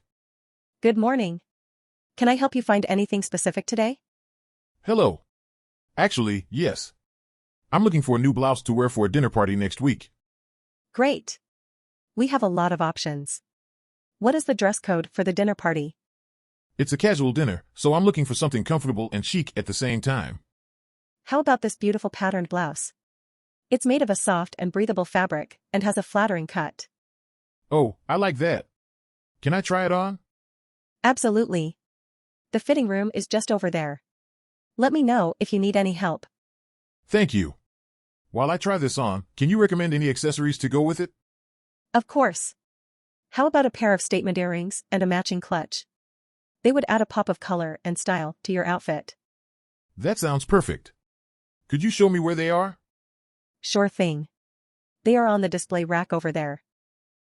[SPEAKER 1] Good morning. Can I help you find anything specific today?
[SPEAKER 2] Hello. Actually, yes. I'm looking for a new blouse to wear for a dinner party next week.
[SPEAKER 1] Great. We have a lot of options. What is the dress code for the dinner party?
[SPEAKER 2] It's a casual dinner, so I'm looking for something comfortable and chic at the same time.
[SPEAKER 1] How about this beautiful patterned blouse? It's made of a soft and breathable fabric and has a flattering cut.
[SPEAKER 2] Oh, I like that. Can I try it on?
[SPEAKER 1] Absolutely. The fitting room is just over there. Let me know if you need any help.
[SPEAKER 2] Thank you. While I try this on, can you recommend any accessories to go with it?
[SPEAKER 1] Of course. How about a pair of statement earrings and a matching clutch? They would add a pop of color and style to your outfit.
[SPEAKER 2] That sounds perfect. Could you show me where they are?
[SPEAKER 1] Sure thing. They are on the display rack over there.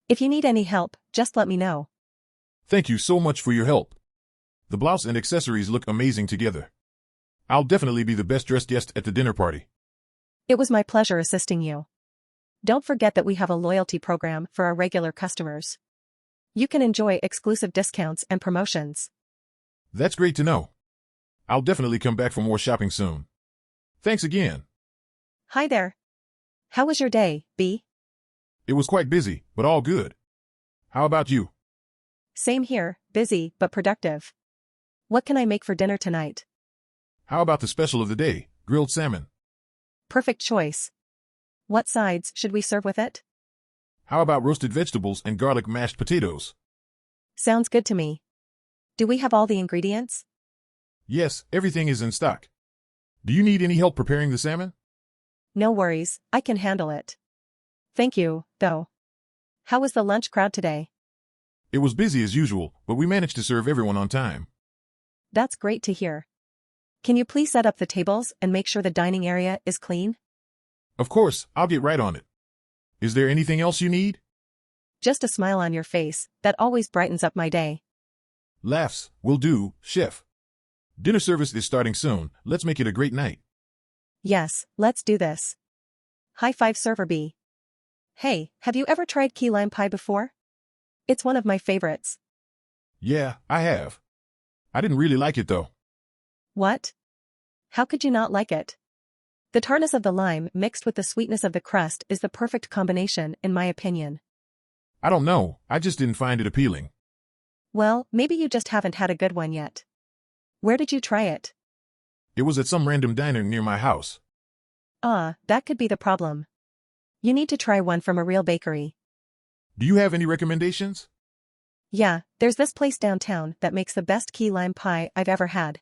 [SPEAKER 1] If you need any help, just let me know.
[SPEAKER 2] Thank you so much for your help. The blouse and accessories look amazing together. I'll definitely be the best dressed guest at the dinner party.
[SPEAKER 1] It was my pleasure assisting you. Don't forget that we have a loyalty program for our regular customers. You can enjoy exclusive discounts and promotions.
[SPEAKER 2] That's great to know. I'll definitely come back for more shopping soon. Thanks again.
[SPEAKER 1] Hi there. How was your day, B?
[SPEAKER 2] It was quite busy, but all good. How about you?
[SPEAKER 1] Same here, busy but productive. What can I make for dinner tonight?
[SPEAKER 2] How about the special of the day, grilled salmon?
[SPEAKER 1] Perfect choice. What sides should we serve with it?
[SPEAKER 2] How about roasted vegetables and garlic mashed potatoes?
[SPEAKER 1] Sounds good to me. Do we have all the ingredients?
[SPEAKER 2] Yes, everything is in stock. Do you need any help preparing the salmon?
[SPEAKER 1] No worries, I can handle it. Thank you, though. How was the lunch crowd today?
[SPEAKER 2] It was busy as usual, but we managed to serve everyone on time.
[SPEAKER 1] That's great to hear. Can you please set up the tables and make sure the dining area is clean?
[SPEAKER 2] Of course, I'll get right on it. Is there anything else you need?
[SPEAKER 1] Just a smile on your face, that always brightens up my day.
[SPEAKER 2] Laughs will do, chef. Dinner service is starting soon, let's make it a great night.
[SPEAKER 1] Yes, let's do this. High five, server B. Hey, have you ever tried key lime pie before? It's one of my favorites.
[SPEAKER 2] Yeah, I have. I didn't really like it though.
[SPEAKER 1] What? How could you not like it? The tartness of the lime mixed with the sweetness of the crust is the perfect combination, in my opinion.
[SPEAKER 2] I don't know, I just didn't find it appealing.
[SPEAKER 1] Well, maybe you just haven't had a good one yet. Where did you try it?
[SPEAKER 2] It was at some random diner near my house.
[SPEAKER 1] That could be the problem. You need to try one from a real bakery.
[SPEAKER 2] Do you have any recommendations?
[SPEAKER 1] Yeah, there's this place downtown that makes the best key lime pie I've ever had.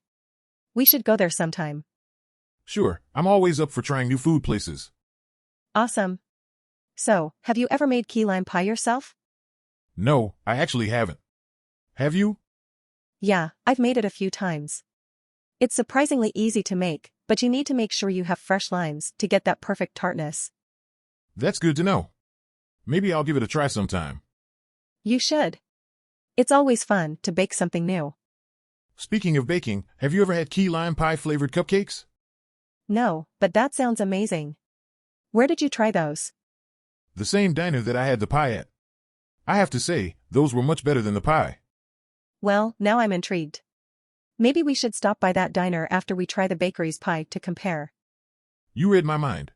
[SPEAKER 1] We should go there sometime.
[SPEAKER 2] Sure, I'm always up for trying new food places.
[SPEAKER 1] Awesome. So, have you ever made key lime pie yourself?
[SPEAKER 2] No, I actually haven't. Have you?
[SPEAKER 1] Yeah, I've made it a few times. It's surprisingly easy to make, but you need to make sure you have fresh limes to get that perfect tartness.
[SPEAKER 2] That's good to know. Maybe I'll give it a try sometime.
[SPEAKER 1] You should. It's always fun to bake something new.
[SPEAKER 2] Speaking of baking, have you ever had key lime pie flavored cupcakes?
[SPEAKER 1] No, but that sounds amazing. Where did you try those?
[SPEAKER 2] The same diner that I had the pie at. I have to say, those were much better than the pie.
[SPEAKER 1] Well, now I'm intrigued. Maybe we should stop by that diner after we try the bakery's pie to compare.
[SPEAKER 2] You read my mind.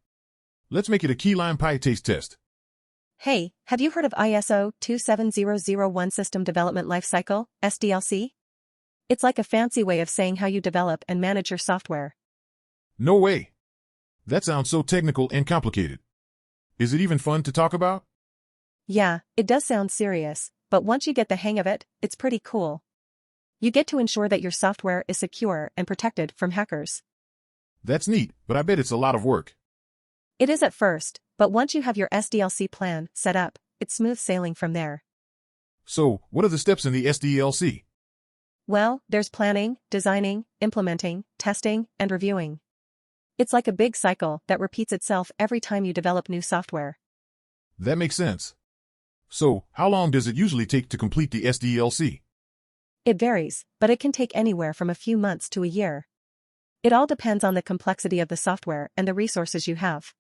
[SPEAKER 2] Let's make it a key lime pie taste test.
[SPEAKER 1] Hey, have you heard of ISO 27001 System Development Lifecycle, SDLC? It's like a fancy way of saying how you develop and manage your software.
[SPEAKER 2] No way. That sounds so technical and complicated. Is it even fun to talk about?
[SPEAKER 1] Yeah, it does sound serious, but once you get the hang of it, it's pretty cool. You get to ensure that your software is secure and protected from hackers.
[SPEAKER 2] That's neat, but I bet it's a lot of work.
[SPEAKER 1] It is at first, but once you have your SDLC plan set up, it's smooth sailing from there.
[SPEAKER 2] So, what are the steps in the SDLC?
[SPEAKER 1] Well, there's planning, designing, implementing, testing, and reviewing. It's like a big cycle that repeats itself every time you develop new software.
[SPEAKER 2] That makes sense. So, how long does it usually take to complete the SDLC?
[SPEAKER 1] It varies, but it can take anywhere from a few months to a year. It all depends on the complexity of the software and the resources you have.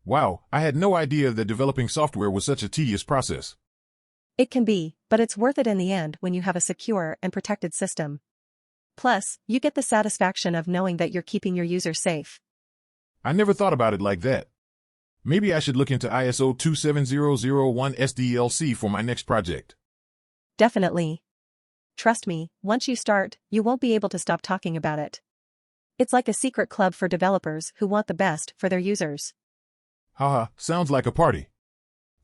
[SPEAKER 2] Wow, I had no idea that developing software was such a tedious process.
[SPEAKER 1] It can be, but it's worth it in the end when you have a secure and protected system. Plus, you get the satisfaction of knowing that you're keeping your users safe.
[SPEAKER 2] I never thought about it like that. Maybe I should look into ISO 27001 SDLC for my next project.
[SPEAKER 1] Definitely. Trust me, once you start, you won't be able to stop talking about it. It's like a secret club for developers who want the best for their users.
[SPEAKER 2] Haha, sounds like a party.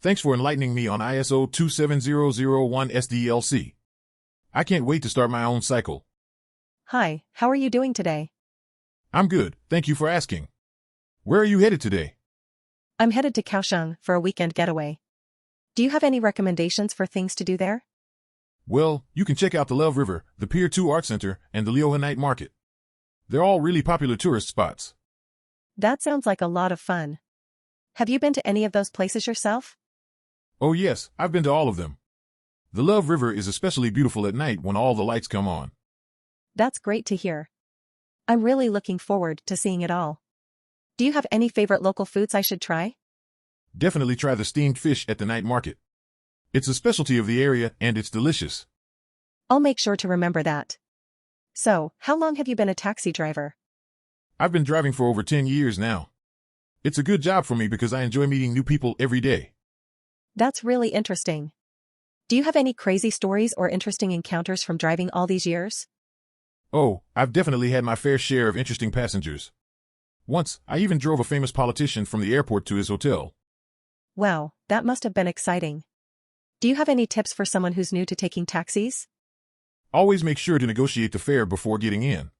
[SPEAKER 2] Thanks for enlightening me on ISO 27001 SDLC. I can't wait to start my own cycle.
[SPEAKER 1] Hi, how are you doing today?
[SPEAKER 2] I'm good, thank you for asking. Where are you headed today?
[SPEAKER 1] I'm headed to Kaohsiung for a weekend getaway. Do you have any recommendations for things to do there?
[SPEAKER 2] Well, you can check out the Love River, the Pier 2 Art Center, and the Lioha Night Market. They're all really popular tourist spots.
[SPEAKER 1] That sounds like a lot of fun. Have you been to any of those places yourself?
[SPEAKER 2] Oh yes, I've been to all of them. The Love River is especially beautiful at night when all the lights come on.
[SPEAKER 1] That's great to hear. I'm really looking forward to seeing it all. Do you have any favorite local foods I should try?
[SPEAKER 2] Definitely try the steamed fish at the night market. It's a specialty of the area and it's delicious.
[SPEAKER 1] I'll make sure to remember that. So, how long have you been a taxi driver?
[SPEAKER 2] I've been driving for over 10 years now. It's a good job for me because I enjoy meeting new people every day.
[SPEAKER 1] That's really interesting. Do you have any crazy stories or interesting encounters from driving all these years?
[SPEAKER 2] Oh, I've definitely had my fair share of interesting passengers. Once, I even drove a famous politician from the airport to his hotel.
[SPEAKER 1] Wow, that must have been exciting. Do you have any tips for someone who's new to taking taxis?
[SPEAKER 2] Always make sure to negotiate the fare before getting in.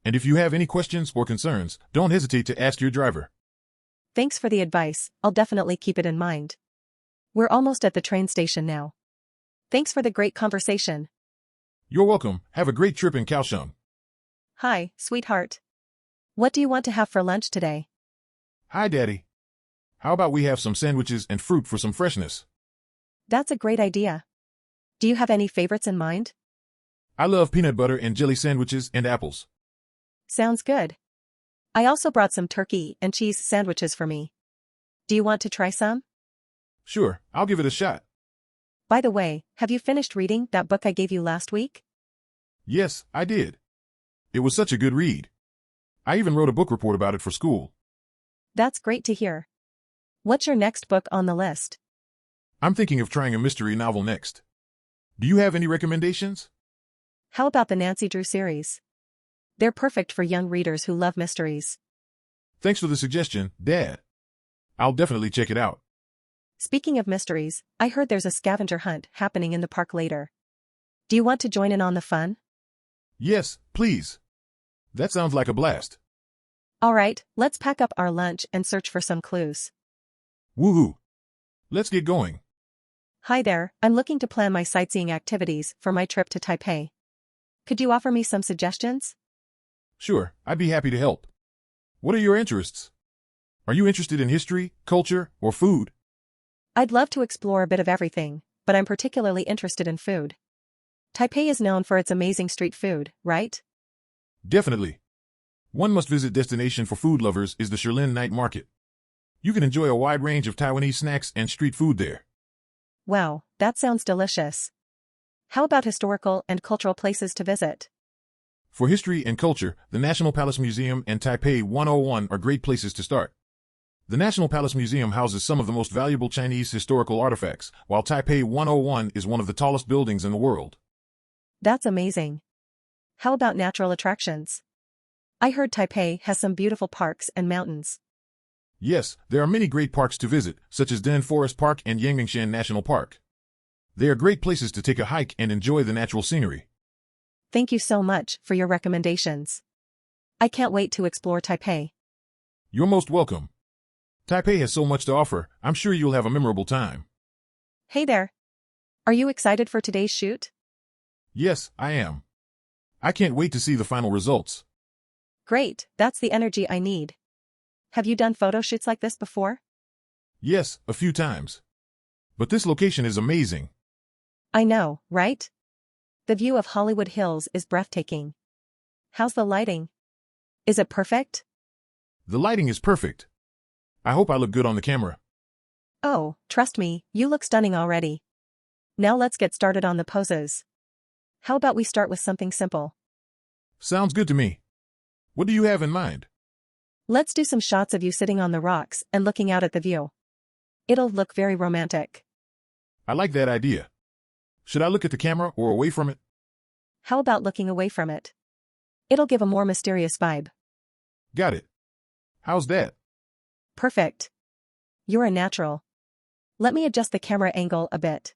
[SPEAKER 2] And if you have any questions or concerns, don't hesitate to ask your driver.
[SPEAKER 1] Thanks for the advice, I'll definitely keep it in mind. We're almost at the train station now. Thanks for the great conversation.
[SPEAKER 2] You're welcome. Have a great trip in Kaohsiung.
[SPEAKER 1] Hi, sweetheart. What do you want to have for lunch today?
[SPEAKER 2] Hi, Daddy. How about we have some sandwiches and fruit for some freshness?
[SPEAKER 1] That's a great idea. Do you have any favorites in mind?
[SPEAKER 2] I love peanut butter and jelly sandwiches and apples.
[SPEAKER 1] Sounds good. I also brought some turkey and cheese sandwiches for me. Do you want to try some?
[SPEAKER 2] Sure, I'll give it a shot.
[SPEAKER 1] By the way, have you finished reading that book I gave you last week?
[SPEAKER 2] Yes, I did. It was such a good read. I even wrote a book report about it for school.
[SPEAKER 1] That's great to hear. What's your next book on the list?
[SPEAKER 2] I'm thinking of trying a mystery novel next. Do you have any recommendations?
[SPEAKER 1] How about the Nancy Drew series? They're perfect for young readers who love mysteries.
[SPEAKER 2] Thanks for the suggestion, Dad. I'll definitely check it out.
[SPEAKER 1] Speaking of mysteries, I heard there's a scavenger hunt happening in the park later. Do you want to join in on the fun?
[SPEAKER 2] Yes, please. That sounds like a blast.
[SPEAKER 1] All right, let's pack up our lunch and search for some clues.
[SPEAKER 2] Woohoo! Let's get going.
[SPEAKER 1] Hi there, I'm looking to plan my sightseeing activities for my trip to Taipei. Could you offer me some suggestions?
[SPEAKER 2] Sure, I'd be happy to help. What are your interests? Are you interested in history, culture, or food?
[SPEAKER 1] I'd love to explore a bit of everything, but I'm particularly interested in food. Taipei is known for its amazing street food, right?
[SPEAKER 2] Definitely. One must-visit destination for food lovers is the Shilin Night Market. You can enjoy a wide range of Taiwanese snacks and street food there.
[SPEAKER 1] Wow, that sounds delicious. How about historical and cultural places to visit?
[SPEAKER 2] For history and culture, the National Palace Museum and Taipei 101 are great places to start. The National Palace Museum houses some of the most valuable Chinese historical artifacts, while Taipei 101 is one of the tallest buildings in the world.
[SPEAKER 1] That's amazing. How about natural attractions? I heard Taipei has some beautiful parks and mountains.
[SPEAKER 2] Yes, there are many great parks to visit, such as Den Forest Park and Yangmingshan National Park. They are great places to take a hike and enjoy the natural scenery.
[SPEAKER 1] Thank you so much for your recommendations. I can't wait to explore Taipei.
[SPEAKER 2] You're most welcome. Taipei has so much to offer, I'm sure you'll have a memorable time.
[SPEAKER 1] Hey there. Are you excited for today's shoot?
[SPEAKER 2] Yes, I am. I can't wait to see the final results.
[SPEAKER 1] Great, that's the energy I need. Have you done photo shoots like this before?
[SPEAKER 2] Yes, a few times. But this location is amazing.
[SPEAKER 1] I know, right? The view of Hollywood Hills is breathtaking. How's the lighting? Is it perfect?
[SPEAKER 2] The lighting is perfect. I hope I look good on the camera.
[SPEAKER 1] Oh, trust me, you look stunning already. Now let's get started on the poses. How about we start with something simple?
[SPEAKER 2] Sounds good to me. What do you have in mind?
[SPEAKER 1] Let's do some shots of you sitting on the rocks and looking out at the view. It'll look very romantic.
[SPEAKER 2] I like that idea. Should I look at the camera or away from it?
[SPEAKER 1] How about looking away from it? It'll give a more mysterious vibe.
[SPEAKER 2] Got it. How's that?
[SPEAKER 1] Perfect. You're a natural. Let me adjust the camera angle a bit.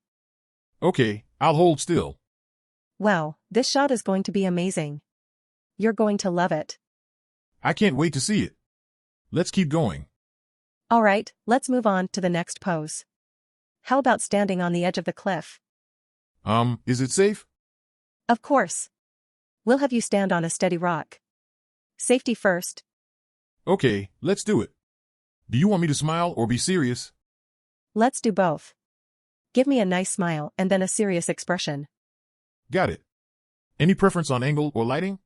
[SPEAKER 2] Okay, I'll hold still.
[SPEAKER 1] Wow, this shot is going to be amazing. You're going to love it.
[SPEAKER 2] I can't wait to see it. Let's keep going.
[SPEAKER 1] All right, let's move on to the next pose. How about standing on the edge of the cliff?
[SPEAKER 2] Is it safe?
[SPEAKER 1] Of course. We'll have you stand on a steady rock. Safety first.
[SPEAKER 2] Okay, let's do it. Do you want me to smile or be serious?
[SPEAKER 1] Let's do both. Give me a nice smile and then a serious expression.
[SPEAKER 2] Got it. Any preference on angle or lighting?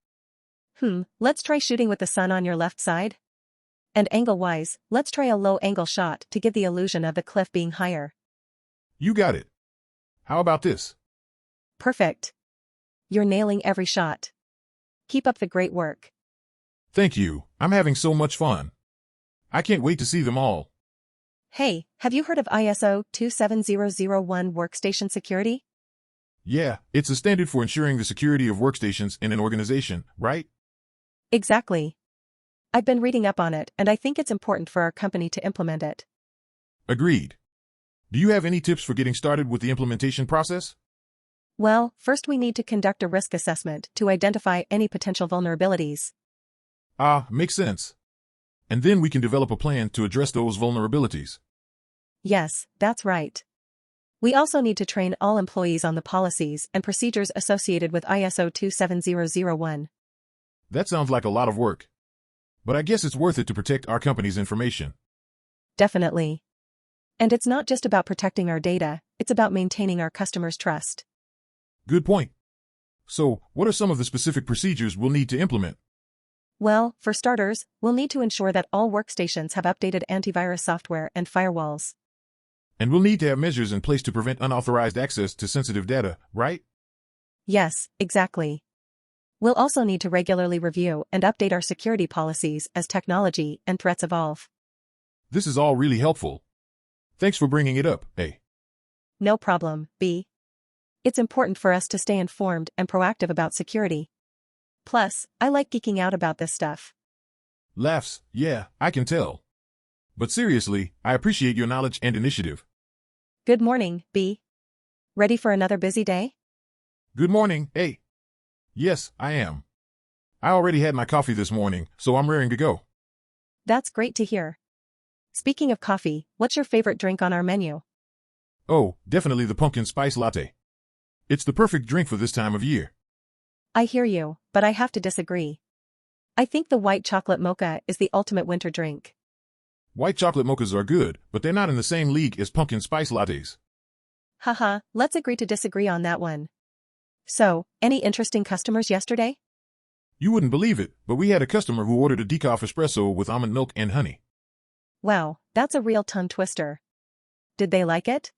[SPEAKER 1] Let's try shooting with the sun on your left side. And angle-wise, let's try a low-angle shot to give the illusion of the cliff being higher.
[SPEAKER 2] You got it. How about this?
[SPEAKER 1] Perfect. You're nailing every shot. Keep up the great work.
[SPEAKER 2] Thank you. I'm having so much fun. I can't wait to see them all.
[SPEAKER 1] Hey, have you heard of ISO 27001 workstation security?
[SPEAKER 2] Yeah, it's a standard for ensuring the security of workstations in an organization, right?
[SPEAKER 1] Exactly. I've been reading up on it, and I think it's important for our company to implement it.
[SPEAKER 2] Agreed. Do you have any tips for getting started with the implementation process?
[SPEAKER 1] Well, first we need to conduct a risk assessment to identify any potential vulnerabilities.
[SPEAKER 2] Makes sense. And then we can develop a plan to address those vulnerabilities.
[SPEAKER 1] Yes, that's right. We also need to train all employees on the policies and procedures associated with ISO 27001.
[SPEAKER 2] That sounds like a lot of work. But I guess it's worth it to protect our company's information.
[SPEAKER 1] Definitely. And it's not just about protecting our data, it's about maintaining our customers' trust.
[SPEAKER 2] Good point. So, what are some of the specific procedures we'll need to implement?
[SPEAKER 1] Well, for starters, we'll need to ensure that all workstations have updated antivirus software and firewalls.
[SPEAKER 2] And we'll need to have measures in place to prevent unauthorized access to sensitive data, right?
[SPEAKER 1] Yes, exactly. We'll also need to regularly review and update our security policies as technology and threats evolve.
[SPEAKER 2] This is all really helpful. Thanks for bringing it up, A.
[SPEAKER 1] No problem, B. It's important for us to stay informed and proactive about security. Plus, I like geeking out about this stuff.
[SPEAKER 2] Laughs, yeah, I can tell. But seriously, I appreciate your knowledge and initiative.
[SPEAKER 1] Good morning, B. Ready for another busy day?
[SPEAKER 2] Good morning, A. Yes, I am. I already had my coffee this morning, so I'm raring to go.
[SPEAKER 1] That's great to hear. Speaking of coffee, what's your favorite drink on our menu?
[SPEAKER 2] Oh, definitely the pumpkin spice latte. It's the perfect drink for this time of year.
[SPEAKER 1] I hear you, but I have to disagree. I think the white chocolate mocha is the ultimate winter drink.
[SPEAKER 2] White chocolate mochas are good, but they're not in the same league as pumpkin spice lattes.
[SPEAKER 1] Haha, let's agree to disagree on that one. So, any interesting customers yesterday?
[SPEAKER 2] You wouldn't believe it, but we had a customer who ordered a decaf espresso with almond milk and honey.
[SPEAKER 1] Wow, that's a real tongue twister. Did they like it?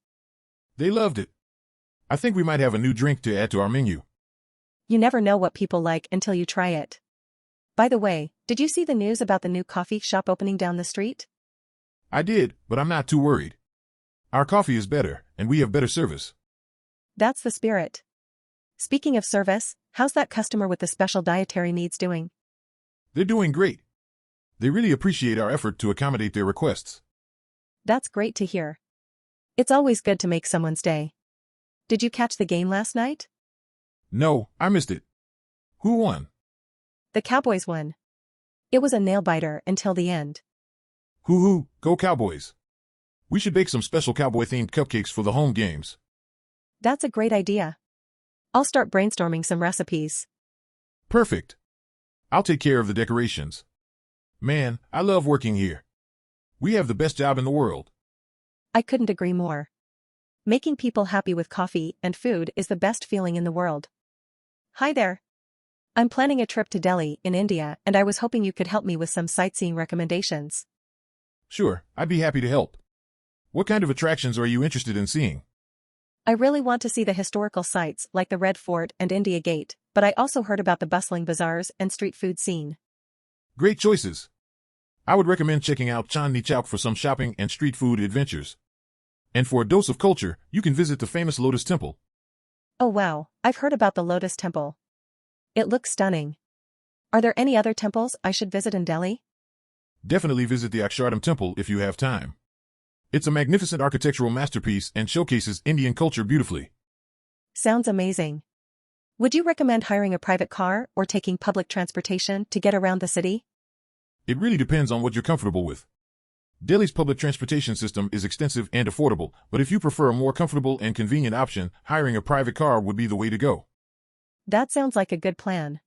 [SPEAKER 2] They loved it. I think we might have a new drink to add to our menu.
[SPEAKER 1] You never know what people like until you try it. By the way, did you see the news about the new coffee shop opening down the street?
[SPEAKER 2] I did, but I'm not too worried. Our coffee is better, and we have better service.
[SPEAKER 1] That's the spirit. Speaking of service, how's that customer with the special dietary needs doing?
[SPEAKER 2] They're doing great. They really appreciate our effort to accommodate their requests.
[SPEAKER 1] That's great to hear. It's always good to make someone's day. Did you catch the game last night?
[SPEAKER 2] No, I missed it. Who won?
[SPEAKER 1] The Cowboys won. It was a nail-biter until the end.
[SPEAKER 2] Hoo-hoo, go Cowboys. We should bake some special cowboy-themed cupcakes for the home games.
[SPEAKER 1] That's a great idea. I'll start brainstorming some recipes.
[SPEAKER 2] Perfect. I'll take care of the decorations. Man, I love working here. We have the best job in the world.
[SPEAKER 1] I couldn't agree more. Making people happy with coffee and food is the best feeling in the world. Hi there. I'm planning a trip to Delhi in India, and I was hoping you could help me with some sightseeing recommendations.
[SPEAKER 2] Sure, I'd be happy to help. What kind of attractions are you interested in seeing?
[SPEAKER 1] I really want to see the historical sites like the Red Fort and India Gate, but I also heard about the bustling bazaars and street food scene.
[SPEAKER 2] Great choices. I would recommend checking out Chandni Chowk for some shopping and street food adventures. And for a dose of culture, you can visit the famous Lotus Temple.
[SPEAKER 1] Oh wow, I've heard about the Lotus Temple. It looks stunning. Are there any other temples I should visit in Delhi?
[SPEAKER 2] Definitely visit the Akshardham Temple if you have time. It's a magnificent architectural masterpiece and showcases Indian culture beautifully.
[SPEAKER 1] Sounds amazing. Would you recommend hiring a private car or taking public transportation to get around the city?
[SPEAKER 2] It really depends on what you're comfortable with. Delhi's public transportation system is extensive and affordable, but if you prefer a more comfortable and convenient option, hiring a private car would be the way to go.
[SPEAKER 1] That sounds like a good plan.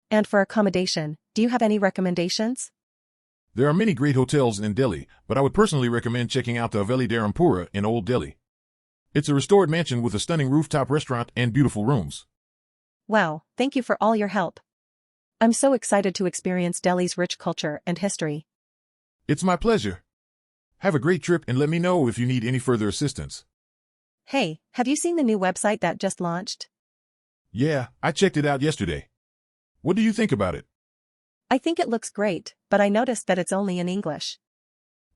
[SPEAKER 1] And for accommodation, do you have any recommendations?
[SPEAKER 2] There are many great hotels in Delhi, but I would personally recommend checking out the Haveli Dharampura in Old Delhi. It's a restored mansion with a stunning rooftop restaurant and beautiful rooms.
[SPEAKER 1] Wow, thank you for all your help. I'm so excited to experience Delhi's rich culture and history.
[SPEAKER 2] It's my pleasure. Have a great trip and let me know if you need any further assistance.
[SPEAKER 1] Hey, have you seen the new website that just launched?
[SPEAKER 2] Yeah, I checked it out yesterday. What do you think about it?
[SPEAKER 1] I think it looks great, but I noticed that it's only in English.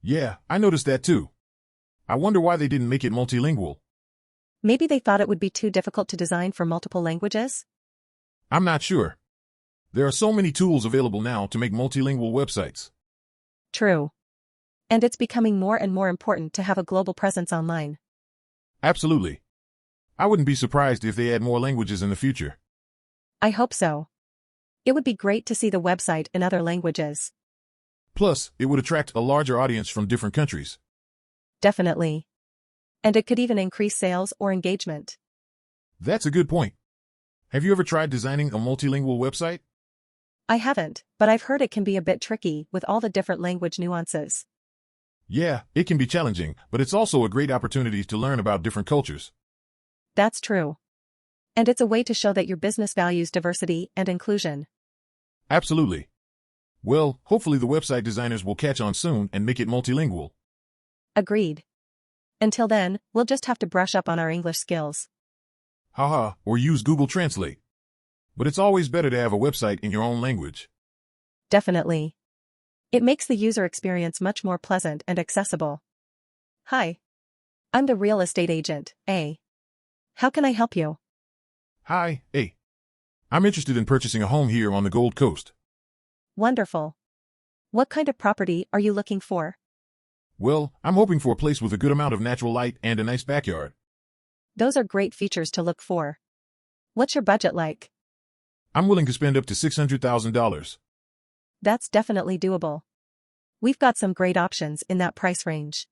[SPEAKER 2] Yeah, I noticed that too. I wonder why they didn't make it multilingual.
[SPEAKER 1] Maybe they thought it would be too difficult to design for multiple languages?
[SPEAKER 2] I'm not sure. There are so many tools available now to make multilingual websites.
[SPEAKER 1] True. And it's becoming more and more important to have a global presence online.
[SPEAKER 2] Absolutely. I wouldn't be surprised if they add more languages in the future.
[SPEAKER 1] I hope so. It would be great to see the website in other languages.
[SPEAKER 2] Plus, it would attract a larger audience from different countries.
[SPEAKER 1] Definitely. And it could even increase sales or engagement.
[SPEAKER 2] That's a good point. Have you ever tried designing a multilingual website?
[SPEAKER 1] I haven't, but I've heard it can be a bit tricky with all the different language nuances.
[SPEAKER 2] Yeah, it can be challenging, but it's also a great opportunity to learn about different cultures.
[SPEAKER 1] That's true. And it's a way to show that your business values diversity and inclusion.
[SPEAKER 2] Absolutely. Well, hopefully the website designers will catch on soon and make it multilingual.
[SPEAKER 1] Agreed. Until then, we'll just have to brush up on our English skills.
[SPEAKER 2] Haha, or use Google Translate. But it's always better to have a website in your own language.
[SPEAKER 1] Definitely. It makes the user experience much more pleasant and accessible. Hi. I'm the real estate agent, A. How can I help you?
[SPEAKER 2] Hi, hey. I'm interested in purchasing a home here on the Gold Coast.
[SPEAKER 1] Wonderful. What kind of property are you looking for?
[SPEAKER 2] Well, I'm hoping for a place with a good amount of natural light and a nice backyard.
[SPEAKER 1] Those are great features to look for. What's your budget like?
[SPEAKER 2] I'm willing to spend up to $600,000.
[SPEAKER 1] That's definitely doable. We've got some great options in that price range.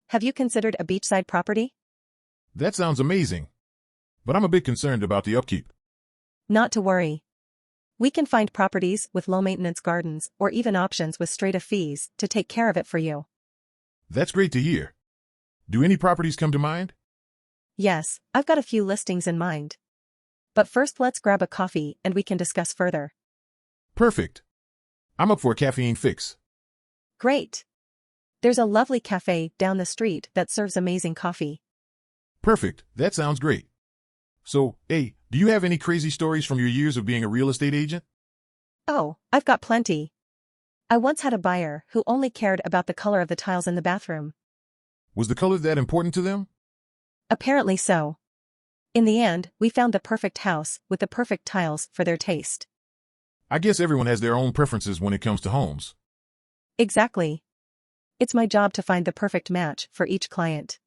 [SPEAKER 1] Have you considered a beachside property?
[SPEAKER 2] That sounds amazing. But I'm a bit concerned about the upkeep.
[SPEAKER 1] Not to worry. We can find properties with low-maintenance gardens or even options with straight-up fees to take care of it for you.
[SPEAKER 2] That's great to hear. Do any properties come to mind?
[SPEAKER 1] Yes, I've got a few listings in mind. But first let's grab a coffee and we can discuss further.
[SPEAKER 2] Perfect. I'm up for a caffeine fix.
[SPEAKER 1] Great. There's a lovely cafe down the street that serves amazing coffee.
[SPEAKER 2] Perfect, that sounds great. So, hey, do you have any crazy stories from your years of being a real estate agent?
[SPEAKER 1] Oh, I've got plenty. I once had a buyer who only cared about the color of the tiles in the bathroom.
[SPEAKER 2] Was the color that important to them?
[SPEAKER 1] Apparently so. In the end, we found the perfect house with the perfect tiles for their taste.
[SPEAKER 2] I guess everyone has their own preferences when it comes to homes.
[SPEAKER 1] Exactly. It's my job to find the perfect match for each client.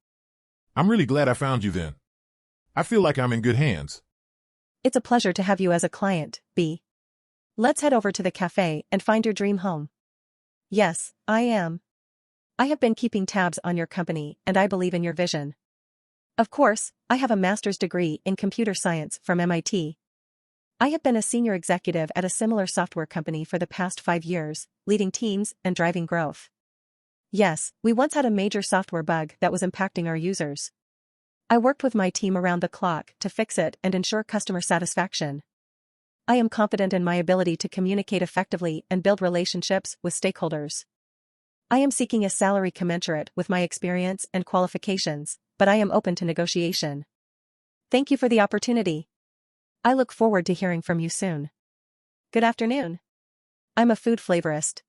[SPEAKER 2] I'm really glad I found you then. I feel like I'm in good hands.
[SPEAKER 1] It's a pleasure to have you as a client, B. Let's head over to the cafe and find your dream home. Yes, I am. I have been keeping tabs on your company and I believe in your vision. Of course, I have a master's degree in computer science from MIT. I have been a senior executive at a similar software company for the past 5 years, leading teams and driving growth. Yes, we once had a major software bug that was impacting our users. I worked with my team around the clock to fix it and ensure customer satisfaction. I am confident in my ability to communicate effectively and build relationships with stakeholders. I am seeking a salary commensurate with my experience and qualifications, but I am open to negotiation. Thank you for the opportunity. I look forward to hearing from you soon. Good afternoon. I'm a food flavorist.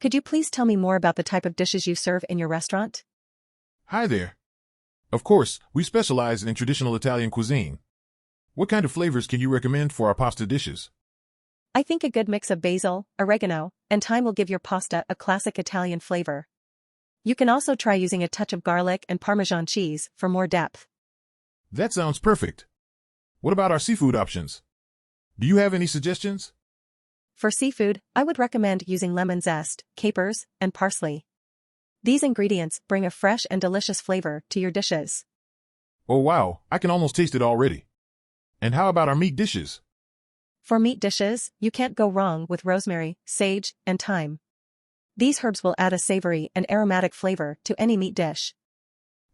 [SPEAKER 1] Could you please tell me more about the type of dishes you serve in your restaurant?
[SPEAKER 2] Hi there. Of course, we specialize in traditional Italian cuisine. What kind of flavors can you recommend for our pasta dishes?
[SPEAKER 1] I think a good mix of basil, oregano, and thyme will give your pasta a classic Italian flavor. You can also try using a touch of garlic and Parmesan cheese for more depth.
[SPEAKER 2] That sounds perfect. What about our seafood options? Do you have any suggestions?
[SPEAKER 1] For seafood, I would recommend using lemon zest, capers, and parsley. These ingredients bring a fresh and delicious flavor to your dishes.
[SPEAKER 2] Oh wow, I can almost taste it already. And how about our meat dishes?
[SPEAKER 1] For meat dishes, you can't go wrong with rosemary, sage, and thyme. These herbs will add a savory and aromatic flavor to any meat dish.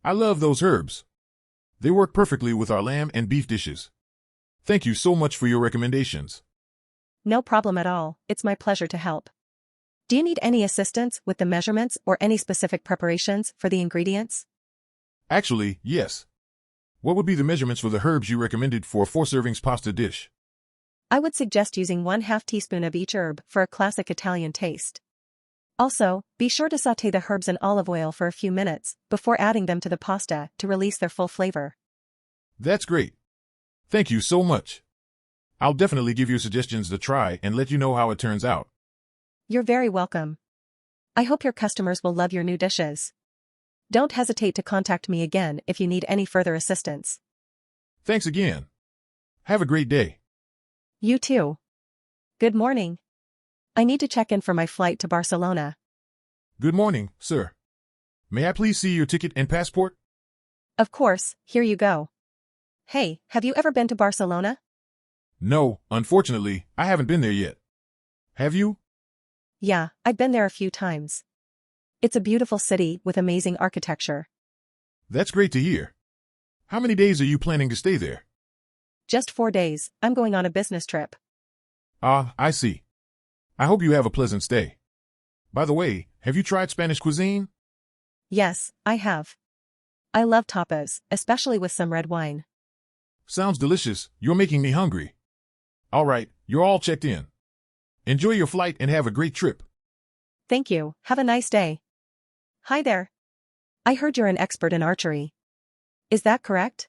[SPEAKER 2] I love those herbs. They work perfectly with our lamb and beef dishes. Thank you so much for your recommendations.
[SPEAKER 1] No problem at all, it's my pleasure to help. Do you need any assistance with the measurements or any specific preparations for the ingredients?
[SPEAKER 2] Actually, yes. What would be the measurements for the herbs you recommended for a 4 servings pasta dish?
[SPEAKER 1] I would suggest using 1/2 teaspoon of each herb for a classic Italian taste. Also, be sure to sauté the herbs in olive oil for a few minutes before adding them to the pasta to release their full flavor.
[SPEAKER 2] That's great. Thank you so much. I'll definitely give your suggestions a try and let you know how it turns out.
[SPEAKER 1] You're very welcome. I hope your customers will love your new dishes. Don't hesitate to contact me again if you need any further assistance.
[SPEAKER 2] Thanks again. Have a great day.
[SPEAKER 1] You too. Good morning. I need to check in for my flight to Barcelona.
[SPEAKER 2] Good morning, sir. May I please see your ticket and passport?
[SPEAKER 1] Of course, here you go. Hey, have you ever been to Barcelona?
[SPEAKER 2] No, unfortunately, I haven't been there yet. Have you?
[SPEAKER 1] Yeah, I've been there a few times. It's a beautiful city with amazing architecture.
[SPEAKER 2] That's great to hear. How many days are you planning to stay there?
[SPEAKER 1] Just 4 days, I'm going on a business trip.
[SPEAKER 2] Ah, I see. I hope you have a pleasant stay. By the way, have you tried Spanish cuisine?
[SPEAKER 1] Yes, I have. I love tapas, especially with some red wine.
[SPEAKER 2] Sounds delicious. You're making me hungry. All right, you're all checked in. Enjoy your flight and have a great trip.
[SPEAKER 1] Thank you, have a nice day. Hi there. I heard you're an expert in archery. Is that correct?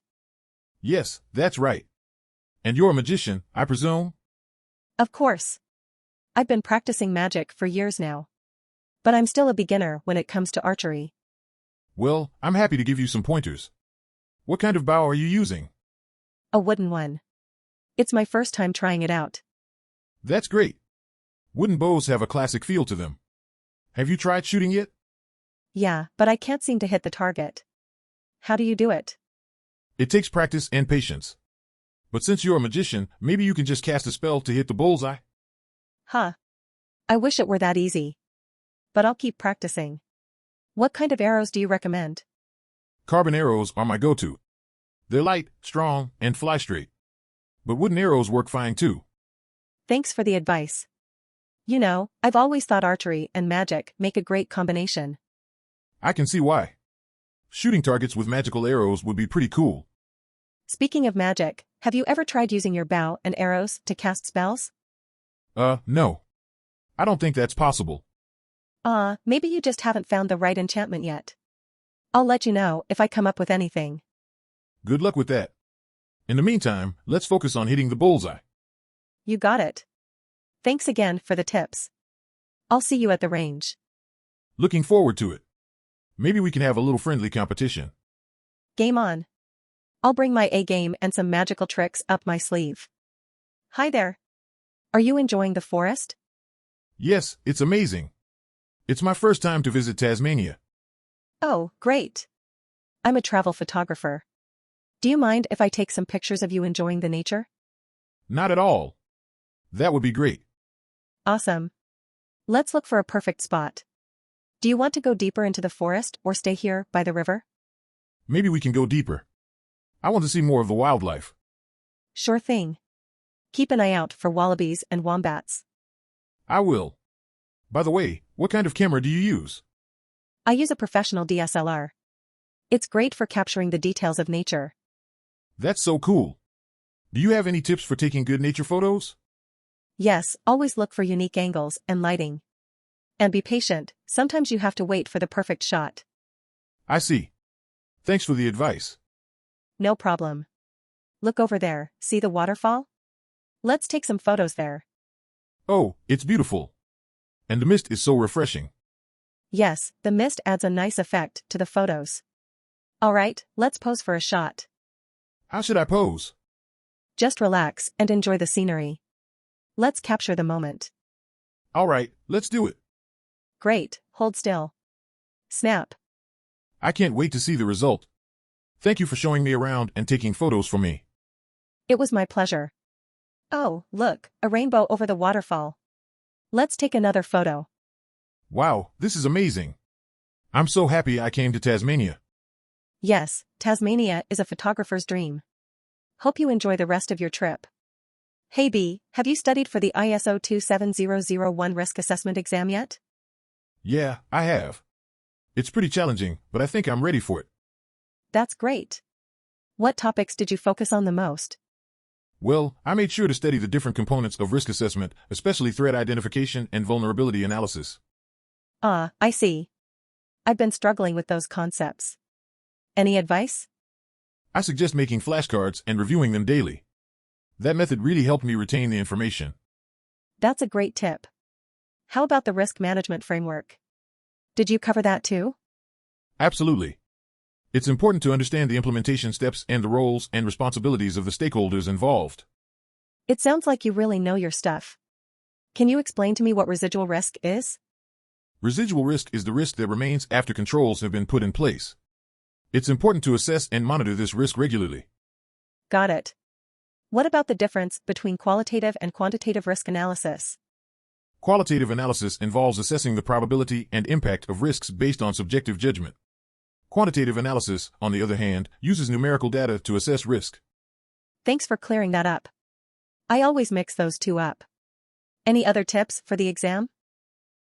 [SPEAKER 2] Yes, that's right. And you're a magician, I presume?
[SPEAKER 1] Of course. I've been practicing magic for years now. But I'm still a beginner when it comes to archery.
[SPEAKER 2] Well, I'm happy to give you some pointers. What kind of bow are you using?
[SPEAKER 1] A wooden one. It's my first time trying it out.
[SPEAKER 2] That's great. Wooden bows have a classic feel to them. Have you tried shooting yet?
[SPEAKER 1] Yeah, but I can't seem to hit the target. How do you do it?
[SPEAKER 2] It takes practice and patience. But since you're a magician, maybe you can just cast a spell to hit the bullseye?
[SPEAKER 1] Huh. I wish it were that easy. But I'll keep practicing. What kind of arrows do you recommend?
[SPEAKER 2] Carbon arrows are my go-to. They're light, strong, and fly straight. But wooden arrows work fine too.
[SPEAKER 1] Thanks for the advice. You know, I've always thought archery and magic make a great combination.
[SPEAKER 2] I can see why. Shooting targets with magical arrows would be pretty cool.
[SPEAKER 1] Speaking of magic, have you ever tried using your bow and arrows to cast spells?
[SPEAKER 2] No. I don't think that's possible.
[SPEAKER 1] Maybe you just haven't found the right enchantment yet. I'll let you know if I come up with anything.
[SPEAKER 2] Good luck with that. In the meantime, let's focus on hitting the bullseye.
[SPEAKER 1] You got it. Thanks again for the tips. I'll see you at the range.
[SPEAKER 2] Looking forward to it. Maybe we can have a little friendly competition.
[SPEAKER 1] Game on. I'll bring my A game and some magical tricks up my sleeve. Hi there. Are you enjoying the forest?
[SPEAKER 2] Yes, it's amazing. It's my first time to visit Tasmania.
[SPEAKER 1] Oh, great. I'm a travel photographer. Do you mind if I take some pictures of you enjoying the nature?
[SPEAKER 2] Not at all. That would be great.
[SPEAKER 1] Awesome. Let's look for a perfect spot. Do you want to go deeper into the forest or stay here by the river?
[SPEAKER 2] Maybe we can go deeper. I want to see more of the wildlife.
[SPEAKER 1] Sure thing. Keep an eye out for wallabies and wombats.
[SPEAKER 2] I will. By the way, what kind of camera do you use?
[SPEAKER 1] I use a professional DSLR. It's great for capturing the details of nature.
[SPEAKER 2] That's so cool. Do you have any tips for taking good nature photos?
[SPEAKER 1] Yes, always look for unique angles and lighting. And be patient, sometimes you have to wait for the perfect shot.
[SPEAKER 2] I see. Thanks for the advice.
[SPEAKER 1] No problem. Look over there, see the waterfall? Let's take some photos there.
[SPEAKER 2] Oh, it's beautiful. And the mist is so refreshing.
[SPEAKER 1] Yes, the mist adds a nice effect to the photos. Alright, let's pose for a shot.
[SPEAKER 2] How should I pose?
[SPEAKER 1] Just relax and enjoy the scenery. Let's capture the moment.
[SPEAKER 2] All right, let's do it.
[SPEAKER 1] Great, hold still. Snap.
[SPEAKER 2] I can't wait to see the result. Thank you for showing me around and taking photos for me.
[SPEAKER 1] It was my pleasure. Oh, look, a rainbow over the waterfall. Let's take another photo.
[SPEAKER 2] Wow, this is amazing. I'm so happy I came to Tasmania.
[SPEAKER 1] Yes, Tasmania is a photographer's dream. Hope you enjoy the rest of your trip. Hey B, have you studied for the ISO 27001 risk assessment exam yet?
[SPEAKER 2] Yeah, I have. It's pretty challenging, but I think I'm ready for it.
[SPEAKER 1] That's great. What topics did you focus on the most?
[SPEAKER 2] Well, I made sure to study the different components of risk assessment, especially threat identification and vulnerability analysis.
[SPEAKER 1] Ah, I see. I've been struggling with those concepts. Any advice?
[SPEAKER 2] I suggest making flashcards and reviewing them daily. That method really helped me retain the information.
[SPEAKER 1] That's a great tip. How about the risk management framework? Did you cover that too?
[SPEAKER 2] Absolutely. It's important to understand the implementation steps and the roles and responsibilities of the stakeholders involved.
[SPEAKER 1] It sounds like you really know your stuff. Can you explain to me what residual risk is?
[SPEAKER 2] Residual risk is the risk that remains after controls have been put in place. It's important to assess and monitor this risk regularly.
[SPEAKER 1] Got it. What about the difference between qualitative and quantitative risk analysis?
[SPEAKER 2] Qualitative analysis involves assessing the probability and impact of risks based on subjective judgment. Quantitative analysis, on the other hand, uses numerical data to assess risk.
[SPEAKER 1] Thanks for clearing that up. I always mix those two up. Any other tips for the exam?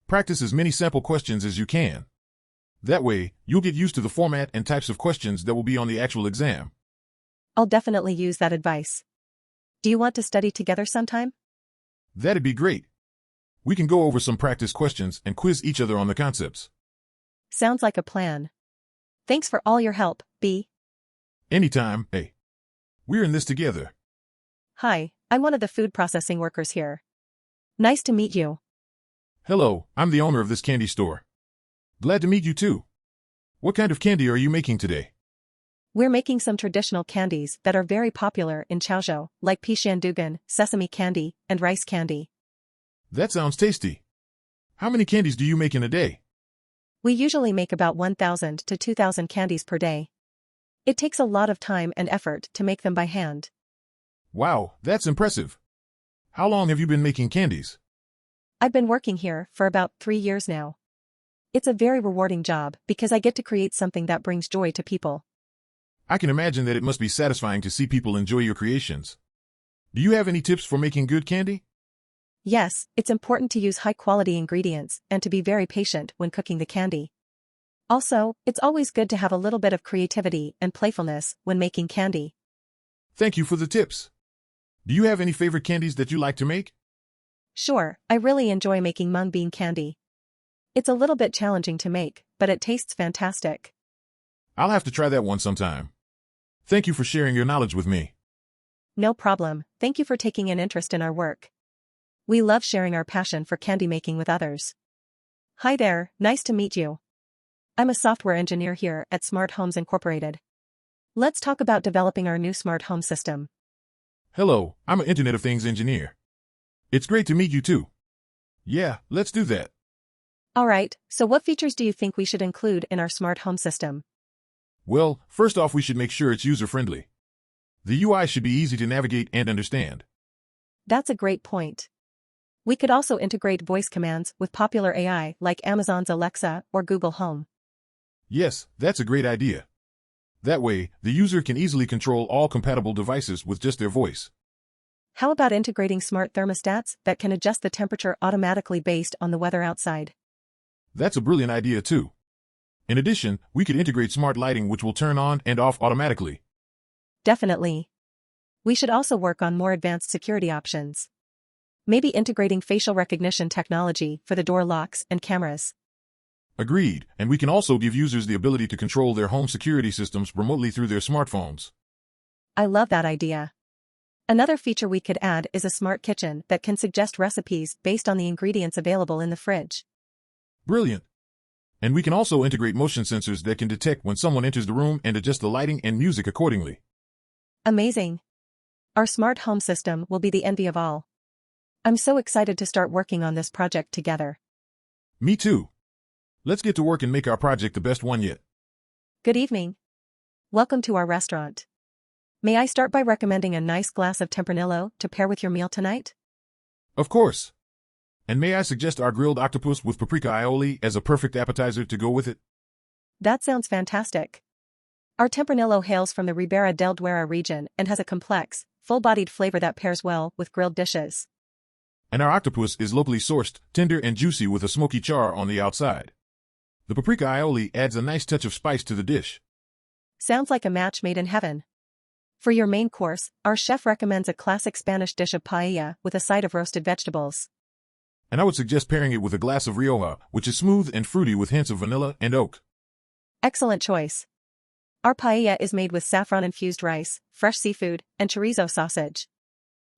[SPEAKER 2] Practice as many sample questions as you can. That way, you'll get used to the format and types of questions that will be on the actual exam.
[SPEAKER 1] I'll definitely use that advice. Do you want to study together sometime?
[SPEAKER 2] That'd be great. We can go over some practice questions and quiz each other on the concepts.
[SPEAKER 1] Sounds like a plan. Thanks for all your help, B.
[SPEAKER 2] Anytime, hey. We're in this together.
[SPEAKER 1] Hi, I'm one of the food processing workers here. Nice to meet you.
[SPEAKER 2] Hello, I'm the owner of this candy store. Glad to meet you too. What kind of candy are you making today?
[SPEAKER 1] We're making some traditional candies that are very popular in Chaozhou, like pishandugan, sesame candy, and rice candy.
[SPEAKER 2] That sounds tasty. How many candies do you make in a day?
[SPEAKER 1] We usually make about 1,000 to 2,000 candies per day. It takes a lot of time and effort to make them by hand.
[SPEAKER 2] Wow, that's impressive. How long have you been making candies?
[SPEAKER 1] I've been working here for about 3 years now. It's a very rewarding job because I get to create something that brings joy to people.
[SPEAKER 2] I can imagine that it must be satisfying to see people enjoy your creations. Do you have any tips for making good candy?
[SPEAKER 1] Yes, it's important to use high-quality ingredients and to be very patient when cooking the candy. Also, it's always good to have a little bit of creativity and playfulness when making candy.
[SPEAKER 2] Thank you for the tips. Do you have any favorite candies that you like to make?
[SPEAKER 1] Sure, I really enjoy making mung bean candy. It's a little bit challenging to make, but it tastes fantastic.
[SPEAKER 2] I'll have to try that one sometime. Thank you for sharing your knowledge with me.
[SPEAKER 1] No problem, thank you for taking an interest in our work. We love sharing our passion for candy making with others. Hi there, nice to meet you. I'm a software engineer here at Smart Homes Incorporated. Let's talk about developing our new smart home system.
[SPEAKER 2] Hello, I'm an Internet of Things engineer. It's great to meet you too. Yeah, let's do that.
[SPEAKER 1] Alright, so what features do you think we should include in our smart home system?
[SPEAKER 2] Well, first off, we should make sure it's user-friendly. The UI should be easy to navigate and understand.
[SPEAKER 1] That's a great point. We could also integrate voice commands with popular AI like Amazon's Alexa or Google Home.
[SPEAKER 2] Yes, that's a great idea. That way, the user can easily control all compatible devices with just their voice.
[SPEAKER 1] How about integrating smart thermostats that can adjust the temperature automatically based on the weather outside?
[SPEAKER 2] That's a brilliant idea too. In addition, we could integrate smart lighting which will turn on and off automatically.
[SPEAKER 1] Definitely. We should also work on more advanced security options. Maybe integrating facial recognition technology for the door locks and cameras.
[SPEAKER 2] Agreed, and we can also give users the ability to control their home security systems remotely through their smartphones.
[SPEAKER 1] I love that idea. Another feature we could add is a smart kitchen that can suggest recipes based on the ingredients available in the fridge.
[SPEAKER 2] Brilliant. And we can also integrate motion sensors that can detect when someone enters the room and adjust the lighting and music accordingly.
[SPEAKER 1] Amazing. Our smart home system will be the envy of all. I'm so excited to start working on this project together.
[SPEAKER 2] Me too. Let's get to work and make our project the best one yet.
[SPEAKER 1] Good evening. Welcome to our restaurant. May I start by recommending a nice glass of Tempranillo to pair with your meal tonight?
[SPEAKER 2] Of course. And may I suggest our grilled octopus with paprika aioli as a perfect appetizer to go with it?
[SPEAKER 1] That sounds fantastic. Our Tempranillo hails from the Ribera del Duero region and has a complex, full-bodied flavor that pairs well with grilled dishes.
[SPEAKER 2] And our octopus is locally sourced, tender and juicy with a smoky char on the outside. The paprika aioli adds a nice touch of spice to the dish.
[SPEAKER 1] Sounds like a match made in heaven. For your main course, our chef recommends a classic Spanish dish of paella with a side of roasted vegetables.
[SPEAKER 2] And I would suggest pairing it with a glass of Rioja, which is smooth and fruity with hints of vanilla and oak.
[SPEAKER 1] Excellent choice. Our paella is made with saffron-infused rice, fresh seafood, and chorizo sausage.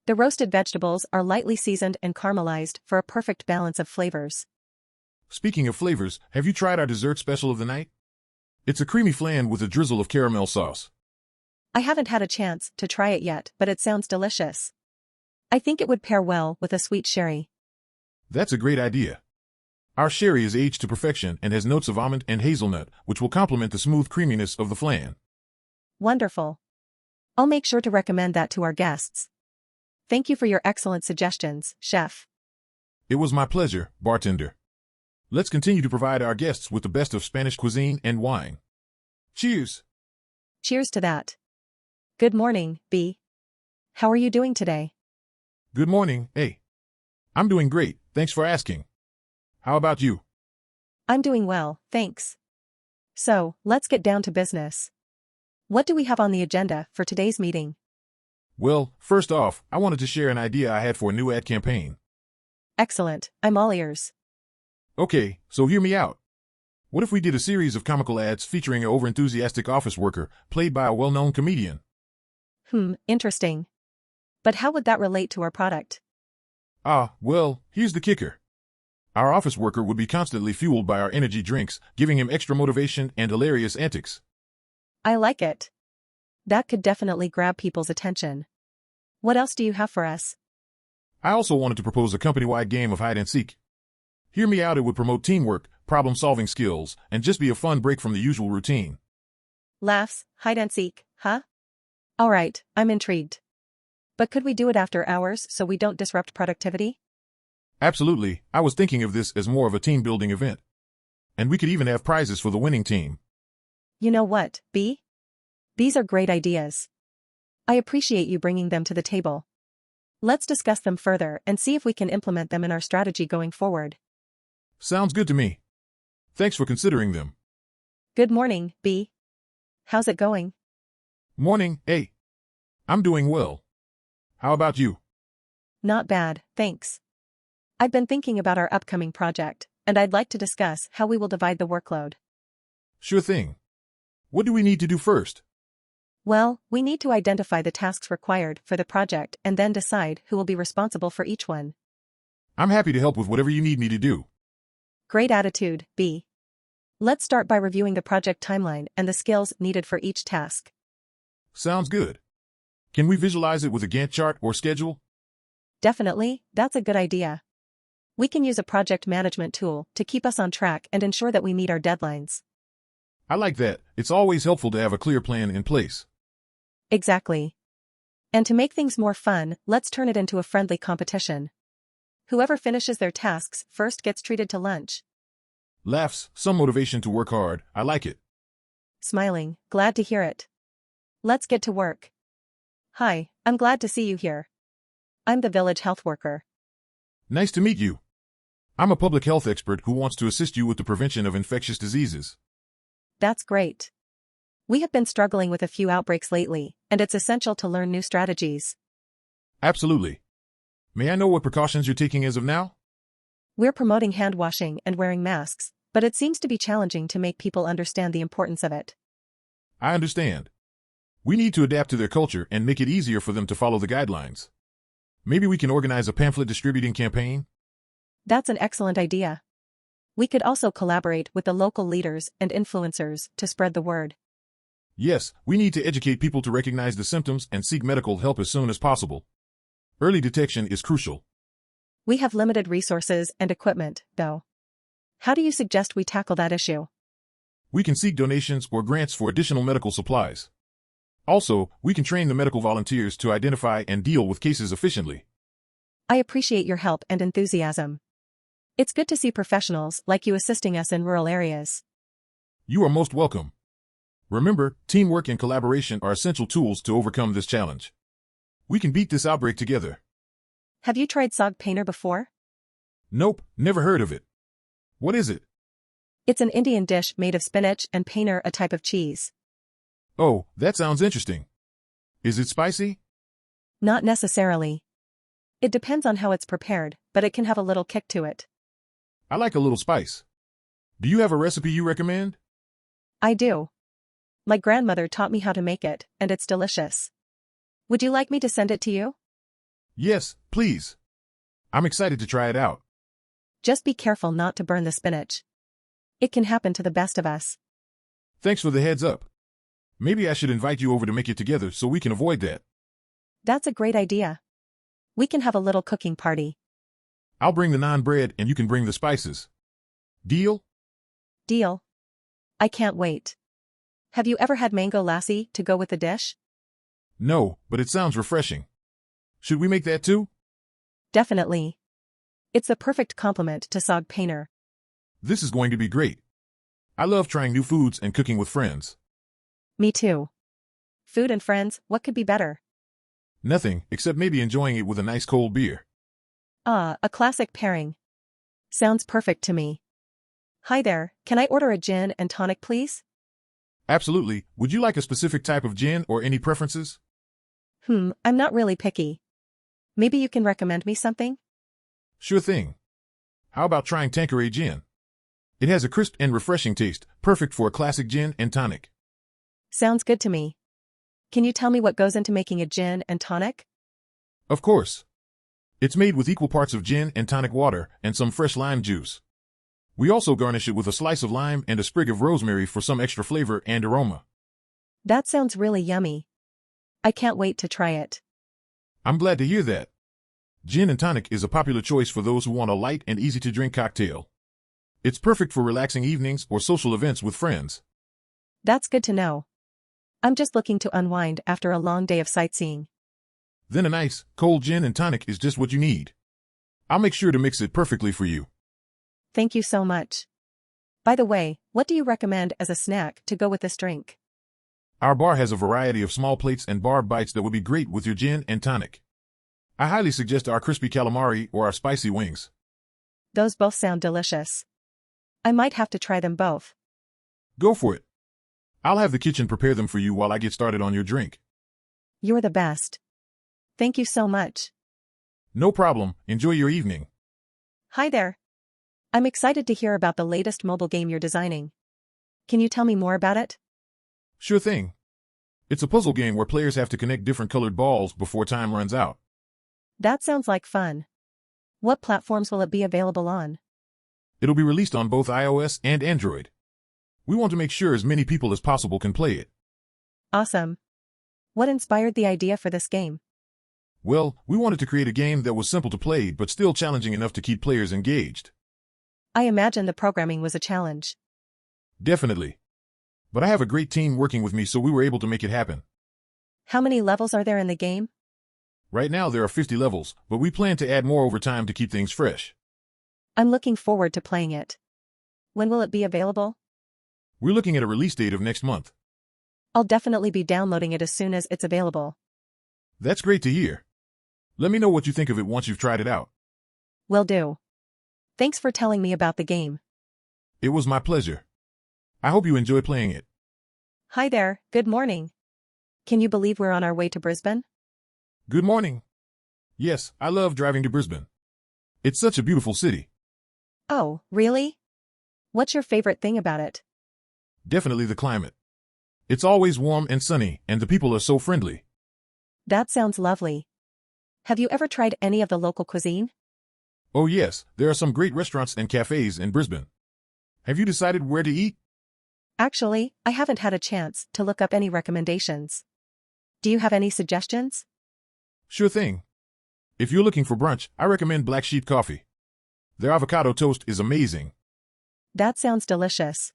[SPEAKER 1] The roasted vegetables are lightly seasoned and caramelized for a perfect balance of flavors.
[SPEAKER 2] Speaking of flavors, have you tried our dessert special of the night? It's a creamy flan with a drizzle of caramel sauce.
[SPEAKER 1] I haven't had a chance to try it yet, but it sounds delicious. I think it would pair well with a sweet sherry.
[SPEAKER 2] That's a great idea. Our sherry is aged to perfection and has notes of almond and hazelnut, which will complement the smooth creaminess of the flan.
[SPEAKER 1] Wonderful. I'll make sure to recommend that to our guests. Thank you for your excellent suggestions, Chef.
[SPEAKER 2] It was my pleasure, bartender. Let's continue to provide our guests with the best of Spanish cuisine and wine. Cheers!
[SPEAKER 1] Cheers to that. Good morning, B. How are you doing today?
[SPEAKER 2] Good morning, A. I'm doing great, thanks for asking. How about you?
[SPEAKER 1] I'm doing well, thanks. So, let's get down to business. What do we have on the agenda for today's meeting?
[SPEAKER 2] Well, first off, I wanted to share an idea I had for a new ad campaign.
[SPEAKER 1] Excellent, I'm all ears.
[SPEAKER 2] Okay, so hear me out. What if we did a series of comical ads featuring an overenthusiastic office worker, played by a well-known comedian?
[SPEAKER 1] Interesting. But how would that relate to our product?
[SPEAKER 2] Well, here's the kicker. Our office worker would be constantly fueled by our energy drinks, giving him extra motivation and hilarious antics.
[SPEAKER 1] I like it. That could definitely grab people's attention. What else do you have for us?
[SPEAKER 2] I also wanted to propose a company-wide game of hide and seek. Hear me out, it would promote teamwork, problem-solving skills, and just be a fun break from the usual routine.
[SPEAKER 1] Laughs, hide and seek, huh? Alright, I'm intrigued. But could we do it after hours so we don't disrupt productivity?
[SPEAKER 2] Absolutely, I was thinking of this as more of a team-building event. And we could even have prizes for the winning team.
[SPEAKER 1] You know what, B? These are great ideas. I appreciate you bringing them to the table. Let's discuss them further and see if we can implement them in our strategy going forward.
[SPEAKER 2] Sounds good to me. Thanks for considering them.
[SPEAKER 1] Good morning, B. How's it going?
[SPEAKER 2] Morning, A. I'm doing well. How about you?
[SPEAKER 1] Not bad, thanks. I've been thinking about our upcoming project, and I'd like to discuss how we will divide the workload.
[SPEAKER 2] Sure thing. What do we need to do first?
[SPEAKER 1] Well, we need to identify the tasks required for the project and then decide who will be responsible for each one.
[SPEAKER 2] I'm happy to help with whatever you need me to do.
[SPEAKER 1] Great attitude, B. Let's start by reviewing the project timeline and the skills needed for each task.
[SPEAKER 2] Sounds good. Can we visualize it with a Gantt chart or schedule?
[SPEAKER 1] Definitely, that's a good idea. We can use a project management tool to keep us on track and ensure that we meet our deadlines.
[SPEAKER 2] I like that. It's always helpful to have a clear plan in place.
[SPEAKER 1] Exactly. And to make things more fun, let's turn it into a friendly competition. Whoever finishes their tasks first gets treated to lunch.
[SPEAKER 2] Laughs, some motivation to work hard. I like it.
[SPEAKER 1] Smiling, glad to hear it. Let's get to work. Hi, I'm glad to see you here. I'm the village health worker.
[SPEAKER 2] Nice to meet you. I'm a public health expert who wants to assist you with the prevention of infectious diseases.
[SPEAKER 1] That's great. We have been struggling with a few outbreaks lately, and it's essential to learn new strategies.
[SPEAKER 2] Absolutely. May I know what precautions you're taking as of now?
[SPEAKER 1] We're promoting hand washing and wearing masks, but it seems to be challenging to make people understand the importance of it.
[SPEAKER 2] I understand. We need to adapt to their culture and make it easier for them to follow the guidelines. Maybe we can organize a pamphlet distributing campaign?
[SPEAKER 1] That's an excellent idea. We could also collaborate with the local leaders and influencers to spread the word.
[SPEAKER 2] Yes, we need to educate people to recognize the symptoms and seek medical help as soon as possible. Early detection is crucial.
[SPEAKER 1] We have limited resources and equipment, though. How do you suggest we tackle that issue?
[SPEAKER 2] We can seek donations or grants for additional medical supplies. Also, we can train the medical volunteers to identify and deal with cases efficiently.
[SPEAKER 1] I appreciate your help and enthusiasm. It's good to see professionals like you assisting us in rural areas.
[SPEAKER 2] You are most welcome. Remember, teamwork and collaboration are essential tools to overcome this challenge. We can beat this outbreak together.
[SPEAKER 1] Have you tried sog paneer before?
[SPEAKER 2] Nope, never heard of it. What is it?
[SPEAKER 1] It's an Indian dish made of spinach and paneer, a type of cheese.
[SPEAKER 2] Oh, that sounds interesting. Is it spicy?
[SPEAKER 1] Not necessarily. It depends on how it's prepared, but it can have a little kick to it.
[SPEAKER 2] I like a little spice. Do you have a recipe you recommend?
[SPEAKER 1] I do. My grandmother taught me how to make it, and it's delicious. Would you like me to send it to you?
[SPEAKER 2] Yes, please. I'm excited to try it out.
[SPEAKER 1] Just be careful not to burn the spinach. It can happen to the best of us.
[SPEAKER 2] Thanks for the heads up. Maybe I should invite you over to make it together so we can avoid that.
[SPEAKER 1] That's a great idea. We can have a little cooking party.
[SPEAKER 2] I'll bring the naan bread and you can bring the spices. Deal?
[SPEAKER 1] Deal. I can't wait. Have you ever had mango lassi to go with the dish?
[SPEAKER 2] No, but it sounds refreshing. Should we make that too?
[SPEAKER 1] Definitely. It's a perfect complement to sog paneer.
[SPEAKER 2] This is going to be great. I love trying new foods and cooking with friends.
[SPEAKER 1] Me too. Food and friends, what could be better?
[SPEAKER 2] Nothing, except maybe enjoying it with a nice cold beer.
[SPEAKER 1] Ah, a classic pairing. Sounds perfect to me. Hi there, can I order a gin and tonic, please?
[SPEAKER 2] Absolutely. Would you like a specific type of gin or any preferences?
[SPEAKER 1] I'm not really picky. Maybe you can recommend me something?
[SPEAKER 2] Sure thing. How about trying Tanqueray gin? It has a crisp and refreshing taste, perfect for a classic gin and tonic.
[SPEAKER 1] Sounds good to me. Can you tell me what goes into making a gin and tonic?
[SPEAKER 2] Of course. It's made with equal parts of gin and tonic water and some fresh lime juice. We also garnish it with a slice of lime and a sprig of rosemary for some extra flavor and aroma.
[SPEAKER 1] That sounds really yummy. I can't wait to try it.
[SPEAKER 2] I'm glad to hear that. Gin and tonic is a popular choice for those who want a light and easy-to-drink cocktail. It's perfect for relaxing evenings or social events with friends.
[SPEAKER 1] That's good to know. I'm just looking to unwind after a long day of sightseeing.
[SPEAKER 2] Then a nice, cold gin and tonic is just what you need. I'll make sure to mix it perfectly for you.
[SPEAKER 1] Thank you so much. By the way, what do you recommend as a snack to go with this drink?
[SPEAKER 2] Our bar has a variety of small plates and bar bites that would be great with your gin and tonic. I highly suggest our crispy calamari or our spicy wings.
[SPEAKER 1] Those both sound delicious. I might have to try them both.
[SPEAKER 2] Go for it. I'll have the kitchen prepare them for you while I get started on your drink.
[SPEAKER 1] You're the best. Thank you so much.
[SPEAKER 2] No problem. Enjoy your evening.
[SPEAKER 1] Hi there. I'm excited to hear about the latest mobile game you're designing. Can you tell me more about it?
[SPEAKER 2] Sure thing. It's a puzzle game where players have to connect different colored balls before time runs out.
[SPEAKER 1] That sounds like fun. What platforms will it be available on?
[SPEAKER 2] It'll be released on both iOS and Android. We want to make sure as many people as possible can play it.
[SPEAKER 1] Awesome. What inspired the idea for this game?
[SPEAKER 2] Well, we wanted to create a game that was simple to play but still challenging enough to keep players engaged.
[SPEAKER 1] I imagine the programming was a challenge.
[SPEAKER 2] Definitely. But I have a great team working with me, so we were able to make it happen.
[SPEAKER 1] How many levels are there in the game?
[SPEAKER 2] Right now there are 50 levels, but we plan to add more over time to keep things fresh.
[SPEAKER 1] I'm looking forward to playing it. When will it be available?
[SPEAKER 2] We're looking at a release date of next month.
[SPEAKER 1] I'll definitely be downloading it as soon as it's available.
[SPEAKER 2] That's great to hear. Let me know what you think of it once you've tried it out.
[SPEAKER 1] Will do. Thanks for telling me about the game.
[SPEAKER 2] It was my pleasure. I hope you enjoy playing it.
[SPEAKER 1] Hi there, good morning. Can you believe we're on our way to Brisbane?
[SPEAKER 2] Good morning. Yes, I love driving to Brisbane. It's such a beautiful city.
[SPEAKER 1] Oh, really? What's your favorite thing about it?
[SPEAKER 2] Definitely the climate. It's always warm and sunny, and the people are so friendly.
[SPEAKER 1] That sounds lovely. Have you ever tried any of the local cuisine?
[SPEAKER 2] Oh yes, there are some great restaurants and cafes in Brisbane. Have you decided where to eat?
[SPEAKER 1] Actually, I haven't had a chance to look up any recommendations. Do you have any suggestions?
[SPEAKER 2] Sure thing. If you're looking for brunch, I recommend Black Sheep Coffee. Their avocado toast is amazing.
[SPEAKER 1] That sounds delicious.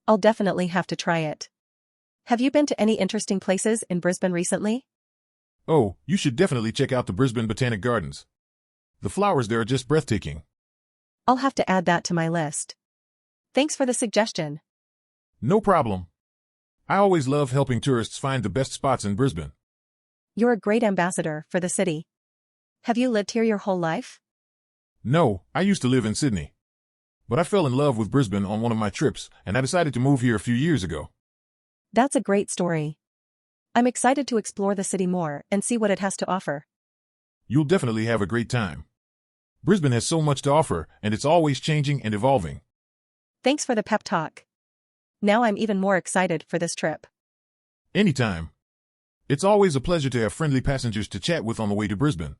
[SPEAKER 1] I'll definitely have to try it. Have you been to any interesting places in Brisbane recently?
[SPEAKER 2] Oh, you should definitely check out the Brisbane Botanic Gardens. The flowers there are just breathtaking.
[SPEAKER 1] I'll have to add that to my list. Thanks for the suggestion.
[SPEAKER 2] No problem. I always love helping tourists find the best spots in Brisbane.
[SPEAKER 1] You're a great ambassador for the city. Have you lived here your whole life?
[SPEAKER 2] No, I used to live in Sydney. But I fell in love with Brisbane on one of my trips, and I decided to move here a few years ago.
[SPEAKER 1] That's a great story. I'm excited to explore the city more and see what it has to offer.
[SPEAKER 2] You'll definitely have a great time. Brisbane has so much to offer, and it's always changing and evolving.
[SPEAKER 1] Thanks for the pep talk. Now I'm even more excited for this trip.
[SPEAKER 2] Anytime. It's always a pleasure to have friendly passengers to chat with on the way to Brisbane.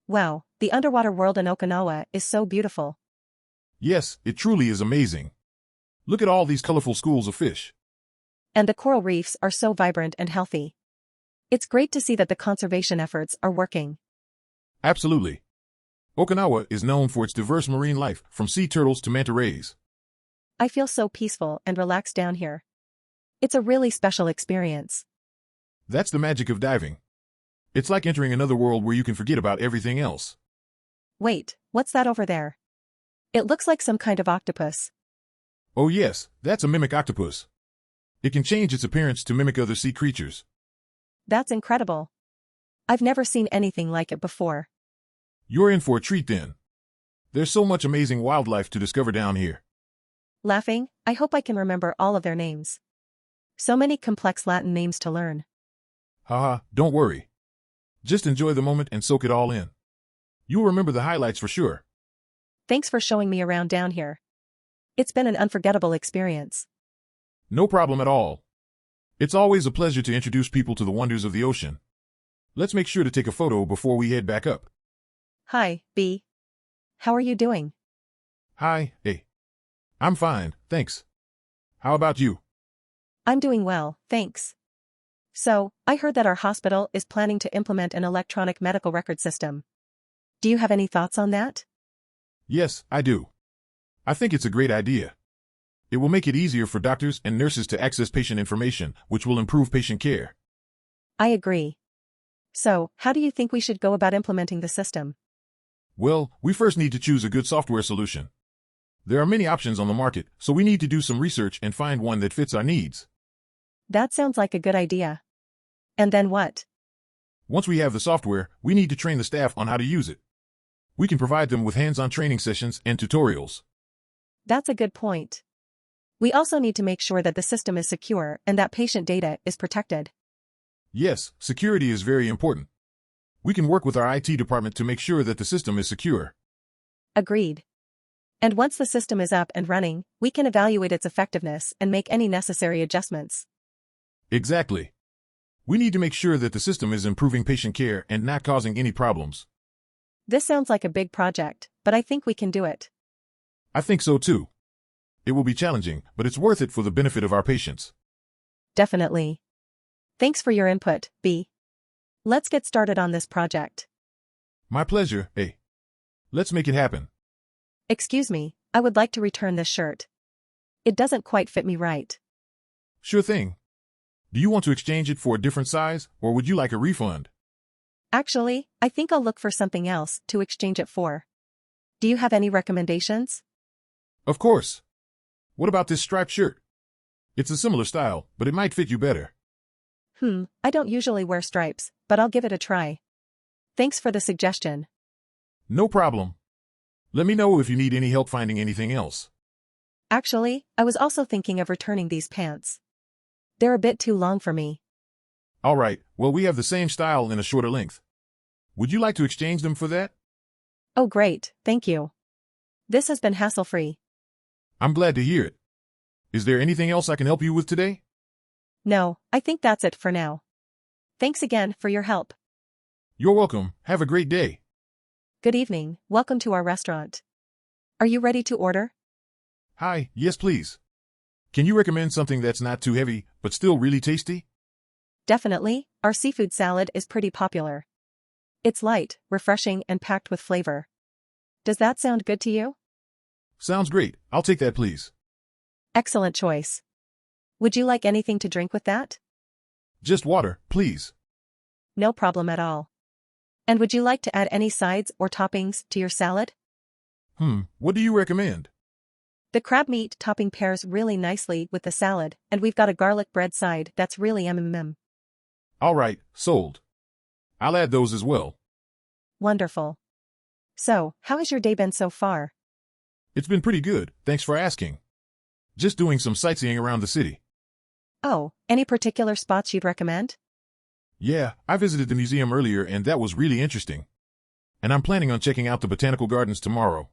[SPEAKER 1] Wow, the underwater world in Okinawa is so beautiful.
[SPEAKER 2] Yes, it truly is amazing. Look at all these colorful schools of fish.
[SPEAKER 1] And the coral reefs are so vibrant and healthy. It's great to see that the conservation efforts are working.
[SPEAKER 2] Absolutely. Okinawa is known for its diverse marine life, from sea turtles to manta rays.
[SPEAKER 1] I feel so peaceful and relaxed down here. It's a really special experience.
[SPEAKER 2] That's the magic of diving. It's like entering another world where you can forget about everything else.
[SPEAKER 1] Wait, what's that over there? It looks like some kind of octopus.
[SPEAKER 2] Oh yes, that's a mimic octopus. It can change its appearance to mimic other sea creatures.
[SPEAKER 1] That's incredible. I've never seen anything like it before.
[SPEAKER 2] You're in for a treat then. There's so much amazing wildlife to discover down here.
[SPEAKER 1] Laughing, I hope I can remember all of their names. So many complex Latin names to learn.
[SPEAKER 2] Haha, don't worry. Just enjoy the moment and soak it all in. You'll remember the highlights for sure.
[SPEAKER 1] Thanks for showing me around down here. It's been an unforgettable experience.
[SPEAKER 2] No problem at all. It's always a pleasure to introduce people to the wonders of the ocean. Let's make sure to take a photo before we head back up.
[SPEAKER 1] Hi, B. How are you doing?
[SPEAKER 2] Hi, A. I'm fine, thanks. How about you?
[SPEAKER 1] I'm doing well, thanks. So, I heard that our hospital is planning to implement an electronic medical record system. Do you have any thoughts on that?
[SPEAKER 2] Yes, I do. I think it's a great idea. It will make it easier for doctors and nurses to access patient information, which will improve patient care.
[SPEAKER 1] I agree. So, how do you think we should go about implementing the system?
[SPEAKER 2] Well, we first need to choose a good software solution. There are many options on the market, so we need to do some research and find one that fits our needs.
[SPEAKER 1] That sounds like a good idea. And then what?
[SPEAKER 2] Once we have the software, we need to train the staff on how to use it. We can provide them with hands-on training sessions and tutorials.
[SPEAKER 1] That's a good point. We also need to make sure that the system is secure and that patient data is protected.
[SPEAKER 2] Yes, security is very important. We can work with our IT department to make sure that the system is secure.
[SPEAKER 1] Agreed. And once the system is up and running, we can evaluate its effectiveness and make any necessary adjustments.
[SPEAKER 2] Exactly. We need to make sure that the system is improving patient care and not causing any problems.
[SPEAKER 1] This sounds like a big project, but I think we can do it.
[SPEAKER 2] I think so too. It will be challenging, but it's worth it for the benefit of our patients.
[SPEAKER 1] Definitely. Thanks for your input, B. Let's get started on this project.
[SPEAKER 2] My pleasure, A. Let's make it happen.
[SPEAKER 1] Excuse me, I would like to return this shirt. It doesn't quite fit me right.
[SPEAKER 2] Sure thing. Do you want to exchange it for a different size, or would you like a refund?
[SPEAKER 1] Actually, I think I'll look for something else to exchange it for. Do you have any recommendations?
[SPEAKER 2] Of course. What about this striped shirt? It's a similar style, but it might fit you better.
[SPEAKER 1] I don't usually wear stripes, but I'll give it a try. Thanks for the suggestion.
[SPEAKER 2] No problem. Let me know if you need any help finding anything else.
[SPEAKER 1] Actually, I was also thinking of returning these pants. They're a bit too long for me.
[SPEAKER 2] All right, well, we have the same style in a shorter length. Would you like to exchange them for that?
[SPEAKER 1] Oh great, thank you. This has been hassle-free.
[SPEAKER 2] I'm glad to hear it. Is there anything else I can help you with today?
[SPEAKER 1] No, I think that's it for now. Thanks again for your help.
[SPEAKER 2] You're welcome. Have a great day.
[SPEAKER 1] Good evening, welcome to our restaurant. Are you ready to order?
[SPEAKER 2] Hi, yes please. Can you recommend something that's not too heavy, but still really tasty?
[SPEAKER 1] Definitely, our seafood salad is pretty popular. It's light, refreshing, and packed with flavor. Does that sound good to you?
[SPEAKER 2] Sounds great. I'll take that please.
[SPEAKER 1] Excellent choice. Would you like anything to drink with that?
[SPEAKER 2] Just water, please.
[SPEAKER 1] No problem at all. And would you like to add any sides or toppings to your salad?
[SPEAKER 2] What do you recommend?
[SPEAKER 1] The crab meat topping pairs really nicely with the salad, and we've got a garlic bread side that's really mm.
[SPEAKER 2] All right, sold. I'll add those as well.
[SPEAKER 1] Wonderful. So, how has your day been so far?
[SPEAKER 2] It's been pretty good, thanks for asking. Just doing some sightseeing around the city.
[SPEAKER 1] Oh, any particular spots you'd recommend?
[SPEAKER 2] Yeah, I visited the museum earlier and that was really interesting. And I'm planning on checking out the botanical gardens tomorrow.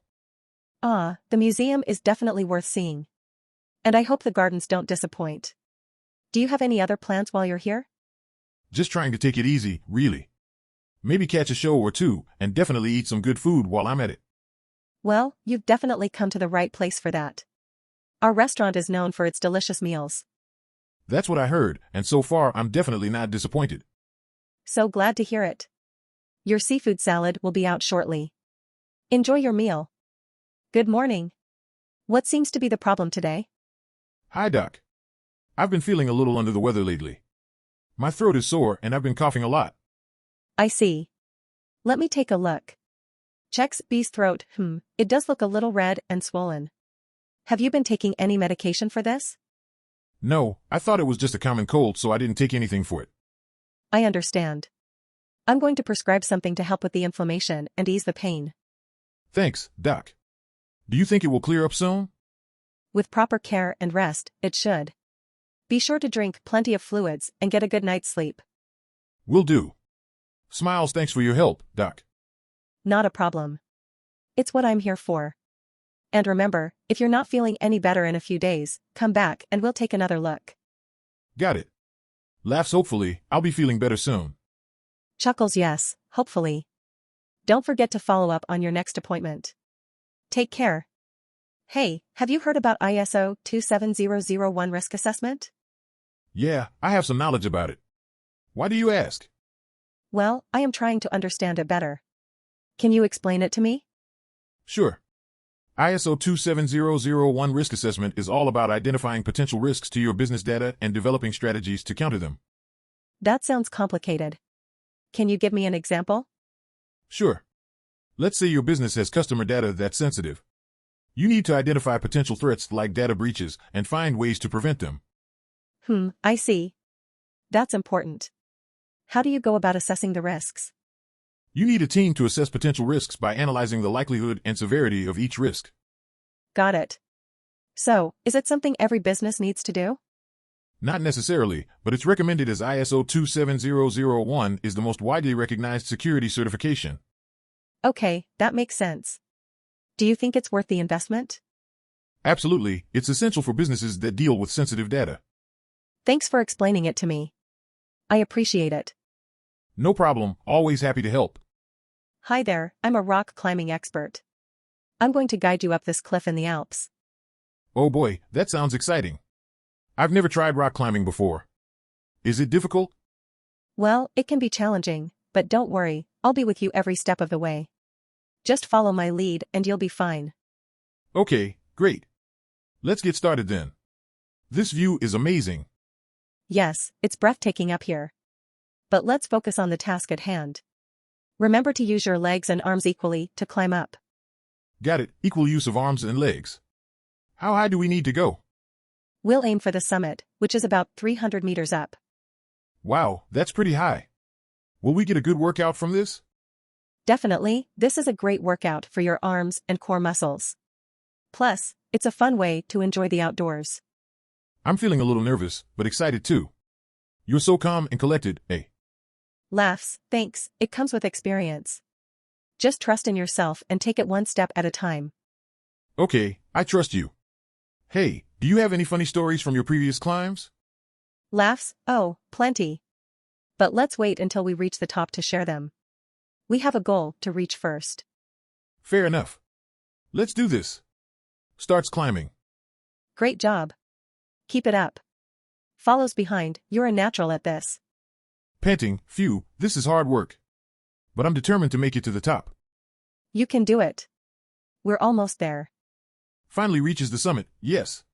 [SPEAKER 1] Ah, the museum is definitely worth seeing. And I hope the gardens don't disappoint. Do you have any other plans while you're here?
[SPEAKER 2] Just trying to take it easy, really. Maybe catch a show or two, and definitely eat some good food while I'm at it.
[SPEAKER 1] Well, you've definitely come to the right place for that. Our restaurant is known for its delicious meals.
[SPEAKER 2] That's what I heard, and so far I'm definitely not disappointed.
[SPEAKER 1] So glad to hear it. Your seafood salad will be out shortly. Enjoy your meal. Good morning. What seems to be the problem today?
[SPEAKER 2] Hi, Doc. I've been feeling a little under the weather lately. My throat is sore and I've been coughing a lot.
[SPEAKER 1] I see. Let me take a look. Checks B's throat. It does look a little red and swollen. Have you been taking any medication for this?
[SPEAKER 2] No, I thought it was just a common cold, so I didn't take anything for it.
[SPEAKER 1] I understand. I'm going to prescribe something to help with the inflammation and ease the pain.
[SPEAKER 2] Thanks, Doc. Do you think it will clear up soon?
[SPEAKER 1] With proper care and rest, it should. Be sure to drink plenty of fluids and get a good night's sleep.
[SPEAKER 2] Will do. Smiles, thanks for your help, Doc.
[SPEAKER 1] Not a problem. It's what I'm here for. And remember, if you're not feeling any better in a few days, come back and we'll take another look.
[SPEAKER 2] Got it. Laughs, hopefully, I'll be feeling better soon.
[SPEAKER 1] Chuckles, yes, hopefully. Don't forget to follow up on your next appointment. Take care. Hey, have you heard about ISO 27001 risk assessment?
[SPEAKER 2] Yeah, I have some knowledge about it. Why do you ask?
[SPEAKER 1] Well, I am trying to understand it better. Can you explain it to me?
[SPEAKER 2] Sure. ISO 27001 risk assessment is all about identifying potential risks to your business data and developing strategies to counter them.
[SPEAKER 1] That sounds complicated. Can you give me an example?
[SPEAKER 2] Sure. Let's say your business has customer data that's sensitive. You need to identify potential threats like data breaches and find ways to prevent them.
[SPEAKER 1] I see. That's important. How do you go about assessing the risks?
[SPEAKER 2] You need a team to assess potential risks by analyzing the likelihood and severity of each risk.
[SPEAKER 1] Got it. So, is it something every business needs to do?
[SPEAKER 2] Not necessarily, but it's recommended as ISO 27001 is the most widely recognized security certification.
[SPEAKER 1] Okay, that makes sense. Do you think it's worth the investment?
[SPEAKER 2] Absolutely, it's essential for businesses that deal with sensitive data.
[SPEAKER 1] Thanks for explaining it to me. I appreciate it.
[SPEAKER 2] No problem, always happy to help.
[SPEAKER 1] Hi there, I'm a rock climbing expert. I'm going to guide you up this cliff in the Alps.
[SPEAKER 2] Oh boy, that sounds exciting. I've never tried rock climbing before. Is it difficult?
[SPEAKER 1] Well, it can be challenging, but don't worry, I'll be with you every step of the way. Just follow my lead and you'll be fine.
[SPEAKER 2] Okay, great. Let's get started then. This view is amazing.
[SPEAKER 1] Yes, it's breathtaking up here. But let's focus on the task at hand. Remember to use your legs and arms equally to climb up.
[SPEAKER 2] Got it, equal use of arms and legs. How high do we need to go?
[SPEAKER 1] We'll aim for the summit, which is about 300 meters up.
[SPEAKER 2] Wow, that's pretty high. Will we get a good workout from this?
[SPEAKER 1] Definitely, this is a great workout for your arms and core muscles. Plus, it's a fun way to enjoy the outdoors.
[SPEAKER 2] I'm feeling a little nervous, but excited too. You're so calm and collected, eh?
[SPEAKER 1] Laughs, thanks, it comes with experience. Just trust in yourself and take it one step at a time.
[SPEAKER 2] Okay, I trust you. Hey, do you have any funny stories from your previous climbs?
[SPEAKER 1] Laughs, oh, plenty. But let's wait until we reach the top to share them. We have a goal to reach first.
[SPEAKER 2] Fair enough. Let's do this. Starts climbing.
[SPEAKER 1] Great job. Keep it up. Follows behind, you're a natural at this.
[SPEAKER 2] Panting, phew, this is hard work. But I'm determined to make it to the top.
[SPEAKER 1] You can do it. We're almost there.
[SPEAKER 2] Finally reaches the summit, yes.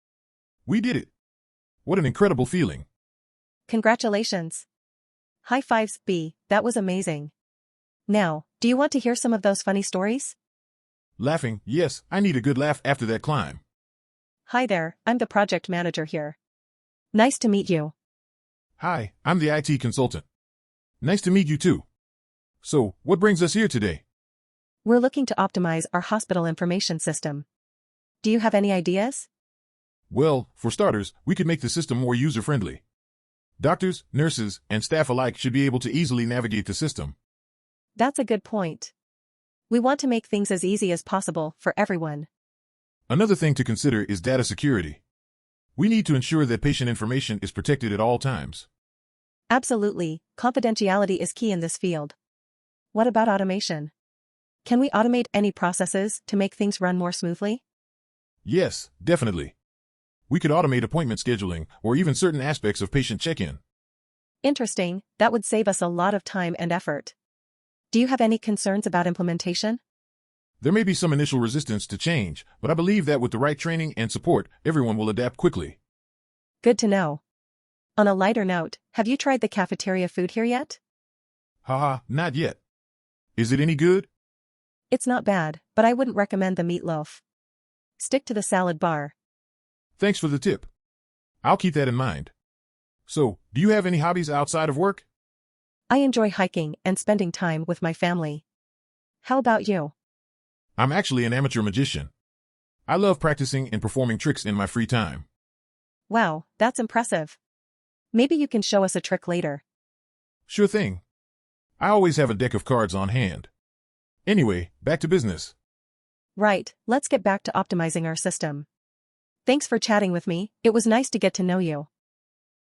[SPEAKER 2] We did it. What an incredible feeling.
[SPEAKER 1] Congratulations. High fives, B, that was amazing. Now, do you want to hear some of those funny stories?
[SPEAKER 2] Laughing, yes, I need a good laugh after that climb.
[SPEAKER 1] Hi there, I'm the project manager here. Nice to meet you.
[SPEAKER 2] Hi, I'm the IT consultant. Nice to meet you too. So, what brings us here today?
[SPEAKER 1] We're looking to optimize our hospital information system. Do you have any ideas?
[SPEAKER 2] Well, for starters, we could make the system more user-friendly. Doctors, nurses, and staff alike should be able to easily navigate the system.
[SPEAKER 1] That's a good point. We want to make things as easy as possible for everyone.
[SPEAKER 2] Another thing to consider is data security. We need to ensure that patient information is protected at all times.
[SPEAKER 1] Absolutely, confidentiality is key in this field. What about automation? Can we automate any processes to make things run more smoothly?
[SPEAKER 2] Yes, definitely. We could automate appointment scheduling or even certain aspects of patient check-in.
[SPEAKER 1] Interesting, that would save us a lot of time and effort. Do you have any concerns about implementation?
[SPEAKER 2] There may be some initial resistance to change, but I believe that with the right training and support, everyone will adapt quickly.
[SPEAKER 1] Good to know. On a lighter note, have you tried the cafeteria food here yet?
[SPEAKER 2] Haha, not yet. Is it any good?
[SPEAKER 1] It's not bad, but I wouldn't recommend the meatloaf. Stick to the salad bar.
[SPEAKER 2] Thanks for the tip. I'll keep that in mind. So, do you have any hobbies outside of work?
[SPEAKER 1] I enjoy hiking and spending time with my family. How about you?
[SPEAKER 2] I'm actually an amateur magician. I love practicing and performing tricks in my free time.
[SPEAKER 1] Wow, that's impressive. Maybe you can show us a trick later.
[SPEAKER 2] Sure thing. I always have a deck of cards on hand. Anyway, back to business.
[SPEAKER 1] Right, let's get back to optimizing our system. Thanks for chatting with me, it was nice to get to know you.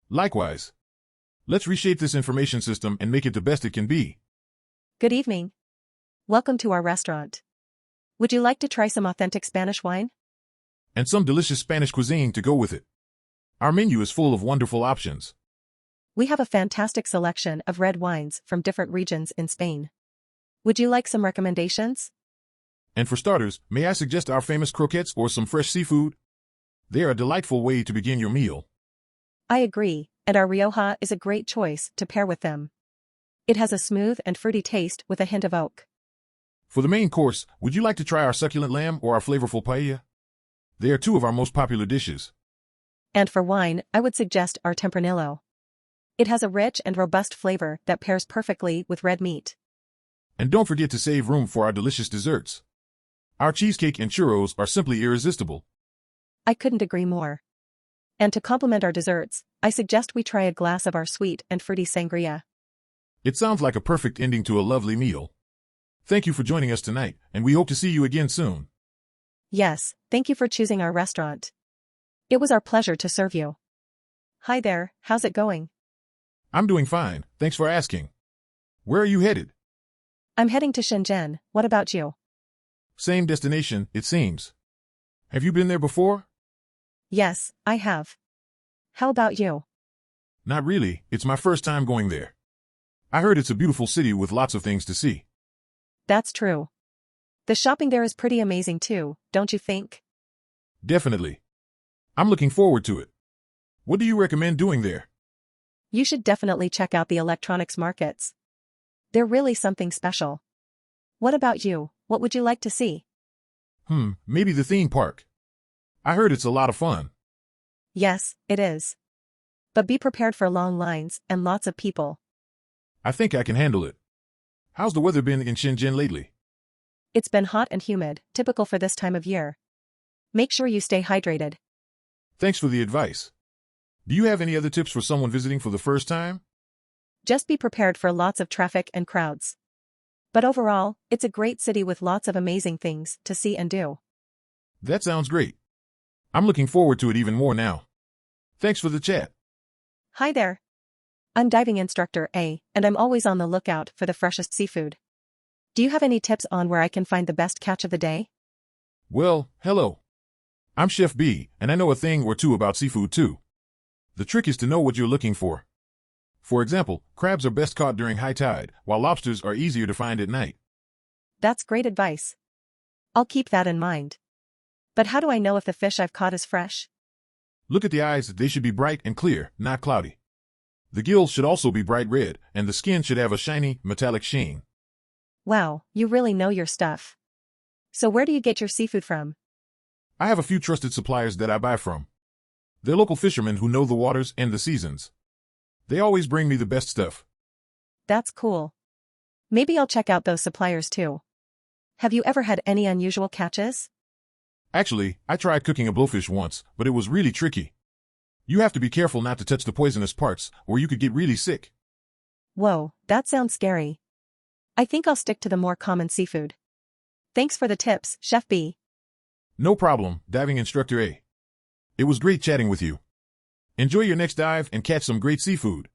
[SPEAKER 2] Likewise. Let's reshape this information system and make it the best it can be.
[SPEAKER 1] Good evening. Welcome to our restaurant. Would you like to try some authentic Spanish wine?
[SPEAKER 2] And some delicious Spanish cuisine to go with it. Our menu is full of wonderful options.
[SPEAKER 1] We have a fantastic selection of red wines from different regions in Spain. Would you like some recommendations?
[SPEAKER 2] And for starters, may I suggest our famous croquettes or some fresh seafood? They are a delightful way to begin your meal.
[SPEAKER 1] I agree, and our Rioja is a great choice to pair with them. It has a smooth and fruity taste with a hint of oak.
[SPEAKER 2] For the main course, would you like to try our succulent lamb or our flavorful paella? They are two of our most popular dishes.
[SPEAKER 1] And for wine, I would suggest our Tempranillo. It has a rich and robust flavor that pairs perfectly with red meat.
[SPEAKER 2] And don't forget to save room for our delicious desserts. Our cheesecake and churros are simply irresistible.
[SPEAKER 1] I couldn't agree more. And to complement our desserts, I suggest we try a glass of our sweet and fruity sangria.
[SPEAKER 2] It sounds like a perfect ending to a lovely meal. Thank you for joining us tonight, and we hope to see you again soon.
[SPEAKER 1] Yes, thank you for choosing our restaurant. It was our pleasure to serve you. Hi there, how's it going?
[SPEAKER 2] I'm doing fine, thanks for asking. Where are you headed?
[SPEAKER 1] I'm heading to Shenzhen, what about you?
[SPEAKER 2] Same destination, it seems. Have you been there before?
[SPEAKER 1] Yes, I have. How about you?
[SPEAKER 2] Not really, it's my first time going there. I heard it's a beautiful city with lots of things to see.
[SPEAKER 1] That's true. The shopping there is pretty amazing too, don't you think?
[SPEAKER 2] Definitely. I'm looking forward to it. What do you recommend doing there?
[SPEAKER 1] You should definitely check out the electronics markets. They're really something special. What about you? What would you like to see?
[SPEAKER 2] Maybe the theme park. I heard it's a lot of fun.
[SPEAKER 1] Yes, it is. But be prepared for long lines and lots of people.
[SPEAKER 2] I think I can handle it. How's the weather been in Shenzhen lately?
[SPEAKER 1] It's been hot and humid, typical for this time of year. Make sure you stay hydrated.
[SPEAKER 2] Thanks for the advice. Do you have any other tips for someone visiting for the first time?
[SPEAKER 1] Just be prepared for lots of traffic and crowds. But overall, it's a great city with lots of amazing things to see and do.
[SPEAKER 2] That sounds great. I'm looking forward to it even more now. Thanks for the chat.
[SPEAKER 1] Hi there. I'm diving instructor A, and I'm always on the lookout for the freshest seafood. Do you have any tips on where I can find the best catch of the day?
[SPEAKER 2] Well, hello. I'm Chef B, and I know a thing or two about seafood too. The trick is to know what you're looking for. For example, crabs are best caught during high tide, while lobsters are easier to find at night.
[SPEAKER 1] That's great advice. I'll keep that in mind. But how do I know if the fish I've caught is fresh?
[SPEAKER 2] Look at the eyes, they should be bright and clear, not cloudy. The gills should also be bright red, and the skin should have a shiny, metallic sheen.
[SPEAKER 1] Wow, you really know your stuff. So where do you get your seafood from?
[SPEAKER 2] I have a few trusted suppliers that I buy from. They're local fishermen who know the waters and the seasons. They always bring me the best stuff.
[SPEAKER 1] That's cool. Maybe I'll check out those suppliers too. Have you ever had any unusual catches?
[SPEAKER 2] Actually, I tried cooking a blowfish once, but it was really tricky. You have to be careful not to touch the poisonous parts, or you could get really sick.
[SPEAKER 1] Whoa, that sounds scary. I think I'll stick to the more common seafood. Thanks for the tips, Chef B.
[SPEAKER 2] No problem, diving instructor A. It was great chatting with you. Enjoy your next dive and catch some great seafood.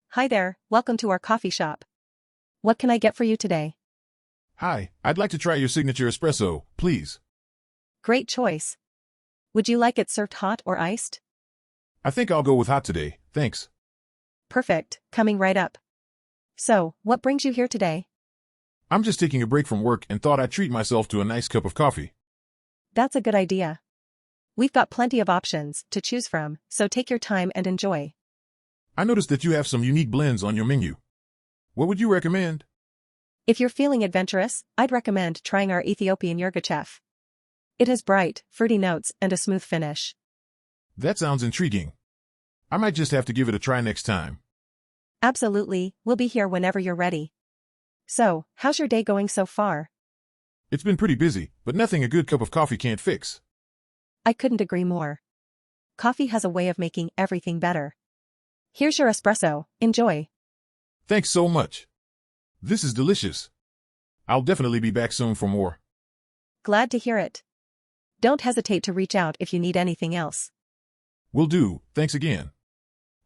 [SPEAKER 1] Hi there, welcome to our coffee shop. What can I get for you today?
[SPEAKER 2] Hi, I'd like to try your signature espresso, please.
[SPEAKER 1] Great choice. Would you like it served hot or iced?
[SPEAKER 2] I think I'll go with hot today, thanks.
[SPEAKER 1] Perfect, coming right up. So, what brings you here today?
[SPEAKER 2] I'm just taking a break from work and thought I'd treat myself to a nice cup of coffee.
[SPEAKER 1] That's a good idea. We've got plenty of options to choose from, so take your time and enjoy.
[SPEAKER 2] I noticed that you have some unique blends on your menu. What would you recommend?
[SPEAKER 1] If you're feeling adventurous, I'd recommend trying our Ethiopian Yirgacheffe. It has bright, fruity notes and a smooth finish.
[SPEAKER 2] That sounds intriguing. I might just have to give it a try next time.
[SPEAKER 1] Absolutely, we'll be here whenever you're ready. So, how's your day going so far?
[SPEAKER 2] It's been pretty busy, but nothing a good cup of coffee can't fix.
[SPEAKER 1] I couldn't agree more. Coffee has a way of making everything better. Here's your espresso, enjoy.
[SPEAKER 2] Thanks so much. This is delicious. I'll definitely be back soon for more.
[SPEAKER 1] Glad to hear it. Don't hesitate to reach out if you need anything else.
[SPEAKER 2] Will do, thanks again.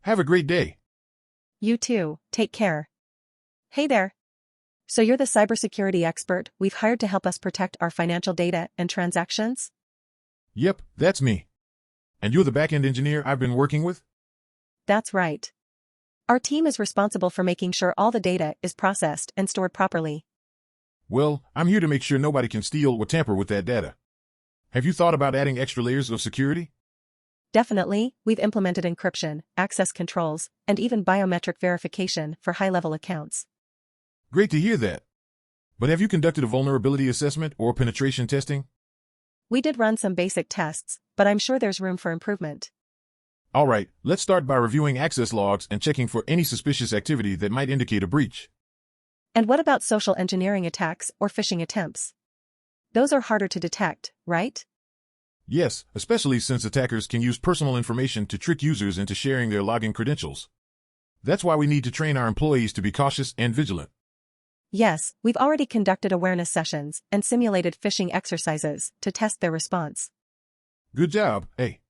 [SPEAKER 2] Have a great day.
[SPEAKER 1] You too, take care. Hey there. So you're the cybersecurity expert we've hired to help us protect our financial data and transactions?
[SPEAKER 2] Yep, that's me. And you're the back-end engineer I've been working with?
[SPEAKER 1] That's right. Our team is responsible for making sure all the data is processed and stored properly.
[SPEAKER 2] Well, I'm here to make sure nobody can steal or tamper with that data. Have you thought about adding extra layers of security?
[SPEAKER 1] Definitely, we've implemented encryption, access controls, and even biometric verification for high-level accounts.
[SPEAKER 2] Great to hear that. But have you conducted a vulnerability assessment or penetration testing?
[SPEAKER 1] We did run some basic tests, but I'm sure there's room for improvement.
[SPEAKER 2] All right, let's start by reviewing access logs and checking for any suspicious activity that might indicate a breach.
[SPEAKER 1] And what about social engineering attacks or phishing attempts? Those are harder to detect, right?
[SPEAKER 2] Yes, especially since attackers can use personal information to trick users into sharing their login credentials. That's why we need to train our employees to be cautious and vigilant.
[SPEAKER 1] Yes, we've already conducted awareness sessions and simulated phishing exercises to test their response.
[SPEAKER 2] Good job, hey.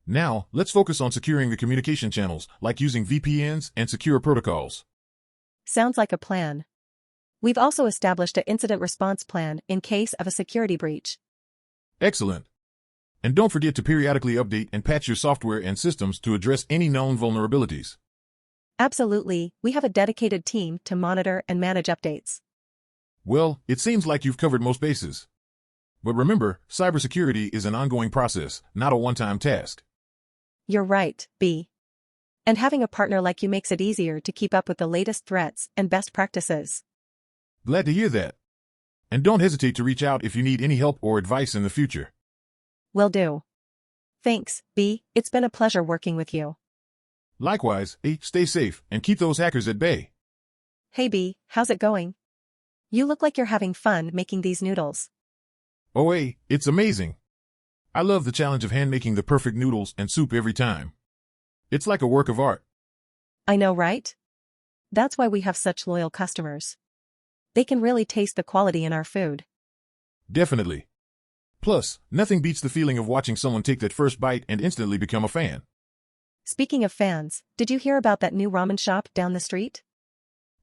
[SPEAKER 2] Now, let's focus on securing the communication channels, like using VPNs and secure protocols.
[SPEAKER 1] Sounds like a plan. We've also established an incident response plan in case of a security breach.
[SPEAKER 2] Excellent. And don't forget to periodically update and patch your software and systems to address any known vulnerabilities.
[SPEAKER 1] Absolutely, we have a dedicated team to monitor and manage updates.
[SPEAKER 2] Well, it seems like you've covered most bases. But remember, cybersecurity is an ongoing process, not a one-time task.
[SPEAKER 1] You're right, B. And having a partner like you makes it easier to keep up with the latest threats and best practices.
[SPEAKER 2] Glad to hear that. And don't hesitate to reach out if you need any help or advice in the future.
[SPEAKER 1] Will do. Thanks, B. It's been a pleasure working with you.
[SPEAKER 2] Likewise, stay safe and keep those hackers at bay.
[SPEAKER 1] Hey B, how's it going? You look like you're having fun making these noodles.
[SPEAKER 2] Oh, it's amazing. I love the challenge of hand-making the perfect noodles and soup every time. It's like a work of art.
[SPEAKER 1] I know, right? That's why we have such loyal customers. They can really taste the quality in our food.
[SPEAKER 2] Definitely. Plus, nothing beats the feeling of watching someone take that first bite and instantly become a fan.
[SPEAKER 1] Speaking of fans, did you hear about that new ramen shop down the street?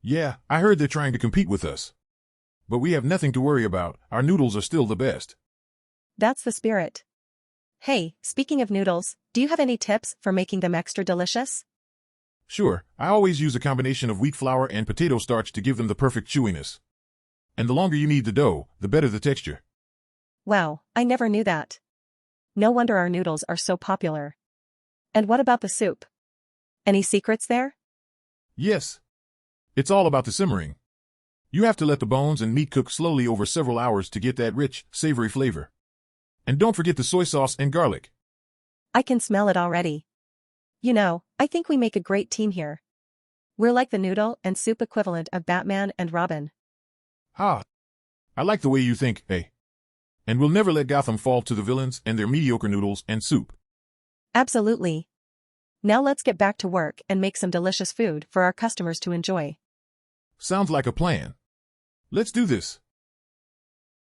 [SPEAKER 2] Yeah, I heard they're trying to compete with us. But we have nothing to worry about, our noodles are still the best.
[SPEAKER 1] That's the spirit. Hey, speaking of noodles, do you have any tips for making them extra delicious?
[SPEAKER 2] Sure, I always use a combination of wheat flour and potato starch to give them the perfect chewiness. And the longer you knead the dough, the better the texture.
[SPEAKER 1] Wow, I never knew that. No wonder our noodles are so popular. And what about the soup? Any secrets there?
[SPEAKER 2] Yes. It's all about the simmering. You have to let the bones and meat cook slowly over several hours to get that rich, savory flavor. And don't forget the soy sauce and garlic.
[SPEAKER 1] I can smell it already. You know, I think we make a great team here. We're like the noodle and soup equivalent of Batman and Robin.
[SPEAKER 2] Ha! I like the way you think, eh? And we'll never let Gotham fall to the villains and their mediocre noodles and soup.
[SPEAKER 1] Absolutely. Now let's get back to work and make some delicious food for our customers to enjoy.
[SPEAKER 2] Sounds like a plan. Let's do this.